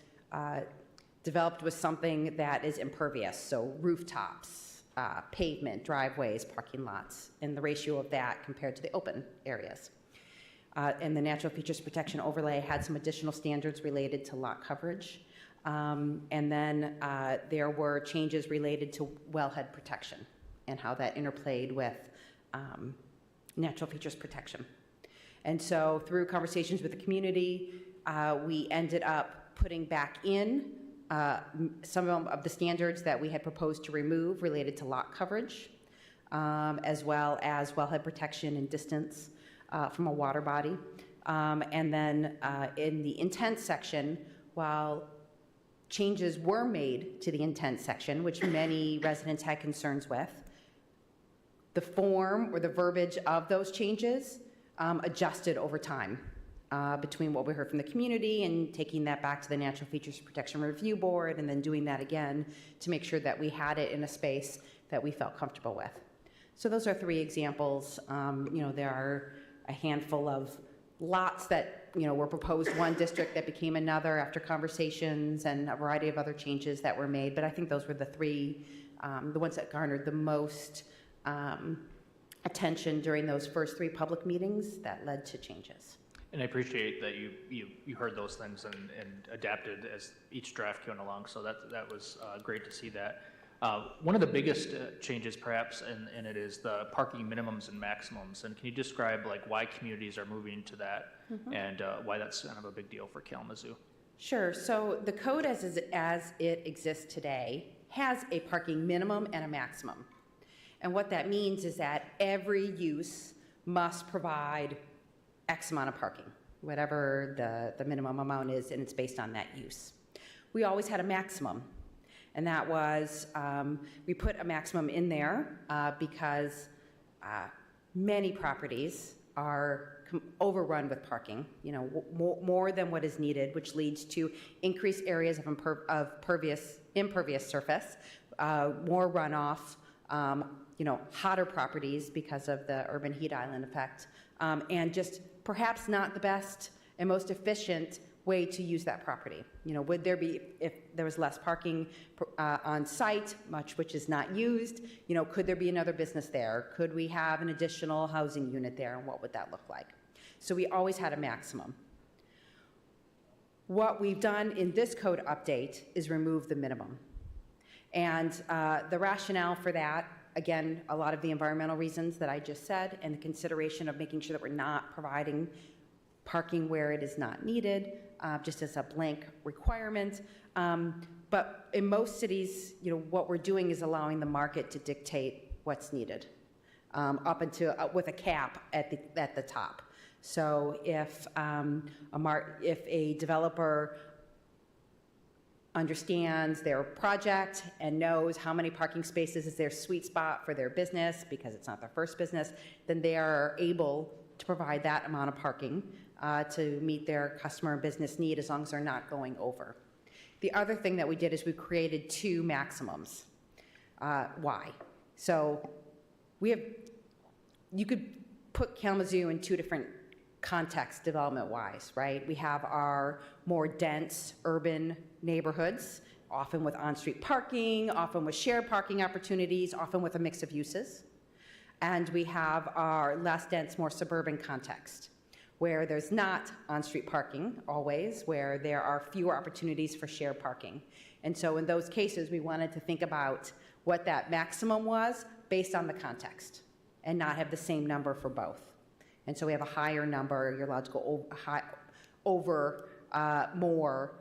R: developed with something that is impervious, so rooftops, pavement, driveways, parking lots, and the ratio of that compared to the open areas. And the natural features protection overlay had some additional standards related to lot coverage. And then there were changes related to wellhead protection and how that interplayed with natural features protection. And so through conversations with the community, we ended up putting back in some of the standards that we had proposed to remove related to lot coverage, as well as wellhead protection and distance from a water body. And then in the intent section, while changes were made to the intent section, which many residents had concerns with, the form or the verbiage of those changes adjusted over time. between what we heard from the community and taking that back to the Natural Features Protection Review Board and then doing that again to make sure that we had it in a space that we felt comfortable with. So those are 3 examples. There are a handful of lots that, were proposed one district that became another after conversations and a variety of other changes that were made. But I think those were the 3, the ones that garnered the most attention during those first 3 public meetings that led to changes.
E: And I appreciate that you heard those things and adapted as each draft came along. So that was great to see that. One of the biggest changes, perhaps, and it is the parking minimums and maximums. And can you describe why communities are moving to that and why that's kind of a big deal for Kalamazoo?
R: Sure. So the code as it exists today has a parking minimum and a maximum. And what that means is that every use must provide X amount of parking, whatever the minimum amount is, and it's based on that use. We always had a maximum. And that was, we put a maximum in there because many properties are overrun with parking, more than what is needed, which leads to increased areas of impervious surface, more runoff, hotter properties because of the urban heat island effect, and just perhaps not the best and most efficient way to use that property. Would there be, if there was less parking on site, much which is not used, could there be another business there? Could we have an additional housing unit there, and what would that look like? So we always had a maximum. What we've done in this code update is remove the minimum. And the rationale for that, again, a lot of the environmental reasons that I just said, and the consideration of making sure that we're not providing parking where it is not needed, just as a blank requirement. But in most cities, what we're doing is allowing the market to dictate what's needed, up until with a cap at the top. So if a developer understands their project and knows how many parking spaces is their sweet spot for their business, because it's not their first business, then they are able to provide that amount of parking to meet their customer and business need, as long as they're not going over. The other thing that we did is we created 2 maximums. Why? So you could put Kalamazoo in 2 different contexts development-wise, right? We have our more dense urban neighborhoods, often with on-street parking, often with shared parking opportunities, often with a mix of uses. And we have our less dense, more suburban context, where there's not on-street parking always, where there are fewer opportunities for shared parking. And so in those cases, we wanted to think about what that maximum was based on the context and not have the same number for both. And so we have a higher number. You're allowed to go over more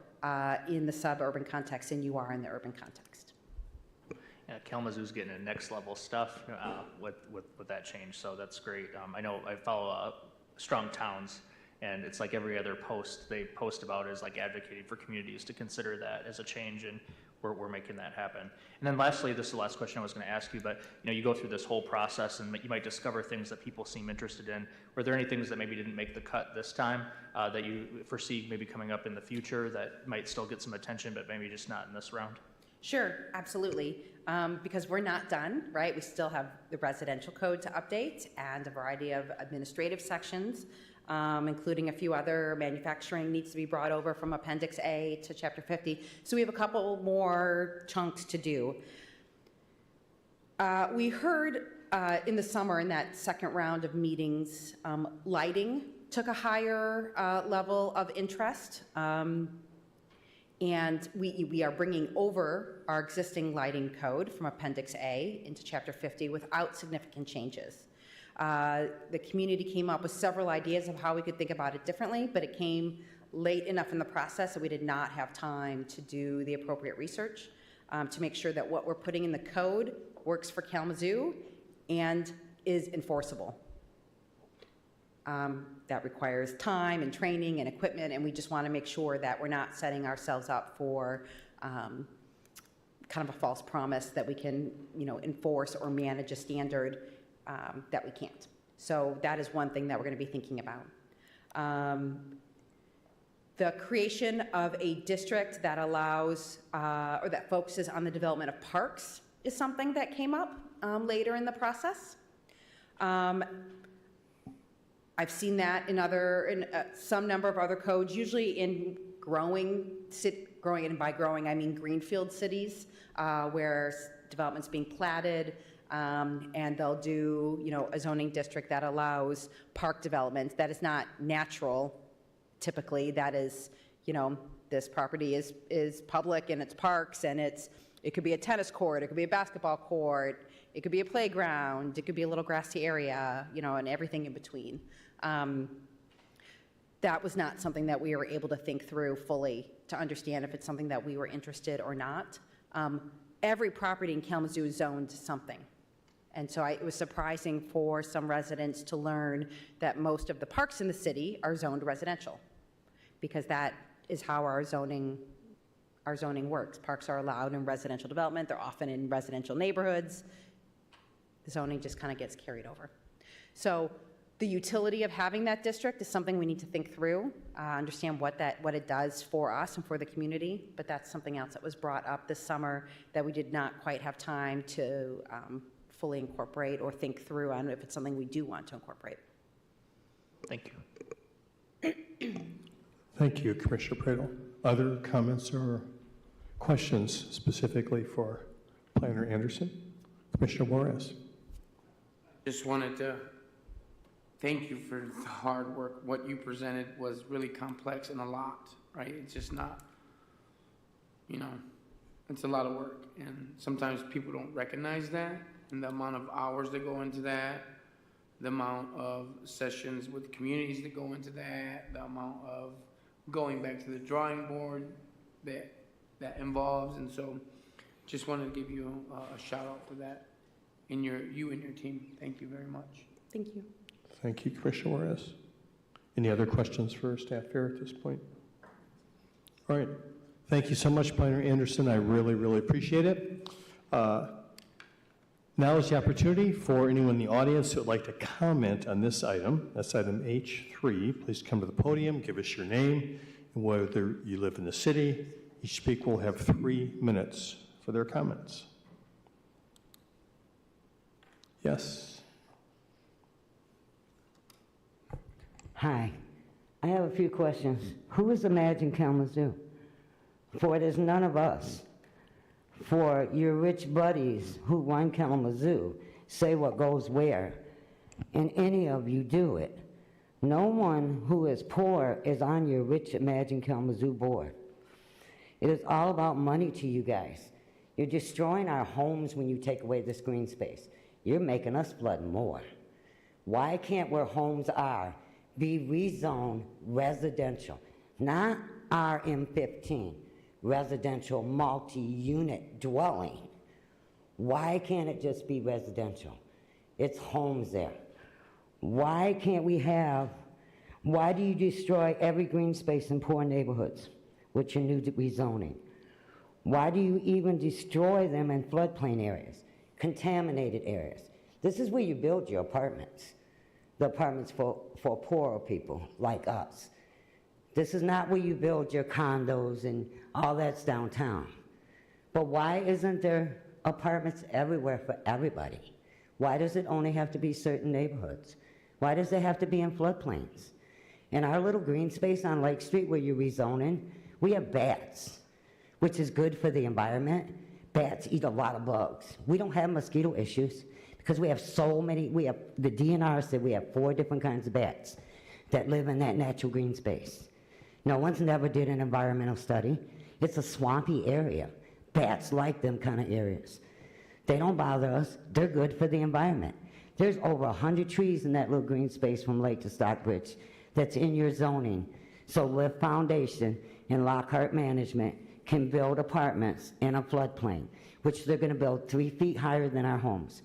R: in the suburban context than you are in the urban context.
E: Yeah, Kalamazoo's getting to next level stuff with that change, so that's great. I know I follow Strong Towns, and it's like every other post they post about is advocating for communities to consider that as a change, and we're making that happen. And then lastly, this is the last question I was going to ask you, but you go through this whole process and you might discover things that people seem interested in. Were there any things that maybe didn't make the cut this time that you foresee maybe coming up in the future that might still get some attention, but maybe just not in this round?
R: Sure, absolutely. Because we're not done, right? We still have the residential code to update and a variety of administrative sections, including a few other. Manufacturing needs to be brought over from Appendix A to Chapter 50. So we have a couple more chunks to do. We heard in the summer in that second round of meetings, lighting took a higher level of interest. And we are bringing over our existing lighting code from Appendix A into Chapter 50 without significant changes. The community came up with several ideas of how we could think about it differently, but it came late enough in the process that we did not have time to do the appropriate research to make sure that what we're putting in the code works for Kalamazoo and is enforceable. That requires time and training and equipment, and we just want to make sure that we're not setting ourselves up for kind of a false promise that we can, enforce or manage a standard that we can't. So that is one thing that we're going to be thinking about. The creation of a district that allows or that focuses on the development of parks is something that came up later in the process. I've seen that in some number of other codes, usually in growing, and by growing I mean greenfield cities, where development's being platted, and they'll do, a zoning district that allows park development. That is not natural, typically. That is, this property is public and it's parks, and it could be a tennis court, it could be a basketball court, it could be a playground, it could be a little grassy area, and everything in between. That was not something that we were able to think through fully to understand if it's something that we were interested or not. Every property in Kalamazoo is zoned something. And so it was surprising for some residents to learn that most of the parks in the city are zoned residential, because that is how our zoning works. Parks are allowed in residential development. They're often in residential neighborhoods. The zoning just kind of gets carried over. So the utility of having that district is something we need to think through, understand what it does for us and for the community. But that's something else that was brought up this summer that we did not quite have time to fully incorporate or think through on if it's something we do want to incorporate.
E: Thank you.
A: Thank you, Commissioner Pradel. Other comments or questions specifically for Planner Anderson? Commissioner Juarez.
N: Just wanted to thank you for the hard work. What you presented was really complex and a lot, right? It's just not, it's a lot of work. And sometimes people don't recognize that, and the amount of hours that go into that, the amount of sessions with communities that go into that, the amount of going back to the drawing board that involves. And so just wanted to give you a shout out for that, you and your team. Thank you very much.
R: Thank you.
A: Thank you, Commissioner Juarez. Any other questions for staff here at this point? All right. Thank you so much, Planner Anderson. I really, really appreciate it. Now is the opportunity for anyone in the audience who would like to comment on this item. That's item H3. Please come to the podium, give us your name, and whether you live in the city. Each speaker will have 3 minutes for their comments. Yes.
M: Hi, I have a few questions. Who is Imagine Kalamazoo? For it is none of us. For your rich buddies who run Kalamazoo say what goes where, and any of you do it. No one who is poor is on your rich Imagine Kalamazoo board. It is all about money to you guys. You're destroying our homes when you take away this green space. You're making us flood more. Why can't where homes are be rezoned residential, not RM15, residential multi-unit dwelling? Why can't it just be residential? It's homes there. Why can't we have, why do you destroy every green space in poor neighborhoods with your new rezoning? Why do you even destroy them in floodplain areas, contaminated areas? This is where you build your apartments. The apartments for poorer people like us. This is not where you build your condos and all that's downtown. But why isn't there apartments everywhere for everybody? Why does it only have to be certain neighborhoods? Why does it have to be in floodplains? In our little green space on Lake Street where you're rezoning, we have bats, which is good for the environment. Bats eat a lot of bugs. We don't have mosquito issues because we have so many, the DNR said we have 4 different kinds of bats that live in that natural green space. No one's never did an environmental study. It's a swampy area. Bats like them kind of areas. They don't bother us. They're good for the environment. There's over 100 trees in that little green space from Lake to Stockbridge that's in your zoning. So Lift Foundation and Lockhart Management can build apartments in a floodplain, which they're gonna build 3 feet higher than our homes.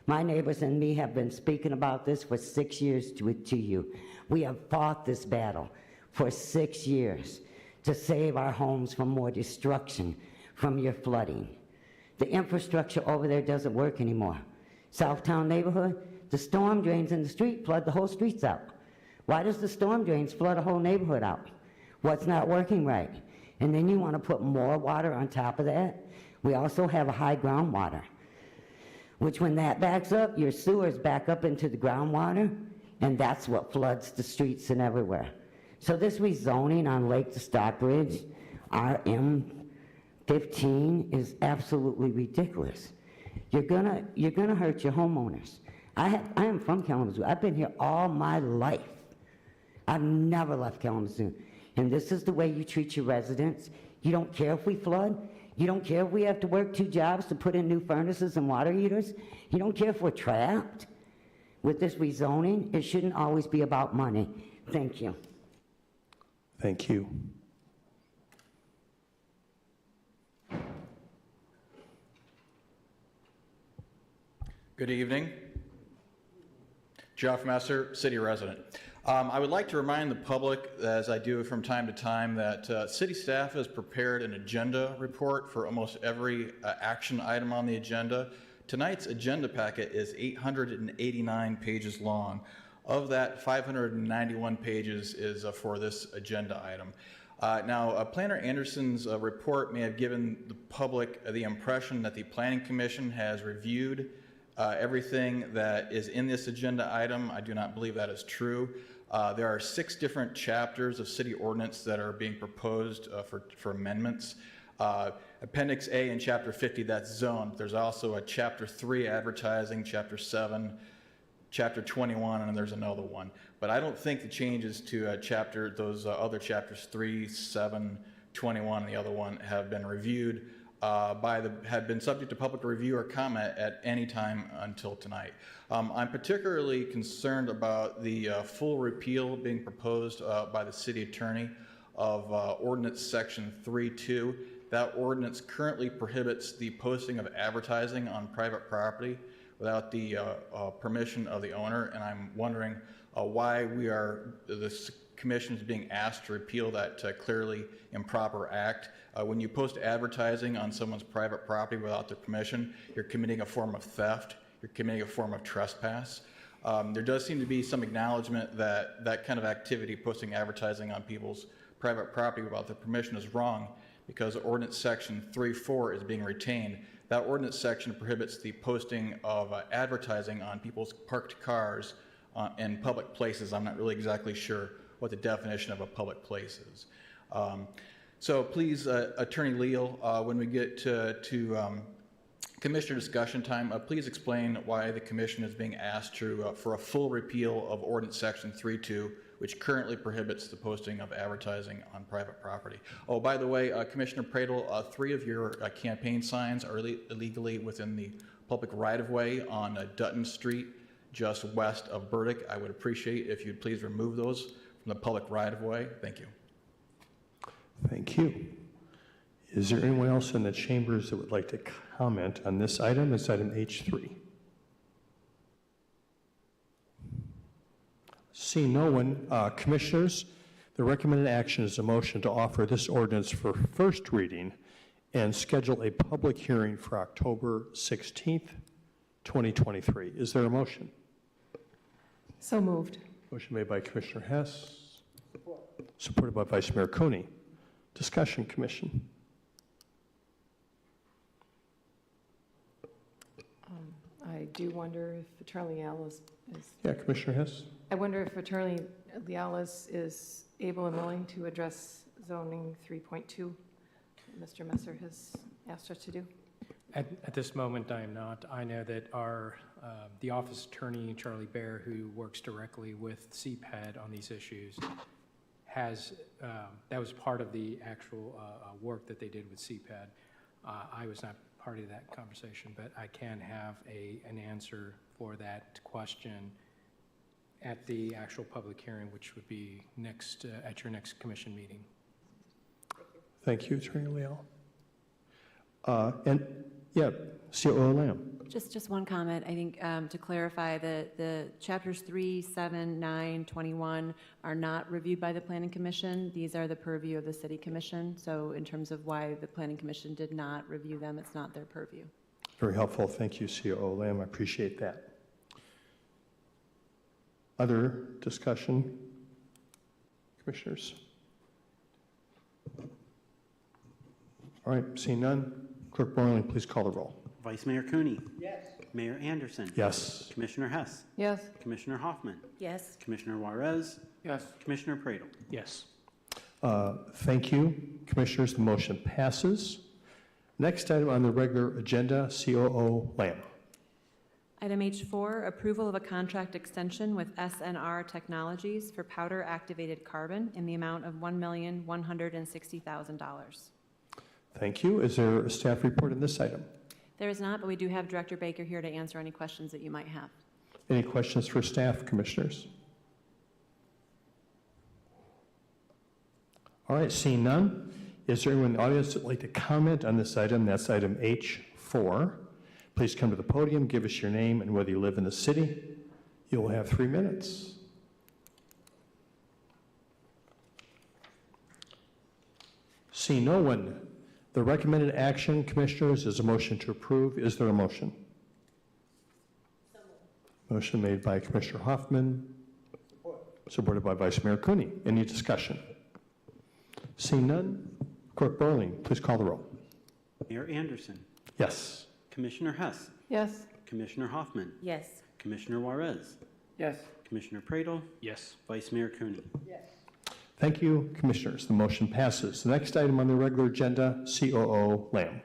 M: My neighbors and me have been speaking about this for 6 years to you. We have fought this battle for 6 years to save our homes from more destruction from your flooding. The infrastructure over there doesn't work anymore. Southtown neighborhood, the storm drains in the street flood the whole streets out. Why does the storm drains flood a whole neighborhood out? What's not working right? And then you want to put more water on top of that? We also have a high groundwater, which when that backs up, your sewers back up into the groundwater, and that's what floods the streets and everywhere. So this rezoning on Lake to Stockbridge, RM15, is absolutely ridiculous. You're gonna hurt your homeowners. I am from Kalamazoo. I've been here all my life. I've never left Kalamazoo. And this is the way you treat your residents? You don't care if we flood? You don't care if we have to work 2 jobs to put in new furnaces and water heaters? You don't care if we're trapped? With this rezoning, it shouldn't always be about money. Thank you.
A: Thank you.
T: Good evening. Jeff Messer, city resident. I would like to remind the public, as I do from time to time, that city staff has prepared an agenda report for almost every action item on the agenda. Tonight's agenda packet is 889 pages long. Of that, 591 pages is for this agenda item. Now, Planner Anderson's report may have given the public the impression that the Planning Commission has reviewed everything that is in this agenda item. I do not believe that is true. There are 6 different chapters of city ordinance that are being proposed for amendments. Appendix A in Chapter 50, that's zoned. There's also a Chapter 3 advertising, Chapter 7, Chapter 21, and there's another one. But I don't think the changes to those other chapters 3, 7, 21, and the other one have been reviewed have been subject to public review or comment at any time until tonight. I'm particularly concerned about the full repeal being proposed by the city attorney of Ordinance Section 3.2. That ordinance currently prohibits the posting of advertising on private property without the permission of the owner, and I'm wondering why the commission is being asked to repeal that clearly improper act. When you post advertising on someone's private property without their permission, you're committing a form of theft, you're committing a form of trespass. There does seem to be some acknowledgement that that kind of activity, posting advertising on people's private property without their permission, is wrong because Ordinance Section 3.4 is being retained. That ordinance section prohibits the posting of advertising on people's parked cars in public places. I'm not really exactly sure what the definition of a public place is. So please, Attorney Leal, when we get to Commissioner discussion time, please explain why the Commission is being asked for a full repeal of Ordinance Section 3.2, which currently prohibits the posting of advertising on private property. Oh, by the way, Commissioner Pradel, 3 of your campaign signs are illegally within the public right-of-way on Dutton Street, just west of Burdick. I would appreciate if you'd please remove those from the public right-of-way. Thank you.
A: Thank you. Is there anyone else in the chambers that would like to comment on this item? It's item H3. Seeing no one, commissioners, the recommended action is a motion to offer this ordinance for first reading and schedule a public hearing for October 16th, 2023. Is there a motion?
F: So moved.
A: Motion made by Commissioner Hess, supported by Vice Mayor Cooney. Discussion, Commission.
F: I do wonder if Attorney Leal is.
A: Yeah, Commissioner Hess.
F: I wonder if Attorney Leal is able and willing to address zoning 3.2. Mr. Messer has asked us to do.
V: At this moment, I am not. I know that the office attorney, Charlie Bear, who works directly with CPAD on these issues, that was part of the actual work that they did with CPAD. I was not part of that conversation, but I can have an answer for that question at the actual public hearing, which would be at your next commission meeting.
A: Thank you, Attorney Leal. And yeah, COO Lamb.
G: Just one comment. I think to clarify that the chapters 3, 7, 9, 21 are not reviewed by the Planning Commission. These are the purview of the City Commission. So in terms of why the Planning Commission did not review them, it's not their purview.
A: Very helpful. Thank you, COO Lamb. I appreciate that. Other discussion? Commissioners? All right, seeing none, Clerk Borley, please call the roll.
I: Vice Mayor Cooney. Yes. Mayor Anderson.
A: Yes.
I: Commissioner Hess.
F: Yes.
I: Commissioner Hoffman.
R: Yes.
I: Commissioner Juarez.
N: Yes.
I: Commissioner Pradle.
E: Yes.
A: Thank you, Commissioners. The motion passes. Next item on the regular agenda, COO Lamb.
G: Item H4, approval of a contract extension with SNR Technologies for powder activated carbon in the amount of $1,160,000.
A: Thank you. Is there a staff report on this item?
G: There is not, but we do have Director Baker here to answer any questions that you might have.
A: Any questions for staff, Commissioners? All right, seeing none, is there anyone in the audience that would like to comment on this item? That's item H4. Please come to the podium, give us your name and whether you live in the city. You will have 3 minutes. Seeing no one, the recommended action, Commissioners, is a motion to approve. Is there a motion? Motion made by Commissioner Hoffman, supported by Vice Mayor Cooney. Any discussion? Seeing none, Clerk Borley, please call the roll.
I: Mayor Anderson.
A: Yes.
I: Commissioner Hess.
F: Yes.
I: Commissioner Hoffman.
R: Yes.
I: Commissioner Juarez.
N: Yes.
I: Commissioner Pradle.
E: Yes.
I: Vice Mayor Cooney.
A: Thank you, Commissioners. The motion passes. The next item on the regular agenda, COO Lamb.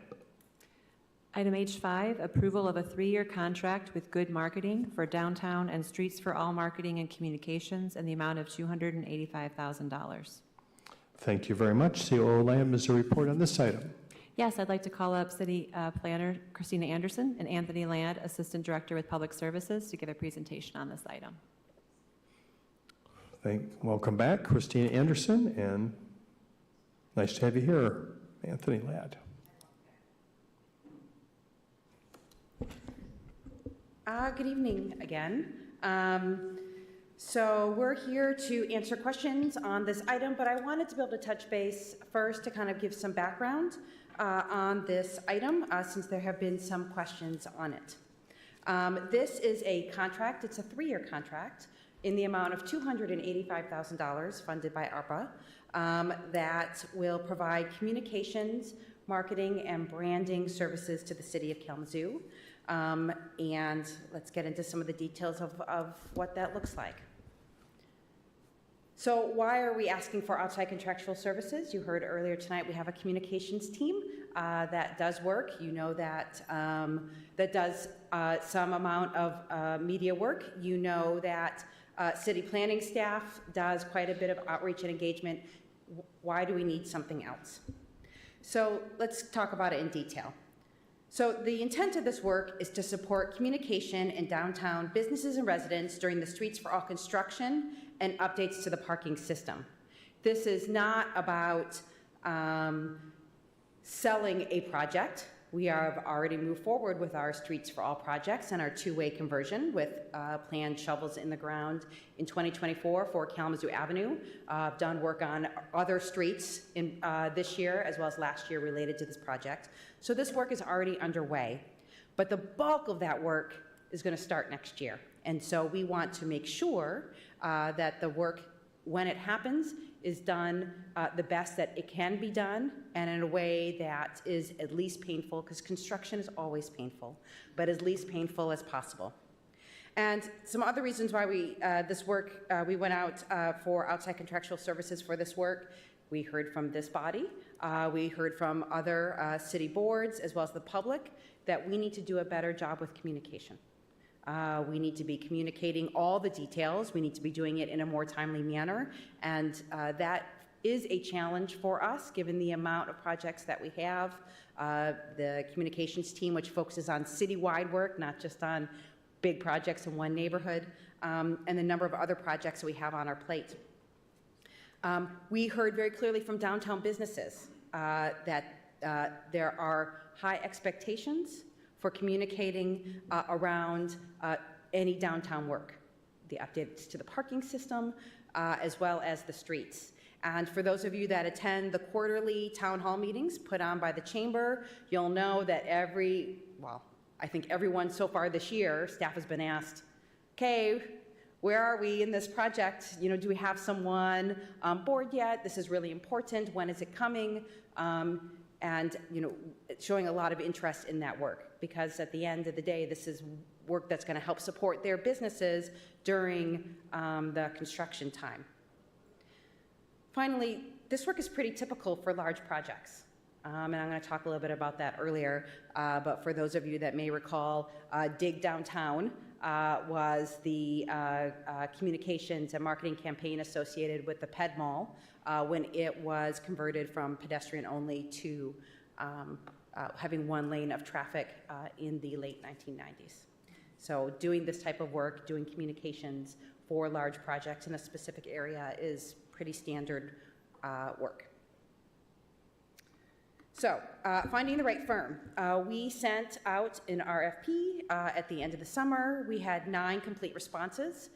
G: Item H5, approval of a 3-year contract with Good Marketing for downtown and Streets for All marketing and communications in the amount of $285,000.
A: Thank you very much. COO Lamb, is there a report on this item?
G: Yes, I'd like to call up City Planner Christina Anderson and Anthony Ladd, Assistant Director with Public Services, to give a presentation on this item.
A: Welcome back, Christina Anderson, and nice to have you here, Anthony Ladd.
R: Good evening again. So we're here to answer questions on this item, but I wanted to be able to touch base first to kind of give some background on this item, since there have been some questions on it. This is a contract. It's a 3-year contract in the amount of $285,000 funded by ARPA that will provide communications, marketing, and branding services to the city of Kalamazoo. And let's get into some of the details of what that looks like. So why are we asking for outside contractual services? You heard earlier tonight we have a communications team that does work. You know that that does some amount of media work. You know that city planning staff does quite a bit of outreach and engagement. Why do we need something else? So let's talk about it in detail. So the intent of this work is to support communication in downtown businesses and residents during the Streets for All construction and updates to the parking system. This is not about selling a project. We have already moved forward with our Streets for All projects and our two-way conversion with planned shovels in the ground in 2024 for Kalamazoo Avenue. I've done work on other streets in this year as well as last year related to this project. So this work is already underway, but the bulk of that work is going to start next year. And so we want to make sure that the work, when it happens, is done the best that it can be done and in a way that is at least painful, because construction is always painful, but as least painful as possible. And some other reasons why we we went out for outside contractual services for this work. We heard from this body, we heard from other city boards as well as the public that we need to do a better job with communication. We need to be communicating all the details. We need to be doing it in a more timely manner. And that is a challenge for us, given the amount of projects that we have. The communications team, which focuses on citywide work, not just on big projects in one neighborhood, and the number of other projects that we have on our plate. We heard very clearly from downtown businesses that there are high expectations for communicating around any downtown work, the updates to the parking system, as well as the streets. And for those of you that attend the quarterly town hall meetings put on by the chamber, you'll know that I think everyone so far this year, staff has been asked, okay, Where are we in this project? You know, do we have someone on board yet? This is really important. When is it coming? And, you know, showing a lot of interest in that work, because at the end of the day, this is work that's going to help support their businesses during the construction time. Finally, this work is pretty typical for large projects. And I'm going to talk a little bit about that earlier, but for those of you that may recall, Dig Downtown was the communications and marketing campaign associated with the Ped Mall when it was converted from pedestrian only to having one lane of traffic in the late 1990s. So doing this type of work, doing communications for large projects in a specific area is pretty standard work. So, finding the right firm. We sent out an RFP at the end of the summer. We had 9 complete responses.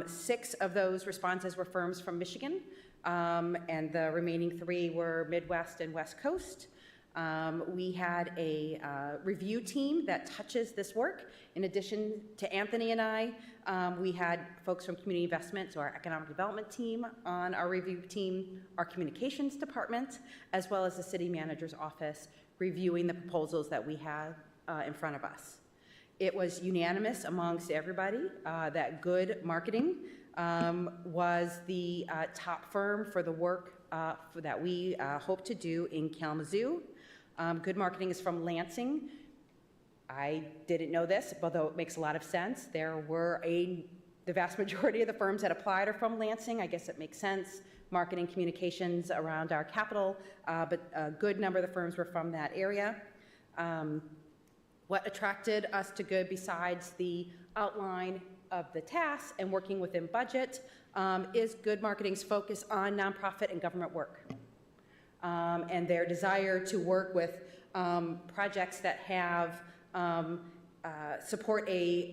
R: 6 of those responses were firms from Michigan, and the remaining 3 were Midwest and West Coast. We had a review team that touches this work. In addition to Anthony and I, we had folks from Community Investment, so our Economic Development team on our review team, our Communications Department, as well as the City Manager's Office reviewing the proposals that we had in front of us. It was unanimous amongst everybody that Good Marketing was the top firm for the work that we hope to do in Kalamazoo. Good Marketing is from Lansing. I didn't know this, although it makes a lot of sense. There were the vast majority of the firms that applied are from Lansing. I guess it makes sense. Marketing communications around our capital, but a good number of the firms were from that area. What attracted us to Good, besides the outline of the tasks and working within budget, is Good Marketing's focus on nonprofit and government work. And their desire to work with projects that have support a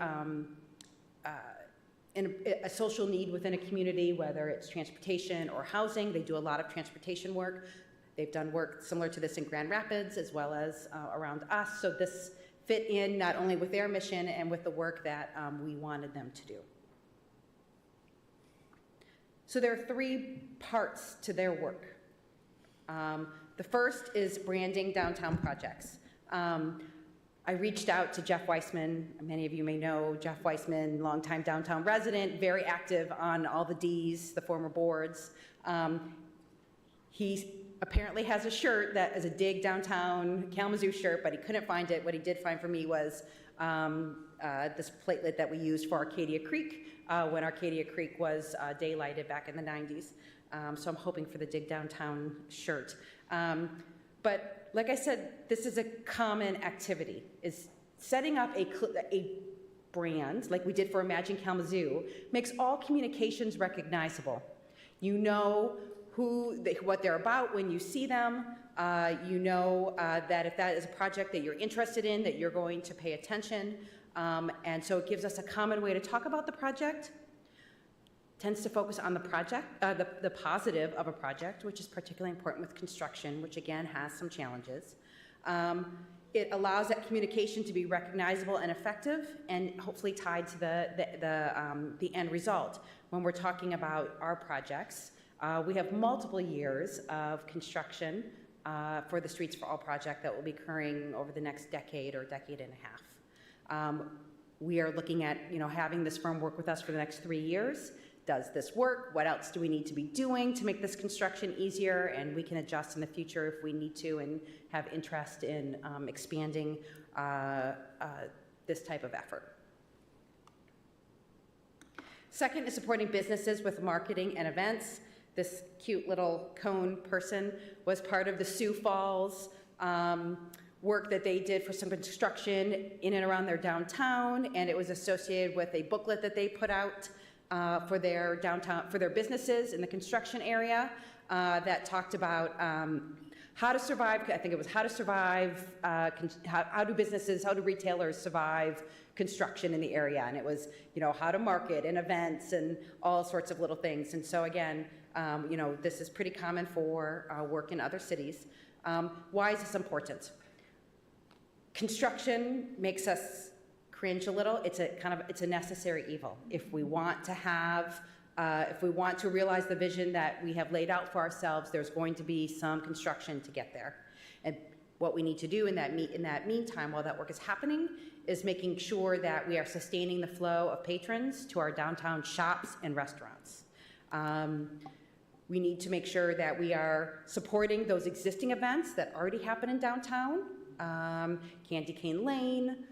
R: social need within a community, whether it's transportation or housing. They do a lot of transportation work. They've done work similar to this in Grand Rapids as well as around us. So this fit in not only with their mission and with the work that we wanted them to do. So there are 3 parts to their work. The first is branding downtown projects. I reached out to Jeff Weissman. Many of you may know Jeff Weissman, longtime downtown resident, very active on all the Ds, the former boards. He apparently has a shirt that is a Dig Downtown Kalamazoo shirt, but he couldn't find it. What he did find for me was this platelet that we used for Arcadia Creek when Arcadia Creek was daylighted back in the 90s. So I'm hoping for the Dig Downtown shirt. But like I said, this is a common activity, is setting up a brand, like we did for Imagine Kalamazoo, makes all communications recognizable. You know what they're about when you see them. You know that if that is a project that you're interested in, that you're going to pay attention. And so it gives us a common way to talk about the project. Tends to focus on the project, the positive of a project, which is particularly important with construction, which again has some challenges. It allows that communication to be recognizable and effective, and hopefully tied to the end result. When we're talking about our projects, we have multiple years of construction for the Streets for All project that will be occurring over the next decade or decade and a half. We are looking at having this firm work with us for the next 3 years. Does this work? What else do we need to be doing to make this construction easier? And we can adjust in the future if we need to and have interest in expanding this type of effort. Second is supporting businesses with marketing and events. This cute little cone person was part of the Sioux Falls work that they did for some construction in and around their downtown, and it was associated with a booklet that they put out for their downtown, for their businesses in the construction area that talked about how to survive. I think it was how to survive, how do businesses, how do retailers survive construction in the area, and it was how to market and events and all sorts of little things. And so again, this is pretty common for work in other cities. Why is this important? Construction makes us cringe a little. It's a necessary evil. If we want to realize the vision that we have laid out for ourselves, there's going to be some construction to get there. And what we need to do in that meantime, while that work is happening, is making sure that we are sustaining the flow of patrons to our downtown shops and restaurants. We need to make sure that we are supporting those existing events that already happen in downtown, Candy Cane Lane,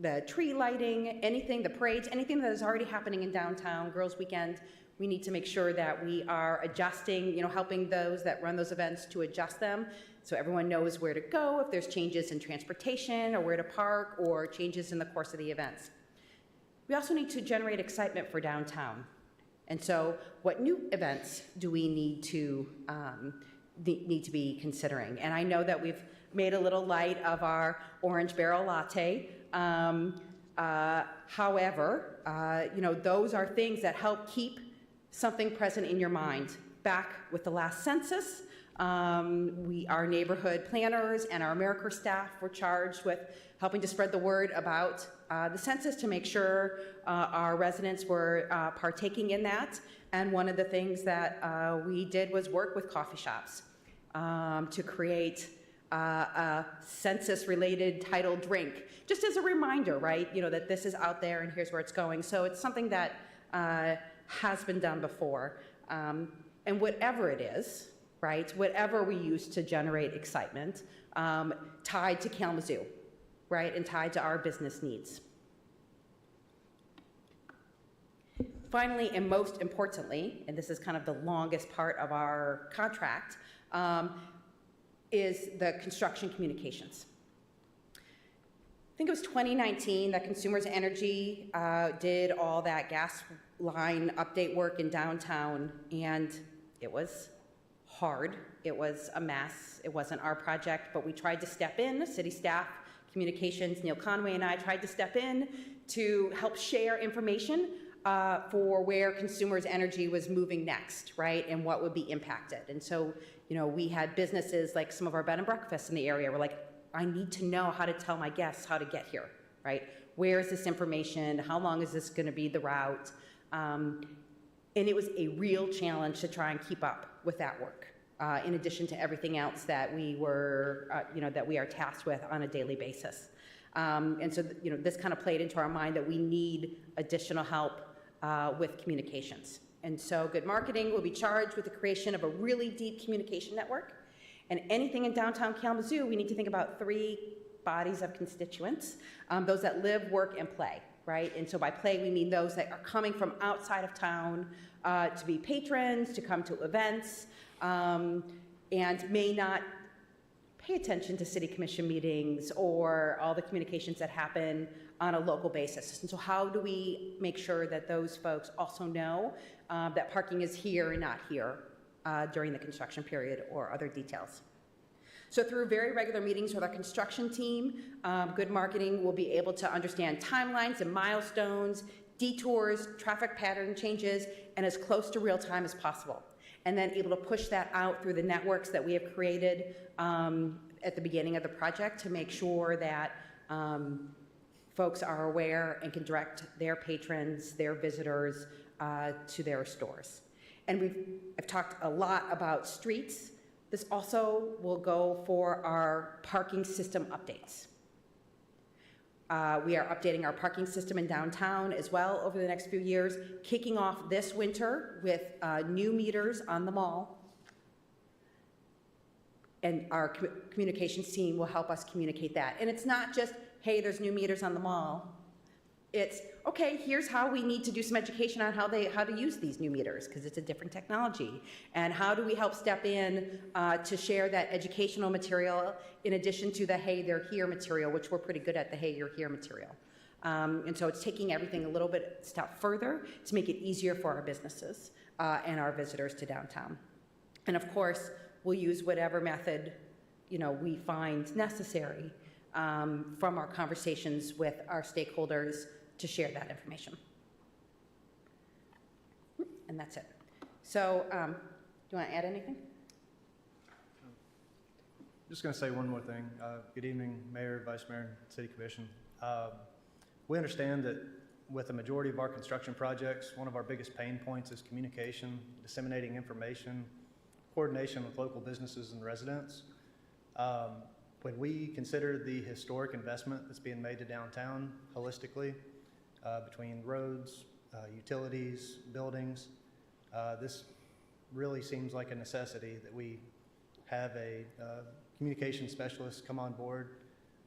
R: the tree lighting, anything, the parades, anything that is already happening in downtown, Girls Weekend. We need to make sure that we are adjusting, helping those that run those events to adjust them so everyone knows where to go if there's changes in transportation or where to park or changes in the course of the events. We also need to generate excitement for downtown. And so what new events do we need to be considering? And I know that we've made a little light of our orange barrel latte. However, those are things that help keep something present in your mind. Back with the last census, our neighborhood planners and our AmeriCorps staff were charged with helping to spread the word about the census to make sure our residents were partaking in that. And one of the things that we did was work with coffee shops to create a census-related titled drink, just as a reminder, right? That this is out there and here's where it's going. So it's something that has been done before. And whatever it is, right? Whatever we use to generate excitement, tied to Kalamazoo, right? And tied to our business needs. Finally, and most importantly, and this is kind of the longest part of our contract, is the construction communications. I think it was 2019 that Consumers Energy did all that gas line update work in downtown, and it was hard. It was a mess. It wasn't our project, but we tried to step in, city staff, communications, Neil Conway and I tried to step in to help share information for where Consumers Energy was moving next, right, and what would be impacted. And so, we had businesses like some of our bed and breakfasts in the area were like, I need to know how to tell my guests how to get here, right? Where is this information? How long is this going to be the route? And it was a real challenge to try and keep up with that work, in addition to everything else that we were, that we are tasked with on a daily basis. And so, this kind of played into our mind that we need additional help with communications. And so Good Marketing will be charged with the creation of a really deep communication network. And anything in downtown Kalamazoo, we need to think about 3 bodies of constituents, those that live, work, and play, right? And so by play, we mean those that are coming from outside of town to be patrons, to come to events, and may not pay attention to city commission meetings or all the communications that happen on a local basis. And so how do we make sure that those folks also know that parking is here and not here during the construction period or other details? So through very regular meetings with our construction team, Good Marketing will be able to understand timelines and milestones, detours, traffic pattern changes, and as close to real time as possible. And then able to push that out through the networks that we have created at the beginning of the project to make sure that folks are aware and can direct their patrons, their visitors to their stores. And I've talked a lot about streets. This also will go for our parking system updates. We are updating our parking system in downtown as well over the next few years, kicking off this winter with new meters on the mall. And our communications team will help us communicate that. And it's not just, hey, there's new meters on the mall. It's, okay, here's how we need to do some education on how to use these new meters, because it's a different technology. And how do we help step in to share that educational material in addition to the hey, they're here material, which we're pretty good at the hey, you're here material. And so it's taking everything a little bit step further to make it easier for our businesses and our visitors to downtown. And of course, we'll use whatever method we find necessary from our conversations with our stakeholders to share that information. And that's it. So do you want to add anything?
C: Just going to say one more thing. Good evening, Mayor, Vice Mayor, and City Commission. We understand that with the majority of our construction projects, one of our biggest pain points is communication, disseminating information, coordination with local businesses and residents. When we consider the historic investment that's being made to downtown holistically, between roads, utilities, buildings, this really seems like a necessity that we have a communication specialist come on board,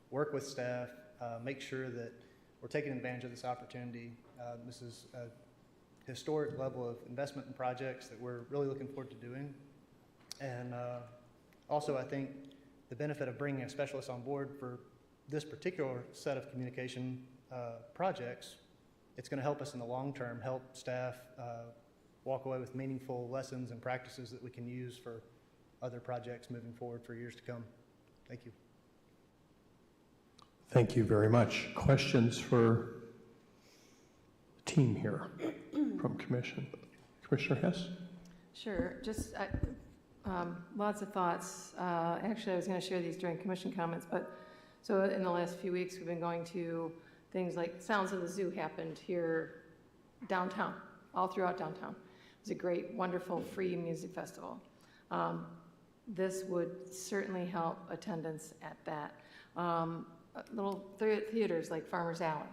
C: work with staff, make sure that we're taking advantage of this opportunity. This is a historic level of investment in projects that we're really looking forward to doing. And also, I think the benefit of bringing a specialist on board for this particular set of communication projects, it's going to help us in the long term, help staff walk away with meaningful lessons and practices that we can use for other projects moving forward for years to come. Thank you.
A: Thank you very much. Questions for the team here from Commission? Commissioner Hess?
F: Sure, just lots of thoughts. Actually, I was going to share these during commission comments, but so in the last few weeks, we've been going to things like Sounds of the Zoo happened here downtown, all throughout downtown. It was a great, wonderful, free music festival. This would certainly help attendance at that. Little theaters like Farmers Alley.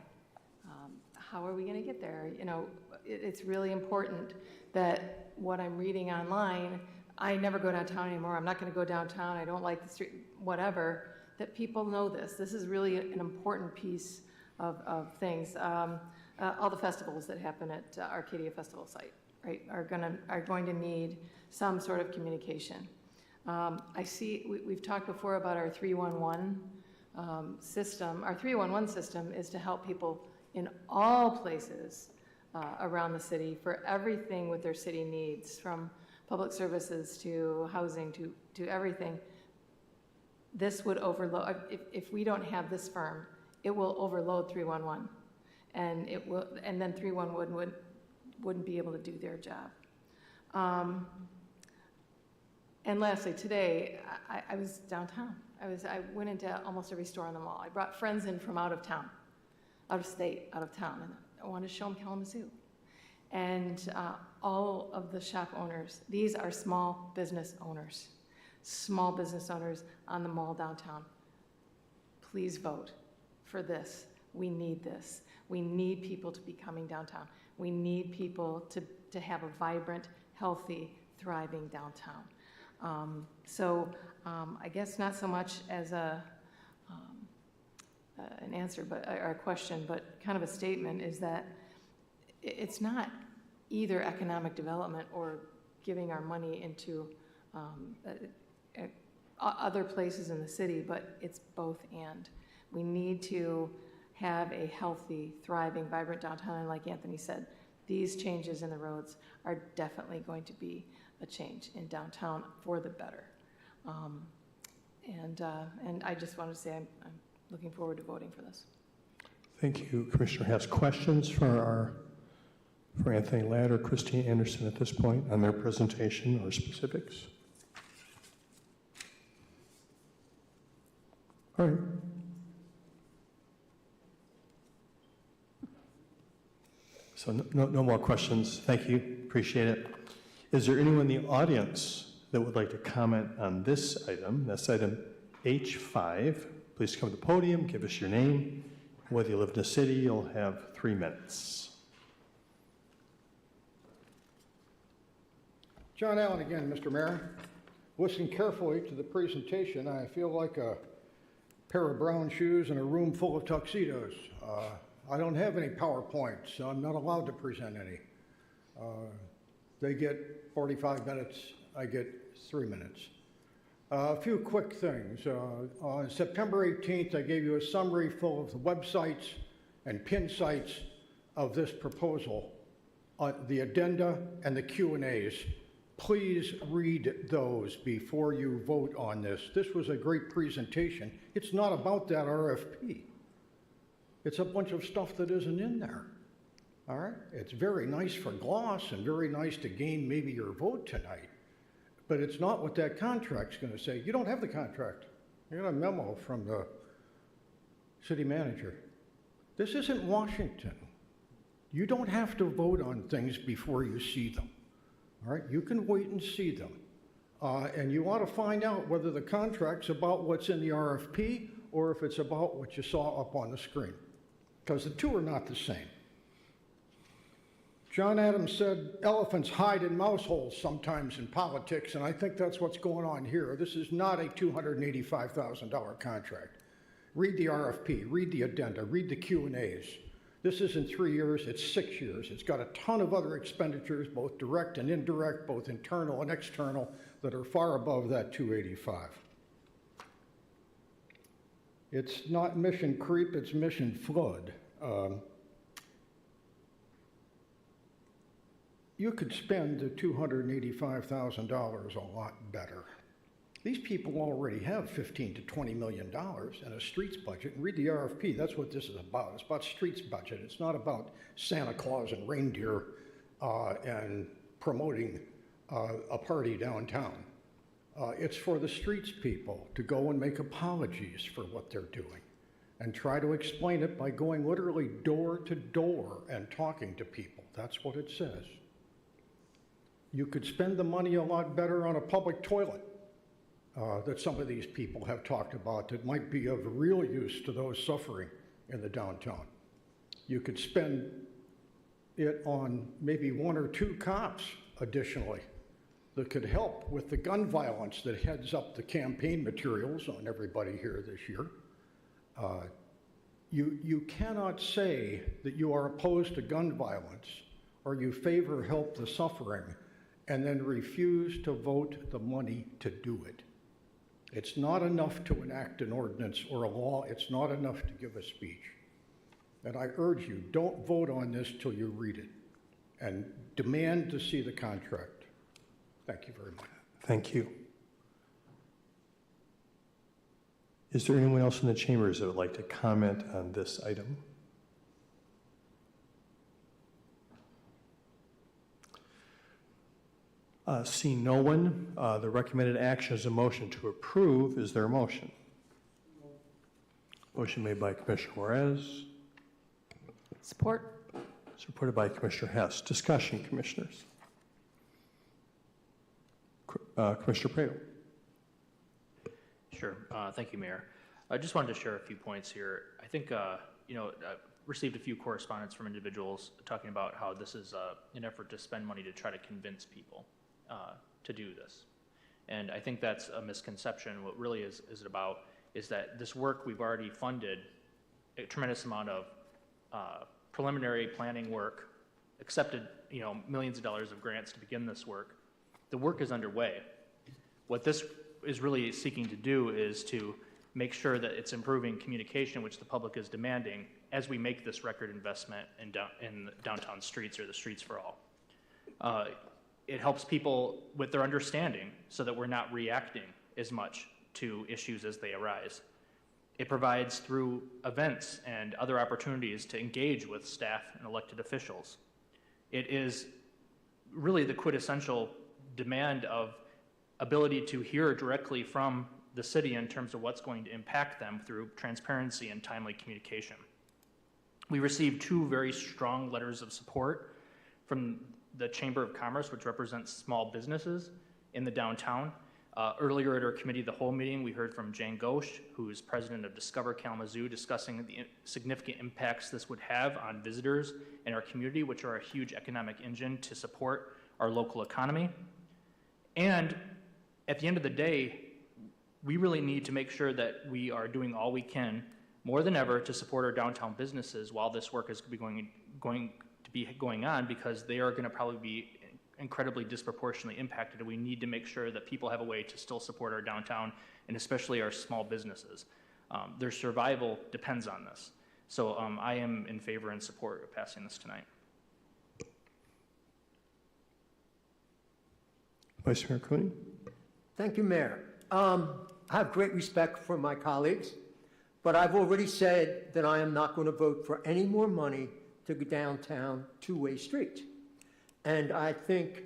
F: How are we going to get there? You know, it's really important that what I'm reading online, I never go downtown anymore. I'm not going to go downtown. I don't like the street, whatever, that people know this. This is really an important piece of things. All the festivals that happen at Arcadia Festival site, right, are going to need some sort of communication. I see, we've talked before about our 311 system. Our 311 system is to help people in all places around the city for everything with their city needs, from public services to housing to everything. This would overload, if we don't have this firm, it will overload 311, and it will, and then 311 wouldn't be able to do their job. And lastly, today I was downtown. I went into almost every store in the mall. I brought friends in from out of town, out of state, out of town, and I wanted to show them Kalamazoo. And all of the shop owners, these are small business owners on the mall downtown. Please vote for this. We need this. We need people to be coming downtown. We need people to have a vibrant, healthy, thriving downtown. I guess not so much as an answer, or a question, but kind of a statement is that it's not either economic development or giving our money into other places in the city, but it's both and. We need to have a healthy, thriving, vibrant downtown, and like Anthony said, these changes in the roads are definitely going to be a change in downtown for the better. And I just want to say I'm looking forward to voting for this.
A: Thank you, Commissioner Hess. Questions for Anthony Ladd or Christine Anderson at this point on their presentation or specifics? All right. So no more questions. Thank you. Appreciate it. Is there anyone in the audience that would like to comment on this item? That's item H5. Please come to the podium, give us your name. Whether you live in the city, you'll have 3 minutes.
H: John Allen again, Mr. Mayor. Listen carefully to the presentation. I feel like a pair of brown shoes in a room full of tuxedos. I don't have any PowerPoints, so I'm not allowed to present any. They get 45 minutes, I get 3 minutes. A few quick things. On September 18th, I gave you a summary full of the websites and pin sites of this proposal, the addenda and the Q&As. Please read those before you vote on this. This was a great presentation. It's not about that RFP. It's a bunch of stuff that isn't in there. All right? It's very nice for gloss and very nice to gain maybe your vote tonight. But it's not what that contract's going to say. You don't have the contract. You got a memo from the city manager. This isn't Washington. You don't have to vote on things before you see them. All right, you can wait and see them. And you ought to find out whether the contract's about what's in the RFP or if it's about what you saw up on the screen, because the two are not the same. John Adams said elephants hide in mouse holes sometimes in politics, and I think that's what's going on here. This is not a $285,000 contract. Read the RFP, read the addenda, read the Q&As. This isn't 3 years, it's 6 years. It's got a ton of other expenditures, both direct and indirect, both internal and external, that are far above that 285. It's not mission creep, it's mission flood. You could spend the $285,000 a lot better. These people already have $15 to $20 million in a streets budget. And read the RFP, that's what this is about. It's about streets budget. It's not about Santa Claus and reindeer and promoting a party downtown. It's for the streets people to go and make apologies for what they're doing and try to explain it by going literally door to door and talking to people. That's what it says. You could spend the money a lot better on a public toilet that some of these people have talked about that might be of real use to those suffering in the downtown. You could spend it on maybe 1 or 2 cops additionally that could help with the gun violence that heads up the campaign materials on everybody here this year. You cannot say that you are opposed to gun violence or you favor help the suffering and then refuse to vote the money to do it. It's not enough to enact an ordinance or a law. It's not enough to give a speech. And I urge you, don't vote on this till you read it and demand to see the contract. Thank you very much.
A: Thank you. Is there anyone else in the chambers that would like to comment on this item? Seeing no one, the recommended action is a motion to approve. Is there a motion? Motion made by Commissioner Juarez.
F: Support.
A: Supported by Commissioner Hess. Discussion, commissioners. Commissioner Prado.
E: Sure. Thank you, Mayor. I just wanted to share a few points here. I think, I received a few correspondence from individuals talking about how this is an effort to spend money to try to convince people to do this. And I think that's a misconception. What really is it about is that this work we've already funded a tremendous amount of preliminary planning work, accepted millions of dollars of grants to begin this work. The work is underway. What this is really seeking to do is to make sure that it's improving communication, which the public is demanding, as we make this record investment in downtown streets, or the Streets for All. It helps people with their understanding so that we're not reacting as much to issues as they arise. It provides, through events and other opportunities, to engage with staff and elected officials. It is really the quintessential demand of ability to hear directly from the city in terms of what's going to impact them through transparency and timely communication. We received 2 very strong letters of support from the Chamber of Commerce, which represents small businesses in the downtown. Earlier at our committee of the whole meeting, we heard from Jane Ghosh, who is president of Discover Kalamazoo, discussing the significant impacts this would have on visitors in our community, which are a huge economic engine to support our local economy. And at the end of the day, we really need to make sure that we are doing all we can, more than ever, to support our downtown businesses while this work is going on, because they are going to probably be incredibly disproportionately impacted, and we need to make sure that people have a way to still support our downtown, and especially our small businesses. Their survival depends on this. So I am in favor and support of passing this tonight.
A: Vice Mayor Cooney.
Q: Thank you, Mayor. I have great respect for my colleagues, but I've already said that I am not going to vote for any more money to go downtown two-way street. And I think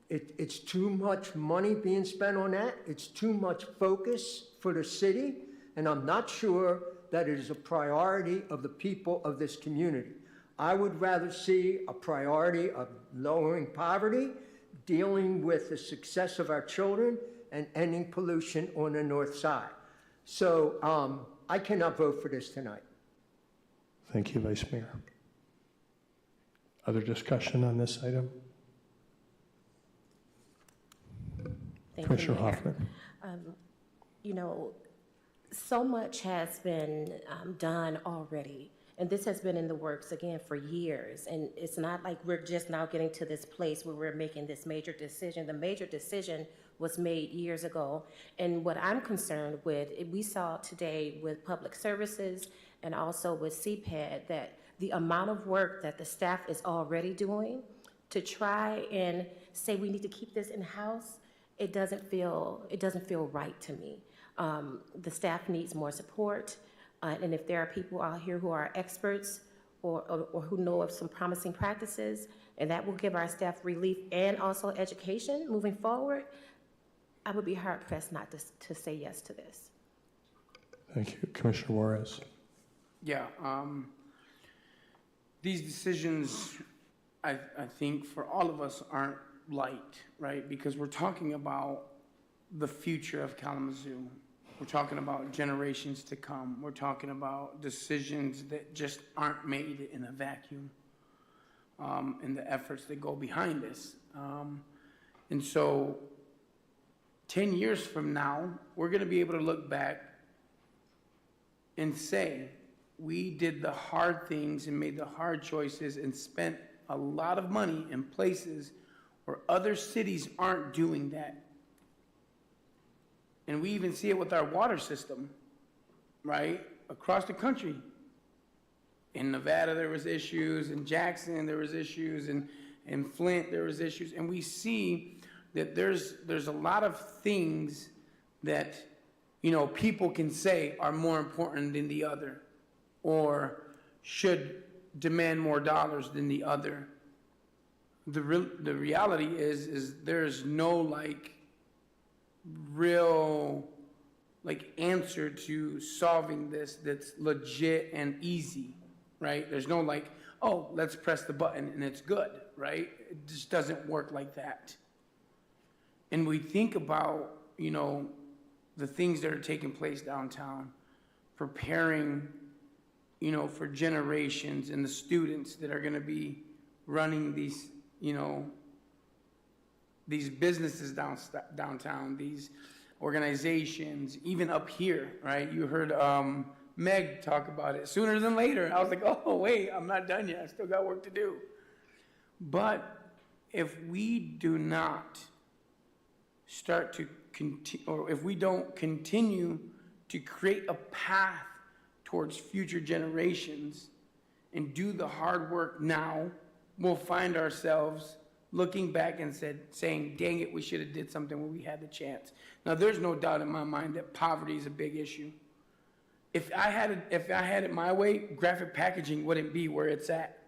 Q: it's too much money being spent on that. It's too much focus for the city, and I'm not sure that it is a priority of the people of this community. I would rather see a priority of lowering poverty, dealing with the success of our children, and ending pollution on the north side. So I cannot vote for this tonight.
A: Thank you, Vice Mayor. Other discussion on this item? Commissioner Hoffman.
K: You know, so much has been done already, and this has been in the works again for years. And it's not like we're just now getting to this place where we're making this major decision. The major decision was made years ago. And what I'm concerned with, we saw today with public services and also with CPAD, that the amount of work that the staff is already doing to try and say we need to keep this in-house, it doesn't feel right to me. The staff needs more support, and if there are people out here who are experts or who know of some promising practices, and that will give our staff relief and also education moving forward, I would be hard-pressed not to say yes to this.
A: Thank you. Commissioner Juarez.
N: Yeah, these decisions, I think for all of us aren't light, right? Because we're talking about the future of Kalamazoo. We're talking about generations to come. We're talking about decisions that just aren't made in a vacuum, and the efforts that go behind this. And so 10 years from now, we're going to be able to look back and say, we did the hard things and made the hard choices and spent a lot of money in places where other cities aren't doing that. And we even see it with our water system, right? Across the country. In Nevada, there was issues. In Jackson, there was issues. In Flint, there was issues. And we see that there's a lot of things that, you know, people can say are more important than the other, or should demand more dollars than the other. The reality is there's no real answer to solving this that's legit and easy, right? There's no oh, let's press the button and it's good, right? It just doesn't work like that. And we think about, you know, the things that are taking place downtown, preparing, you know, for generations and the students that are going to be running these, you know, these businesses downtown, these organizations, even up here, right? You heard Meg talk about it sooner than later. I was like, oh, wait, I'm not done yet. I still got work to do. But if we do not start to continue, or if we don't continue to create a path towards future generations and do the hard work now, we'll find ourselves looking back and saying, dang it, we should have did something when we had the chance. Now, there's no doubt in my mind that poverty is a big issue. If I had it my way, graphic packaging wouldn't be where it's at.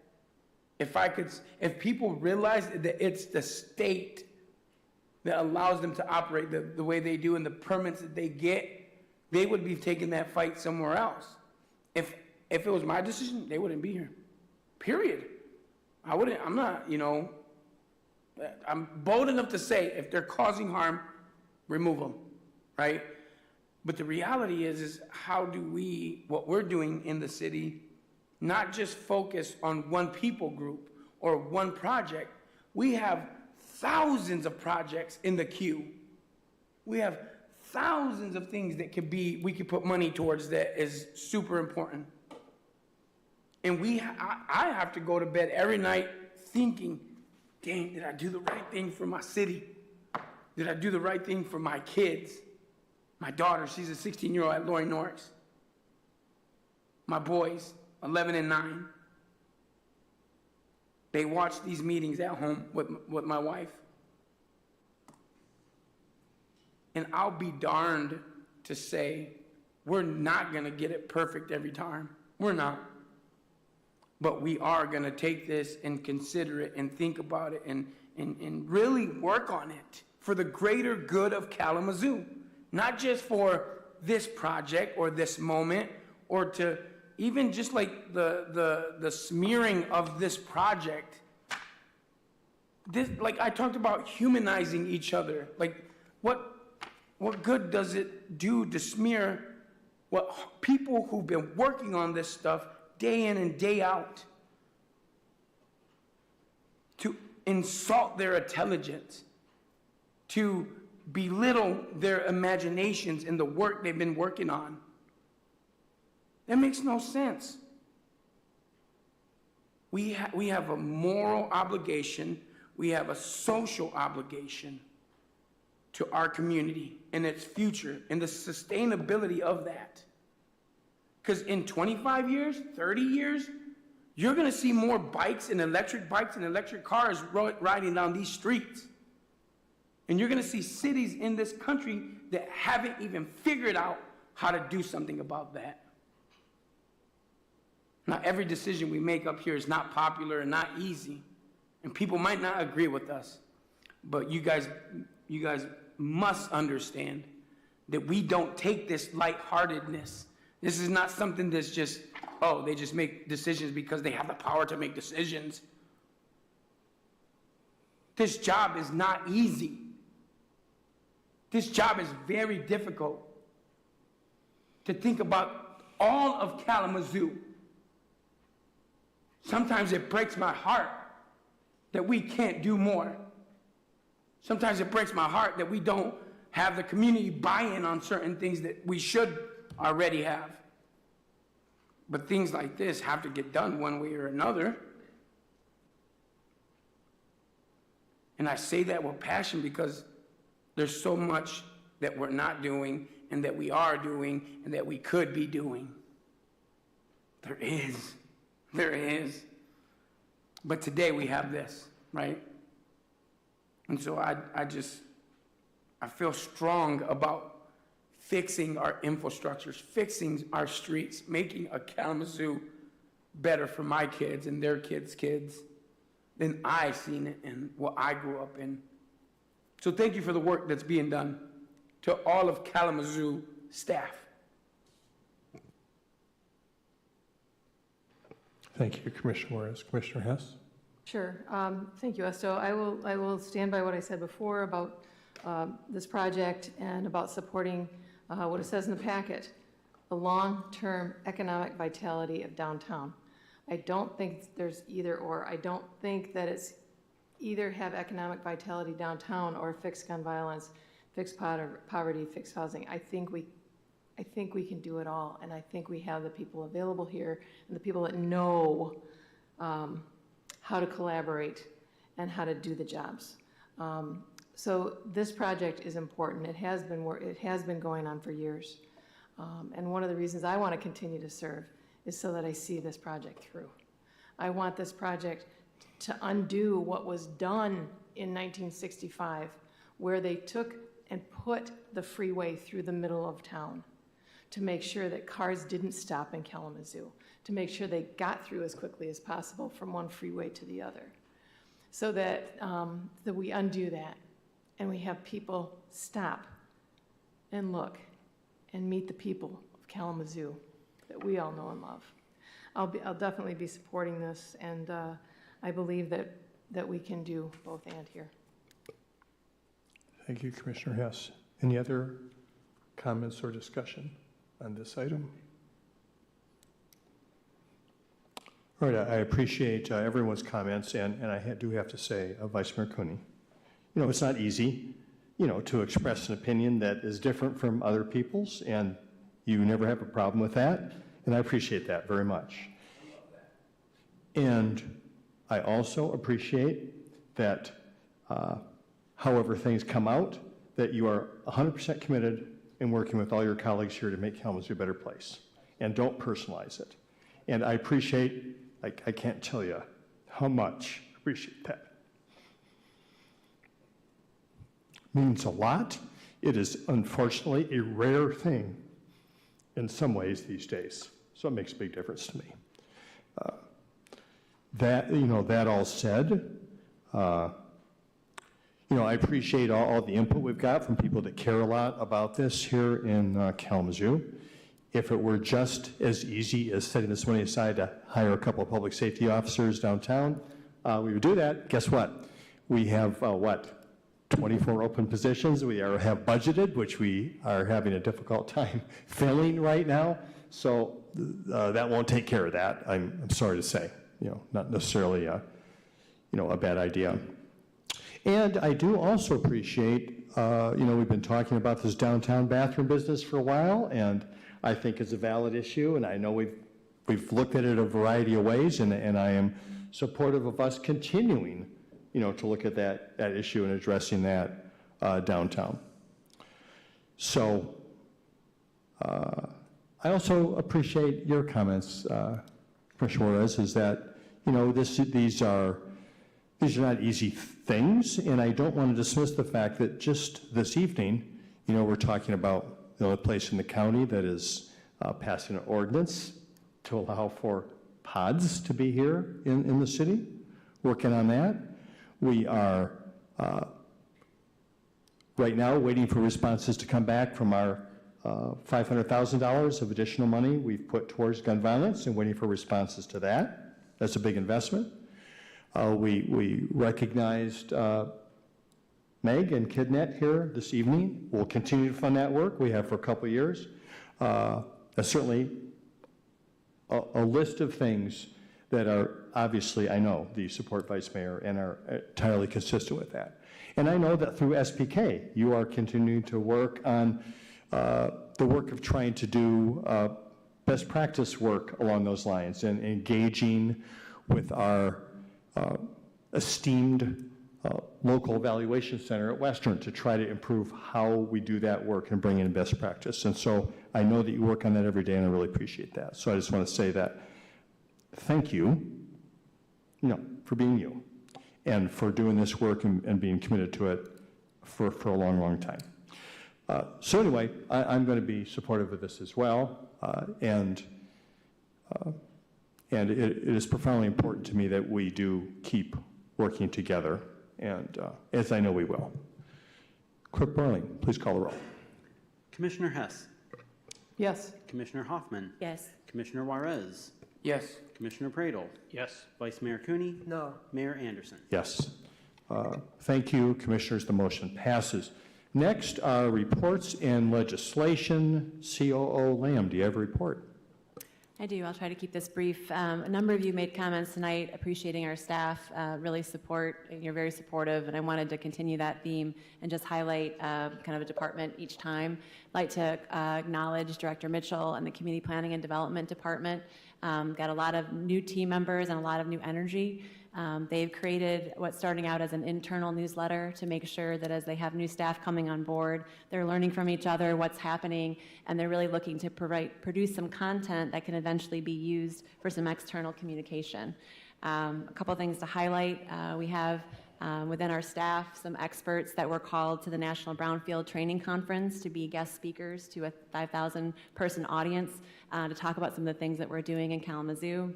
N: If people realized that it's the state that allows them to operate the way they do and the permits that they get, they would be taking that fight somewhere else. If it was my decision, they wouldn't be here. Period. I'm not, you know, I'm bold enough to say if they're causing harm, remove them, right? But the reality is how do what we're doing in the city, not just focus on one people group or one project. We have thousands of projects in the queue. We have thousands of things that we could put money towards that is super important. And I have to go to bed every night thinking, dang, did I do the right thing for my city? Did I do the right thing for my kids? My daughter, she's a 16-year-old at Lori Norris. My boys, 11 and 9. They watch these meetings at home with my wife. And I'll be darned to say we're not going to get it perfect every time. We're not. But we are going to take this and consider it and think about it and really work on it for the greater good of Kalamazoo. Not just for this project or this moment or to even just like the smearing of this project. This, like I talked about humanizing each other. Like what good does it do to smear what people who've been working on this stuff day in and day out, to insult their intelligence, to belittle their imaginations in the work they've been working on? That makes no sense. We have a moral obligation, we have a social obligation to our community and its future and the sustainability of that. Because in 25 years, 30 years, you're gonna see more bikes and electric cars riding down these streets. And you're gonna see cities in this country that haven't even figured out how to do something about that. Now, every decision we make up here is not popular and not easy, and people might not agree with us, but you guys must understand that we don't take this lightheartedness. This is not something that's just, oh, they just make decisions because they have the power to make decisions. This job is not easy. This job is very difficult. To think about all of Kalamazoo, sometimes it breaks my heart that we can't do more. Sometimes it breaks my heart that we don't have the community buy-in on certain things that we should already have. But things like this have to get done one way or another. And I say that with passion because there's so much that we're not doing and that we are doing and that we could be doing. There is. But today we have this, right? And so I feel strong about fixing our infrastructures, fixing our streets, making a Kalamazoo better for my kids and their kids' kids than I seen it and what I grew up in. So thank you for the work that's being done to all of Kalamazoo staff.
A: Thank you, Commissioner Juarez. Commissioner Hess?
F: Sure. Thank you, Esto. I will stand by what I said before about this project and about supporting what it says in the packet, the long-term economic vitality of downtown. I don't think there's either or. I don't think that it's either have economic vitality downtown or fix gun violence, fix poverty, fix housing. I think we can do it all, and I think we have the people available here and the people that know how to collaborate and how to do the jobs. So this project is important. It has been going on for years, and one of the reasons I want to continue to serve is so that I see this project through. I want this project to undo what was done in 1965, where they took and put the freeway through the middle of town to make sure that cars didn't stop in Kalamazoo, to make sure they got through as quickly as possible from one freeway to the other, so that we undo that and we have people stop and look and meet the people of Kalamazoo that we all know and love. I'll definitely be supporting this, and I believe that we can do both and here.
A: Thank you, Commissioner Hess. Any other comments or discussion on this item? All right, I appreciate everyone's comments, and I do have to say, Vice Mayor Cooney, it's not easy, to express an opinion that is different from other people's, and you never have a problem with that, and I appreciate that very much. And I also appreciate that, however things come out, that you are 100% committed in working with all your colleagues here to make Kalamazoo a better place, and don't personalize it. And I appreciate, I can't tell you how much I appreciate that. Means a lot. It is unfortunately a rare thing in some ways these days, so it makes a big difference to me. That all said, I appreciate all the input we've got from people that care a lot about this here in Kalamazoo. If it were just as easy as setting this money aside to hire a couple of public safety officers downtown, we would do that. Guess what? We have, 24 open positions we have budgeted, which we are having a difficult time filling right now. So that won't take care of that, I'm sorry to say. Not necessarily a bad idea. And I do also appreciate, we've been talking about this downtown bathroom business for a while, and I think it's a valid issue, and I know we've looked at it a variety of ways, and I am supportive of us continuing, to look at that issue and addressing that downtown. So I also appreciate your comments, Commissioner Juarez, is that, these are not easy things, and I don't want to dismiss the fact that just this evening, we're talking about the only place in the county that is passing an ordinance to allow for pods to be here in the city, working on that. We are right now waiting for responses to come back from our $500,000 of additional money we've put towards gun violence and waiting for responses to that. That's a big investment. We recognized Meg and KidNet here this evening. We'll continue to fund that work. We have for a couple of years. That's certainly a list of things that are obviously, I know, the support Vice Mayor and are entirely consistent with that. And I know that through SPK, you are continuing to work on the work of trying to do best practice work along those lines and engaging with our esteemed local evaluation center at Western to try to improve how we do that work and bring in best practice. And so I know that you work on that every day, and I really appreciate that. So I just want to say that thank you, for being you and for doing this work and being committed to it for a long, long time. So anyway, I'm going to be supportive of this as well, and it is profoundly important to me that we do keep working together, and as I know we will. Clerk Barling, please call the roll.
I: Commissioner Hess.
F: Yes.
I: Commissioner Hoffman.
K: Yes.
I: Commissioner Juarez.
N: Yes.
I: Commissioner Pradel.
E: Yes.
I: Vice Mayor Cooney.
Q: No.
I: Mayor Anderson.
A: Yes. Thank you, Commissioners. The motion passes. Next are reports and legislation. COO Lamb, do you have a report?
G: I do. I'll try to keep this brief. A number of you made comments tonight appreciating our staff, really support. You're very supportive, and I wanted to continue that theme and just highlight kind of a department each time. I'd like to acknowledge Director Mitchell and the Community Planning and Development Department. Got a lot of new team members and a lot of new energy. They've created what's starting out as an internal newsletter to make sure that as they have new staff coming on board, they're learning from each other what's happening, and they're really looking to produce some content that can eventually be used for some external communication. A couple of things to highlight. We have within our staff some experts that were called to the National Brownfield Training Conference to be guest speakers to a 5,000 person audience to talk about some of the things that we're doing in Kalamazoo.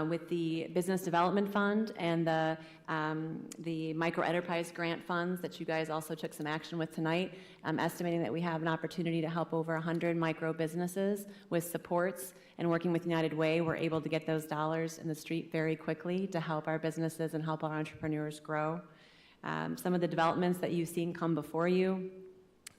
G: With the Business Development Fund and the Micro Enterprise Grant Funds that you guys also took some action with tonight, I'm estimating that we have an opportunity to help over 100 micro businesses with supports, and working with United Way, we're able to get those dollars in the street very quickly to help our businesses and help our entrepreneurs grow. Some of the developments that you've seen come before you.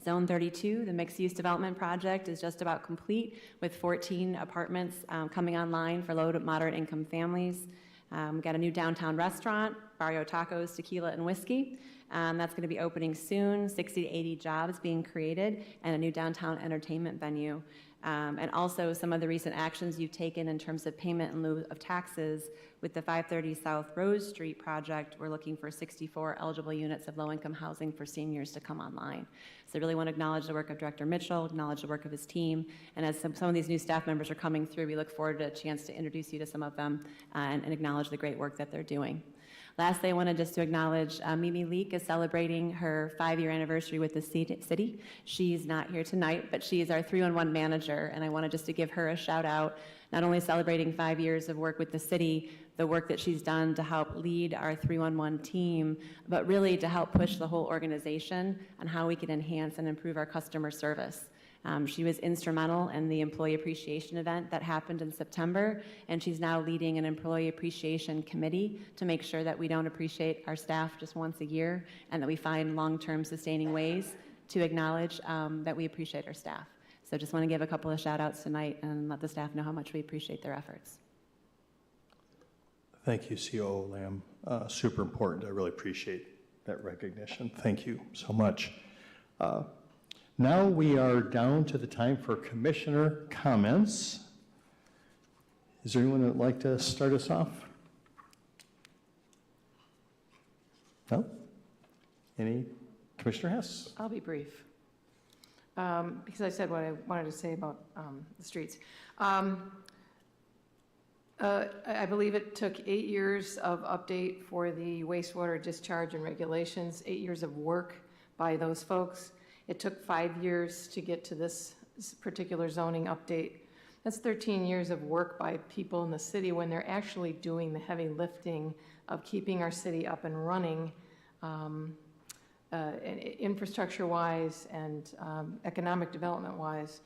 G: Zone 32, the mixed-use development project, is just about complete with 14 apartments coming online for low to moderate income families. We've got a new downtown restaurant, Barrio Tacos, Tequila, and Whiskey. That's going to be opening soon, 60 to 80 jobs being created, and a new downtown entertainment venue. And also some of the recent actions you've taken in terms of payment in lieu of taxes. With the 530 South Rose Street project, we're looking for 64 eligible units of low-income housing for seniors to come online. So I really want to acknowledge the work of Director Mitchell, acknowledge the work of his team, and as some of these new staff members are coming through, we look forward to a chance to introduce you to some of them and acknowledge the great work that they're doing. Lastly, I wanted just to acknowledge Mimi Leek is celebrating her 5-year anniversary with the city. She's not here tonight, but she is our 311 manager, and I wanted just to give her a shout out, not only celebrating 5 years of work with the city, the work that she's done to help lead our 311 team, but really to help push the whole organization on how we can enhance and improve our customer service. She was instrumental in the employee appreciation event that happened in September, and she's now leading an employee appreciation committee to make sure that we don't appreciate our staff just once a year and that we find long-term sustaining ways to acknowledge that we appreciate our staff. So just want to give a couple of shout outs tonight and let the staff know how much we appreciate their efforts.
A: Thank you, COO Lamb. Super important. I really appreciate that recognition. Thank you so much. Now we are down to the time for commissioner comments. Is there anyone that would like to start us off? No? Any? Commissioner Hess?
F: I'll be brief, because I said what I wanted to say about the streets. I believe it took 8 years of update for the wastewater discharge and regulations, 8 years of work by those folks. It took 5 years to get to this particular zoning update. That's 13 years of work by people in the city when they're actually doing the heavy lifting of keeping our city up and running, infrastructure-wise and economic development-wise.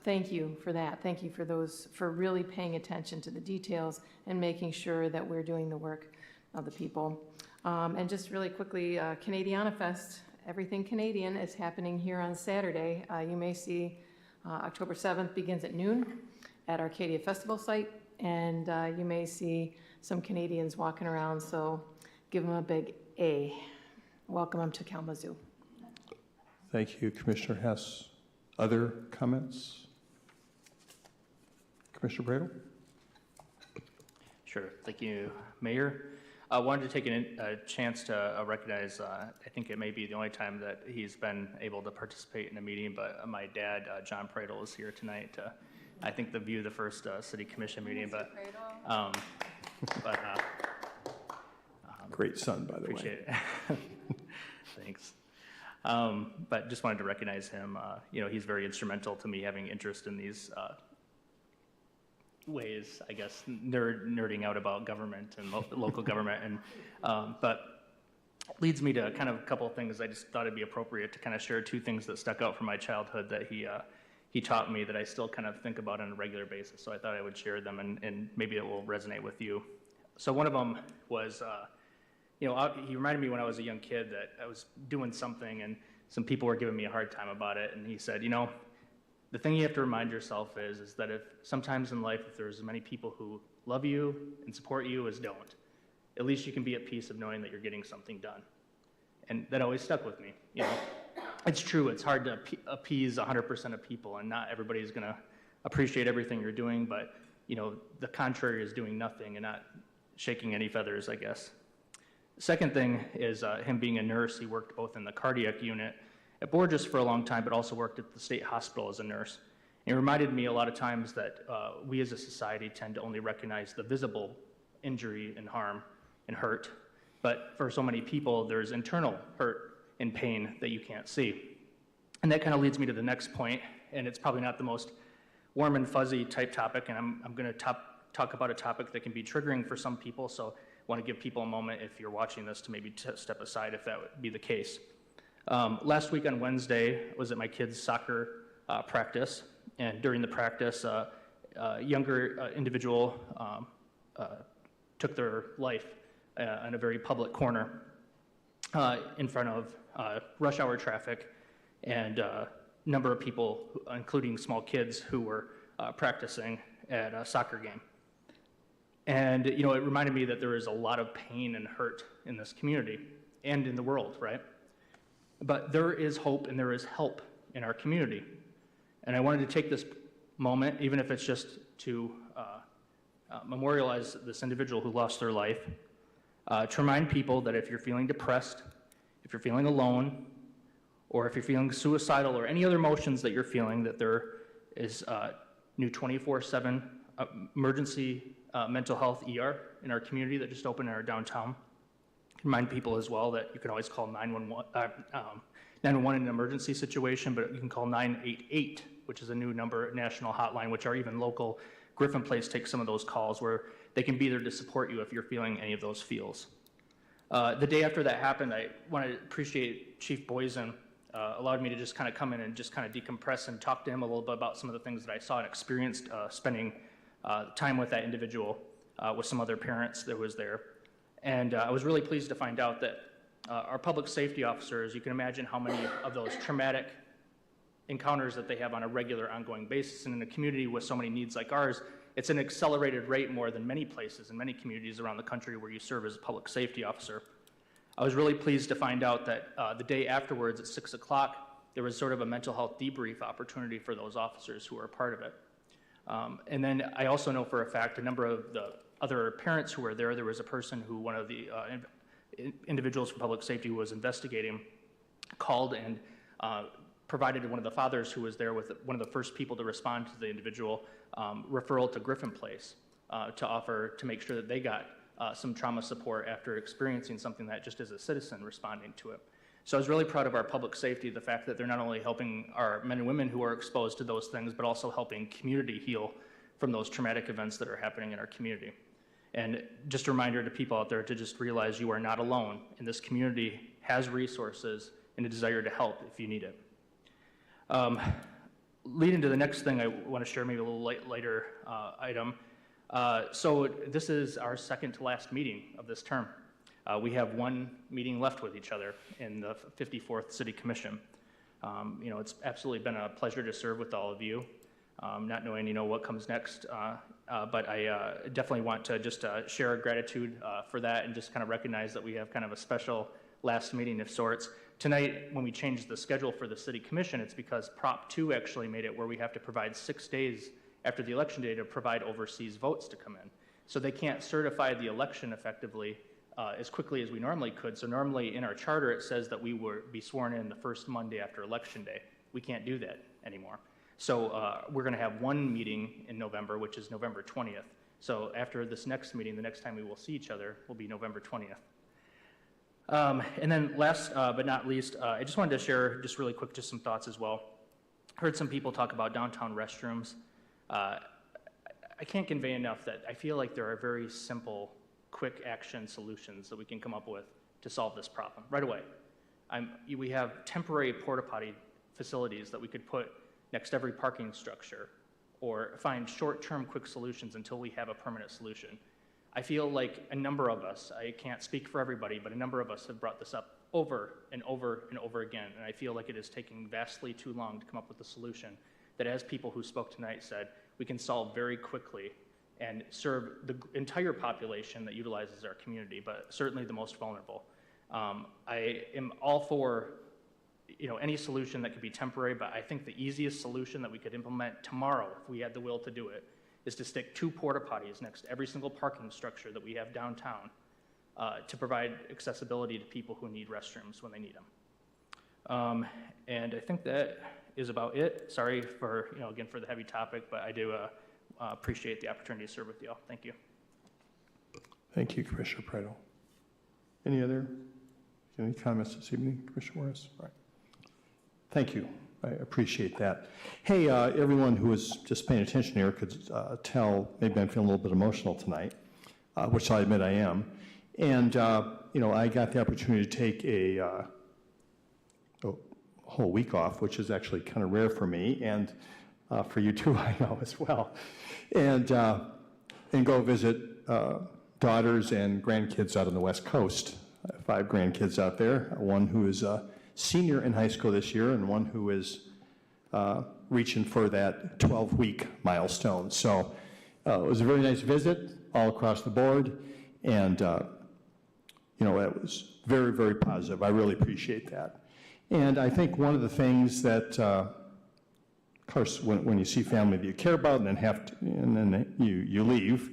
F: Thank you for that. Thank you for those, for really paying attention to the details and making sure that we're doing the work of the people. And just really quickly, Canadiana Fest, everything Canadian is happening here on Saturday. You may see October 7th begins at noon at Arcadia Festival site, and you may see some Canadians walking around, so give them a big A. Welcome them to Kalamazoo.
A: Thank you, Commissioner Hess. Other comments? Commissioner Bradle?
E: Sure. Thank you, Mayor. I wanted to take a chance to recognize, I think it may be the only time that he's been able to participate in a meeting, but my dad, John Pradle, is here tonight. I think to view the first city commission meeting, but
A: great son, by the
E: appreciate
A: way.
E: It. Thanks. But just wanted to recognize him. He's very instrumental to me having interest in these ways, I guess, nerding out about government and local government. But leads me to kind of a couple of things I just thought it'd be appropriate to kind of share two things that stuck out from my childhood that he taught me that I still kind of think about on a regular basis. So I thought I would share them and maybe it will resonate with you. So one of them was, he reminded me when I was a young kid that I was doing something and some people were giving me a hard time about it. And he said, the thing you have to remind yourself is that if sometimes in life, if there's as many people who love you and support you as don't, at least you can be at peace of knowing that you're getting something done. And that always stuck with me. It's true, it's hard to appease 100% of people, and not everybody's gonna appreciate everything you're doing, but the contrary is doing nothing and not shaking any feathers, I guess. Second thing is him being a nurse. He worked both in the cardiac unit at Borges for a long time, but also worked at the state hospital as a nurse. And it reminded me a lot of times that we as a society tend to only recognize the visible injury and harm and hurt. But for so many people, there's internal hurt and pain that you can't see. And that kind of leads me to the next point, and it's probably not the most warm and fuzzy type topic, and I'm going to talk about a topic that can be triggering for some people, so I want to give people a moment, if you're watching this, to maybe step aside if that would be the case. Last week on Wednesday, I was at my kids' soccer practice, and during the practice, a younger individual took their life in a very public corner in front of rush hour traffic and a number of people, including small kids, who were practicing at a soccer game. And, it reminded me that there is a lot of pain and hurt in this community and in the world, right? But there is hope and there is help in our community. And I wanted to take this moment, even if it's just to memorialize this individual who lost their life, to remind people that if you're feeling depressed, if you're feeling alone, or if you're feeling suicidal or any other emotions that you're feeling, that there is new 24/7 emergency mental health ER in our community that just opened in our downtown. Remind people as well that you can always call 911 in an emergency situation, but you can call 988, which is a new number, national hotline, which are even local. Griffin Place takes some of those calls where they can be there to support you if you're feeling any of those feels. The day after that happened, I want to appreciate Chief Boysen allowed me to just kind of come in and just kind of decompress and talk to him a little bit about some of the things that I saw and experienced spending time with that individual with some other parents that was there. And I was really pleased to find out that our public safety officers, you can imagine how many of those traumatic encounters that they have on a regular ongoing basis. And in a community with so many needs like ours, it's an accelerated rate more than many places in many communities around the country where you serve as a public safety officer. I was really pleased to find out that the day afterwards at 6 o'clock, there was sort of a mental health debrief opportunity for those officers who were a part of it. And then I also know for a fact a number of the other parents who were there was a person who one of the individuals from public safety who was investigating called and provided one of the fathers who was there with one of the first people to respond to the individual referral to Griffin Place to make sure that they got some trauma support after experiencing something that just as a citizen responding to it. So I was really proud of our public safety, the fact that they're not only helping our men and women who are exposed to those things, but also helping community heal from those traumatic events that are happening in our community. And just a reminder to people out there to just realize you are not alone, and this community has resources and a desire to help if you need it. Leading to the next thing I want to share, maybe a little later item. So this is our second to last meeting of this term. We have one meeting left with each other in the 54th City Commission. It's absolutely been a pleasure to serve with all of you, not knowing, what comes next. But I definitely want to just share our gratitude for that and just kind of recognize that we have kind of a special last meeting of sorts. Tonight, when we changed the schedule for the City Commission, it's because Prop 2 actually made it where we have to provide 6 days after the election day to provide overseas votes to come in. So they can't certify the election effectively as quickly as we normally could. So normally in our charter, it says that we would be sworn in the first Monday after election day. We can't do that anymore. So we're gonna have one meeting in November, which is November 20th. So after this next meeting, the next time we will see each other will be November 20th. And then last but not least, I just wanted to share just really quick, just some thoughts as well. Heard some people talk about downtown restrooms. I can't convey enough that I feel like there are very simple, quick action solutions that we can come up with to solve this problem right away. We have temporary porta potty facilities that we could put next to every parking structure or find short-term quick solutions until we have a permanent solution. I feel like a number of us, I can't speak for everybody, but a number of us have brought this up over and over and over again, and I feel like it is taking vastly too long to come up with a solution that, as people who spoke tonight said, we can solve very quickly and serve the entire population that utilizes our community, but certainly the most vulnerable. I am all for any solution that could be temporary, but I think the easiest solution that we could implement tomorrow, if we had the will to do it, is to stick 2 porta potties next to every single parking structure that we have downtown to provide accessibility to people who need restrooms when they need them. And I think that is about it. Sorry for, again, for the heavy topic, but I do appreciate the opportunity to serve with you all. Thank you.
A: Thank you, Commissioner Preto. Any comments this evening, Commissioner Morris? All right. Thank you. I appreciate that. Hey, everyone who was just paying attention here could tell maybe I'm feeling a little bit emotional tonight, which I admit I am. And, I got the opportunity to take a whole week off, which is actually kind of rare for me, and for you too, I know as well. And go visit daughters and grandkids out on the West Coast. I have 5 grandkids out there, one who is a senior in high school this year and one who is reaching for that 12-week milestone. So it was a very nice visit all across the board, and it was very, very positive. I really appreciate that. And I think one of the things that, of course, when you see family that you care about and then you leave,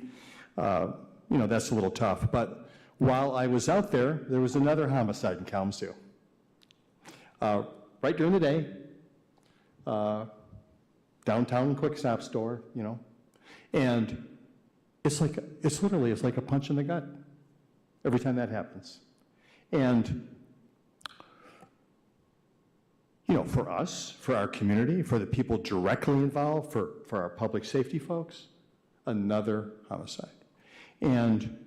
A: that's a little tough. But while I was out there, there was another homicide in Kalamazoo. Right during the day, downtown quick stop store, and it's literally like a punch in the gut every time that happens. And for us, for our community, for the people directly involved, for our public safety folks, another homicide. And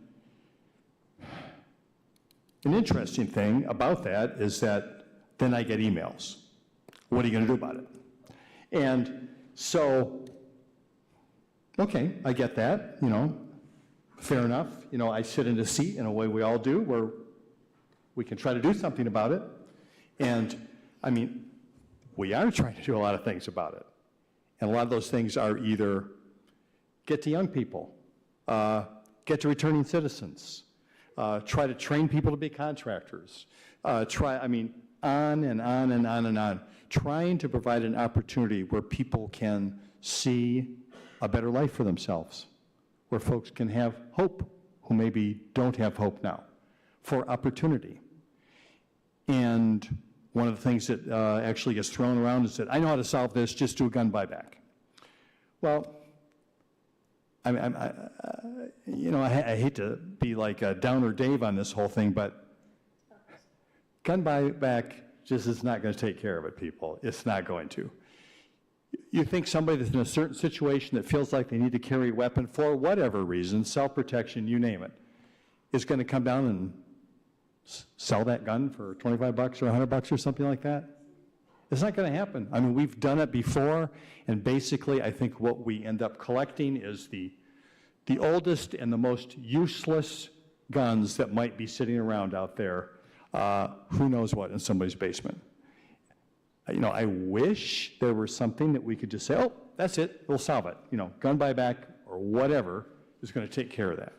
A: an interesting thing about that is that then I get emails What are you going to do about it? And so, okay, I get that, fair enough. I sit in a seat in a way we all do where we can try to do something about it. And I mean, we are trying to do a lot of things about it. And a lot of those things are either get to young people, get to returning citizens, try to train people to be contractors, on and on and on and on, trying to provide an opportunity where people can see a better life for themselves, where folks can have hope who maybe don't have hope now, for opportunity. And one of the things that actually gets thrown around is that I know how to solve this, just do a gun buyback. Well, I hate to be like a Downer Dave on this whole thing, but gun buyback just is not going to take care of it, people. It's not going to. You think somebody that's in a certain situation that feels like they need to carry a weapon for whatever reason, self-protection, you name it, is going to come down and sell that gun for $25 or $100 or something like that? It's not going to happen. I mean, we've done it before, and basically I think what we end up collecting is the oldest and the most useless guns that might be sitting around out there, who knows what, in somebody's basement. I wish there was something that we could just say, oh, that's it, we'll solve it. Gun buyback or whatever is going to take care of that.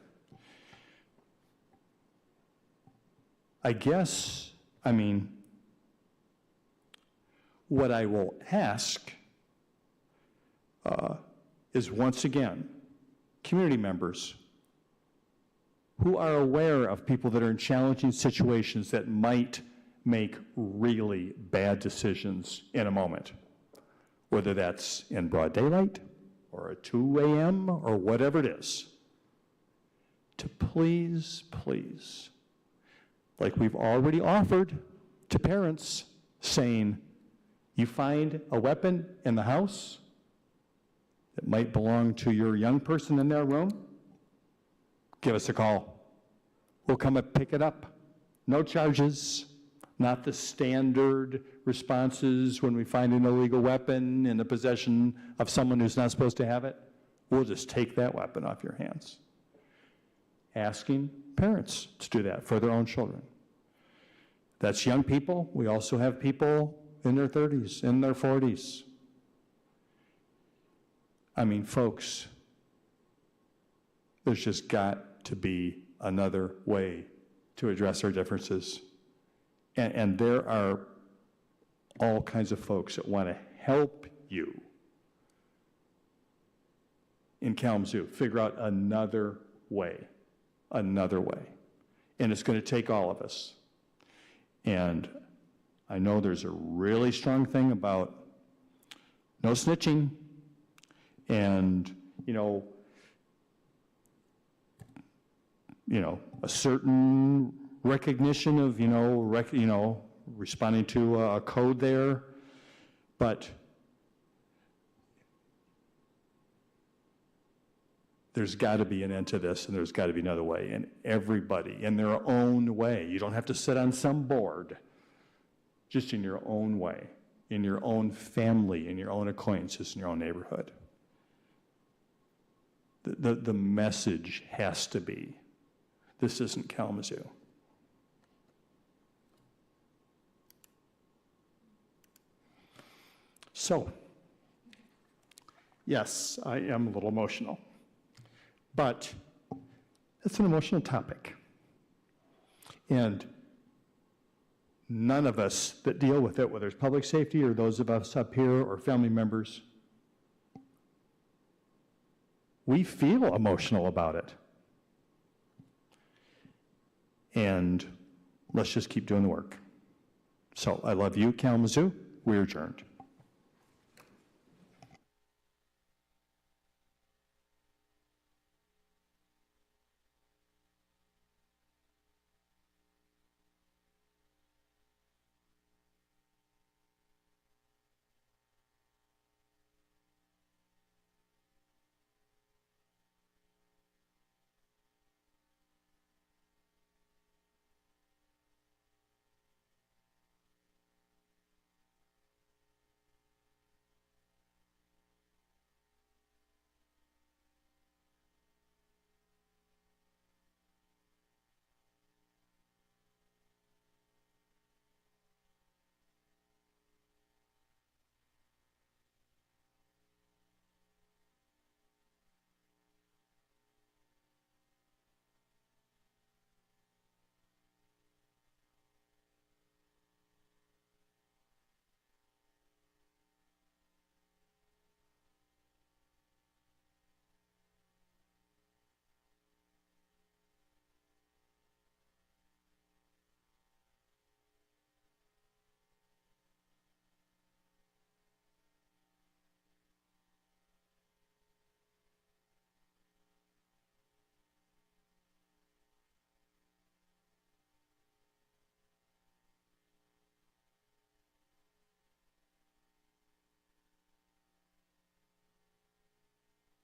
A: I guess, what I will ask is, once again, community members who are aware of people that are in challenging situations that might make really bad decisions in a moment, whether that's in broad daylight or at 2 a.m. or whatever it is, to please, like we've already offered to parents, saying, you find a weapon in the house that might belong to your young person in their room, give us a call. We'll come and pick it up. No charges, not the standard responses when we find an illegal weapon in the possession of someone who's not supposed to have it. We'll just take that weapon off your hands. Asking parents to do that for their own children. That's young people. We also have people in their 30s, in their 40s. Folks, there's just got to be another way to address our differences. And there are all kinds of folks that want to help you in Kalamazoo figure out another way. And it's going to take all of us. And I know there's a really strong thing about no snitching and, a certain recognition of, responding to a code there. But there's got to be an end to this, and there's got to be another way. And everybody, in their own way, you don't have to sit on some board, just in your own way, in your own family, in your own acquaintances, in your own neighborhood. The message has to be, this isn't Kalamazoo. So, yes, I am a little emotional, but it's an emotional topic. And none of us that deal with it, whether it's public safety or those of us up here or family members, we feel emotional about it. And let's just keep doing the work. So I love you, Kalamazoo. We're adjourned.